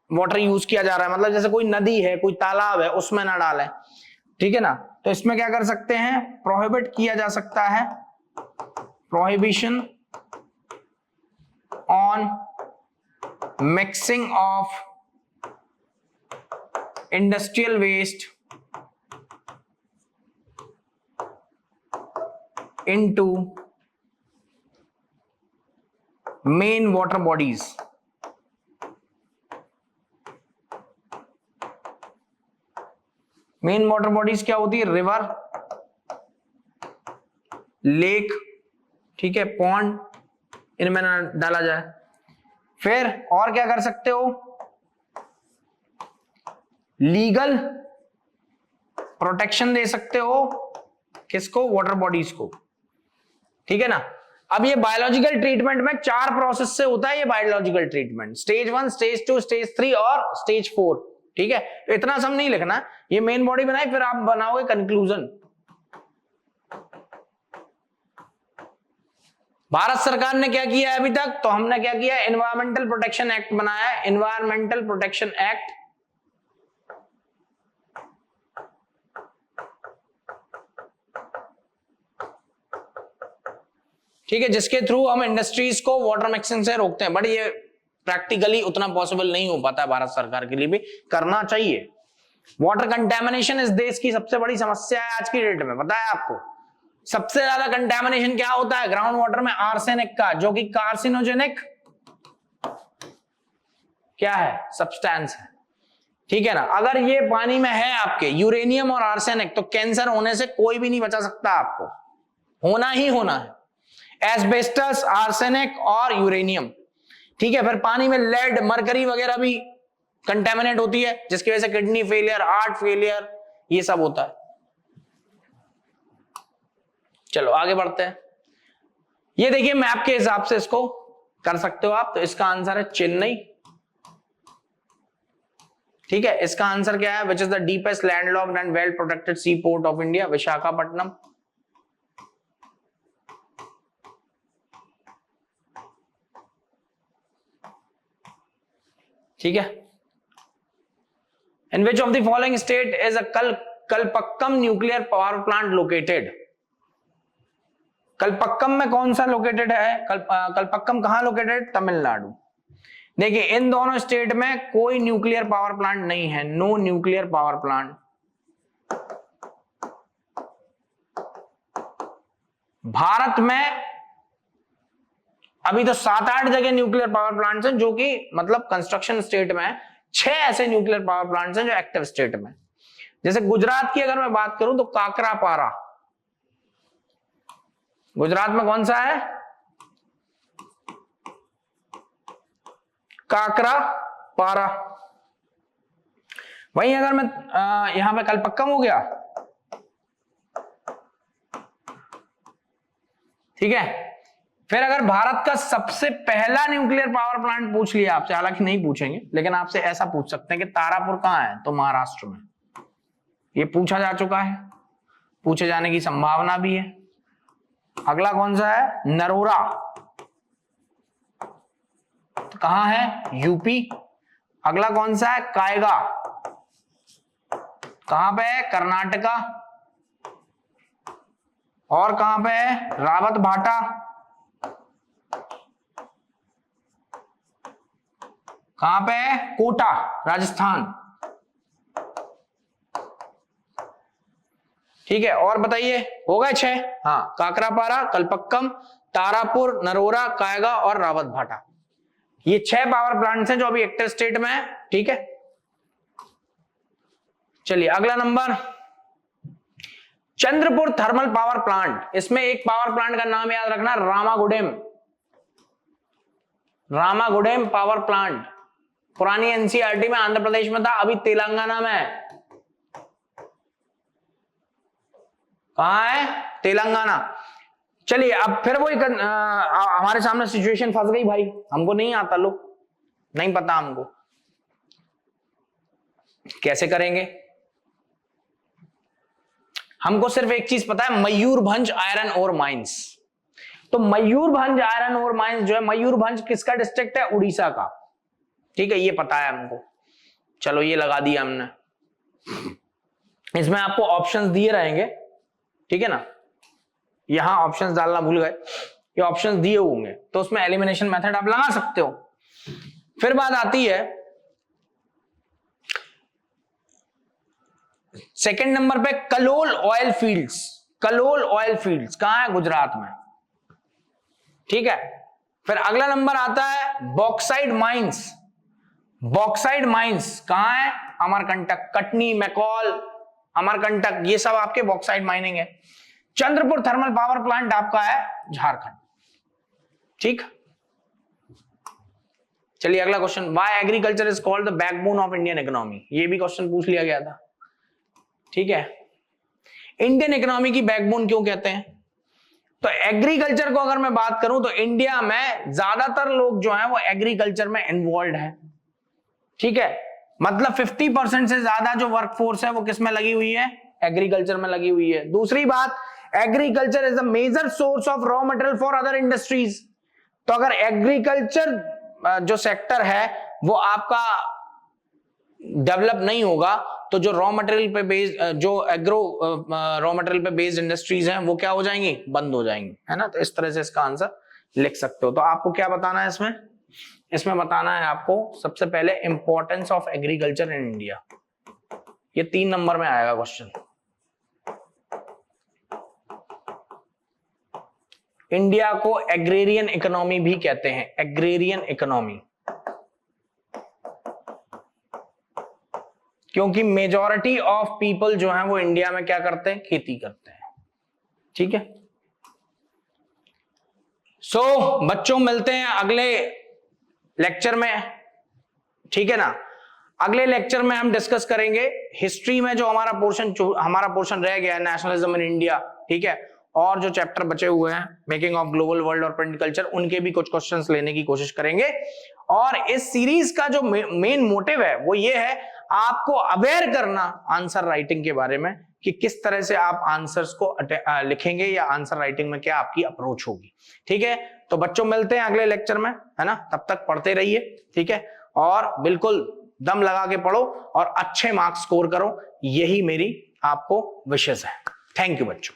वाटर यूज किया जा रहा है, मतलब जैसे कोई नदी है, कोई तालाब है, उसमें ना डालें, ठीक है ना। तो इसमें क्या कर सकते हैं, प्रोहिबिट किया जा सकता है, prohibition on mixing of industrial waste into main water bodies. Main water bodies क्या होती है, रिवर, लेक, ठीक है, पॉन्ड, इनमें ना डाला जाए। फिर और क्या कर सकते हो, लीगल प्रोटेक्शन दे सकते हो, किसको, वाटर बॉडीज को, ठीक है ना। अब ये बायोलॉजिकल ट्रीटमेंट में 4 प्रोसेस से होता है ये biological treatment, stage 1, stage 2, stage 3 और स्टेज 4, ठीक है। तो इतना सब नहीं लिखना, ये मेन बॉडी बनाई, फिर आप बनाओगे कंक्लूजन। भारत सरकार ने क्या किया है अभी तक, तो हमने क्या किया, एनवायरमेंटल प्रोटेक्शन एक्ट बनाया है, एनवायरमेंटल प्रोटेक्शन एक्ट, ठीक है, जिसके थ्रू हम इंडस्ट्रीज को वाटर मिक्सिंग से रोकते हैं। बट ये प्रैक्टिकली उतना पॉसिबल नहीं हो पाता है, भारत सरकार के लिए भी करना चाहिए। वाटर कंटेमिनेशन इस देश की सबसे बड़ी समस्या है आज की डेट में, पता है आपको। सबसे ज्यादा कंटेमिनेशन क्या होता है ग्राउंड वाटर में, आर्सेनिक का, जो कि कार्सिनोजेनिक क्या है, सब्सटेंस है, ठीक है ना। अगर ये पानी में है आपके यूरेनियम और आर्सेनिक, तो कैंसर होने से कोई भी नहीं बचा सकता, आपको होना ही होना है, एस्बेस्टस, आर्सेनिक और यूरेनियम, ठीक है। फिर पानी में लेड, मरकरी वगैरह भी कंटेमिनेट होती है, जिसकी वजह से किडनी फेलियर, हार्ट फेलियर, ये सब होता है, चलो आगे बढ़ते हैं। ये देखिए मैप के हिसाब से इसको कर सकते हो आप, तो इसका आंसर है चेन्नई। ठीक है, इसका आंसर क्या है? Which is the deepest landlocked and well protected sea port of India? Visakhapatnam. ठीक है। In which of the following state is a Kalpakkam nuclear power plant located? Kalpakkam में कौन सा लोकेटेड है? कलपक्कम कहां लोकेटेड? तमिलनाडु। देखिए इन दोनों स्टेट में कोई न्यूक्लियर पावर प्लांट नहीं है, no nuclear power plant. Bharat में अभी तो 7-8 जगह न्यूक्लियर पावर प्लांट्स हैं जो कि मतलब कंस्ट्रक्शन स्टेट में है। 6 ऐसे न्यूक्लियर पावर प्लांट्स हैं जो एक्टिव स्टेट में। जैसे गुजरात की अगर मैं बात करूं तो काकरापारा, गुजरात में कौन सा है? काकरापारा। वहीं अगर मैं यहां पे कलपक्कम हो गया, ठीक है। फिर अगर भारत का सबसे पहला न्यूक्लियर पावर प्लांट पूछ लिया आपसे, हालांकि नहीं पूछेंगे लेकिन आपसे ऐसा पूछ सकते हैं कि तारापुर कहां है, तो महाराष्ट्र में। ये पूछा जा चुका है, पूछे जाने की संभावना भी है। अगला कौन सा है? नरोरा, तो कहां है? यूपी। अगला कौन सा है? कायगा, कहां पे है? कर्नाटका। और कहां पे है? रावत भाटा, कहां पे है? कोटा, राजस्थान। ठीक है, और बताइए, हो गए 6? हाँ, काकरापारा, कलपक्कम, तारापुर, नरोरा, कायगा और रावत भाटा। ये 6 पावर प्लांट्स हैं जो अभी एक्टिव स्टेट में है। ठीक है, चलिए अगला number, Chandrapur thermal power plant. इसमें एक पावर प्लांट का नाम याद रखना, रामागुडेम। रामागुडेम पावर प्लांट पुरानी एनसीईआरटी में आंध्र प्रदेश में था, अभी तेलंगाना में है। कहां है? तेलंगाना। चलिए अब फिर वही हमारे सामने सिचुएशन फंस गई भाई, हमको नहीं आता, लो नहीं पता हमको, कैसे करेंगे? हमको सिर्फ एक चीज पता है, मयूरभंज आयरन ओर माइंस। तो मयूरभंज आयरन ओर माइंस जो है, मयूरभंज किसका डिस्ट्रिक्ट है? उड़ीसा का। ठीक है, ये पता है हमको। चलो ये लगा दिया हमने। इसमें आपको ऑप्शंस दिए रहेंगे, ठीक है ना, यहां ऑप्शंस डालना भूल गए, ये ऑप्शंस दिए होंगे तो उसमें एलिमिनेशन मेथड आप लगा सकते हो। फिर बात आती है सेकंड नंबर पे, Kalol oil fields. Kalol oil fields कहां है? गुजरात में। ठीक है, फिर अगला नंबर आता है बॉक्साइड माइंस। बॉक्साइड माइंस कहां है? अमरकंटक, कटनी, मैकॉल, अमरकंटक, ये सब आपके बॉक्साइड माइनिंग है। चंद्रपुर थर्मल पावर प्लांट आपका है झारखंड। ठीक, चलिए अगला question, why agriculture is called the backbone of Indian economy? ये भी क्वेश्चन पूछ लिया गया था। ठीक है, इंडियन इकोनॉमी की बैकबोन क्यों कहते हैं? तो एग्रीकल्चर को अगर मैं बात करूं तो इंडिया में ज्यादातर लोग जो हैं वो एग्रीकल्चर में इन्वॉल्व हैं। ठीक है, मतलब 50% से ज्यादा जो वर्कफोर्स है वो किस में लगी हुई है? एग्रीकल्चर में लगी हुई है। दूसरी बात, agriculture is the major source of raw material for other industries. तो अगर एग्रीकल्चर जो सेक्टर है वो आपका डेवलप नहीं होगा तो जो रॉ मटेरियल पे बेस्ड, जो एग्रो रॉ मटेरियल पे बेस्ड इंडस्ट्रीज हैं वो क्या हो जाएंगी? बंद हो जाएंगी, है ना। तो इस तरह से इसका आंसर लिख सकते हो। तो आपको क्या बताना है इसमें? इसमें बताना है आपको सबसे पहले importance of agriculture in India. ये 3 नंबर में आएगा क्वेश्चन। इंडिया को एग्रेरियन इकोनॉमी भी कहते हैं, एग्रेरियन इकोनॉमी, क्योंकि मेजॉरिटी ऑफ पीपल जो हैं वो इंडिया में क्या करते हैं? खेती करते हैं। ठीक है, सो बच्चों मिलते हैं अगले लेक्चर में, ठीक है ना। अगले लेक्चर में हम डिस्कस करेंगे हिस्ट्री में जो हमारा पोर्शन रह गया है, नेशनलिज्म इन इंडिया, ठीक है, और जो चैप्टर बचे हुए हैं मेकिंग ऑफ ग्लोबल वर्ल्ड और प्रिंट कल्चर, उनके भी कुछ क्वेश्चंस लेने की कोशिश करेंगे। और इस सीरीज का जो मेन मोटिव है वो ये है आपको अवेयर करना आंसर राइटिंग के बारे में, कि किस तरह से आप आंसर्स को लिखेंगे या आंसर राइटिंग में क्या आपकी अप्रोच होगी। ठीक है, तो बच्चों मिलते हैं अगले लेक्चर में, है ना, तब तक पढ़ते रहिए। ठीक है, और बिल्कुल दम लगा के पढ़ो और अच्छे मार्क्स स्कोर करो, यही मेरी आपको विशेष है। थैंक यू बच्चों।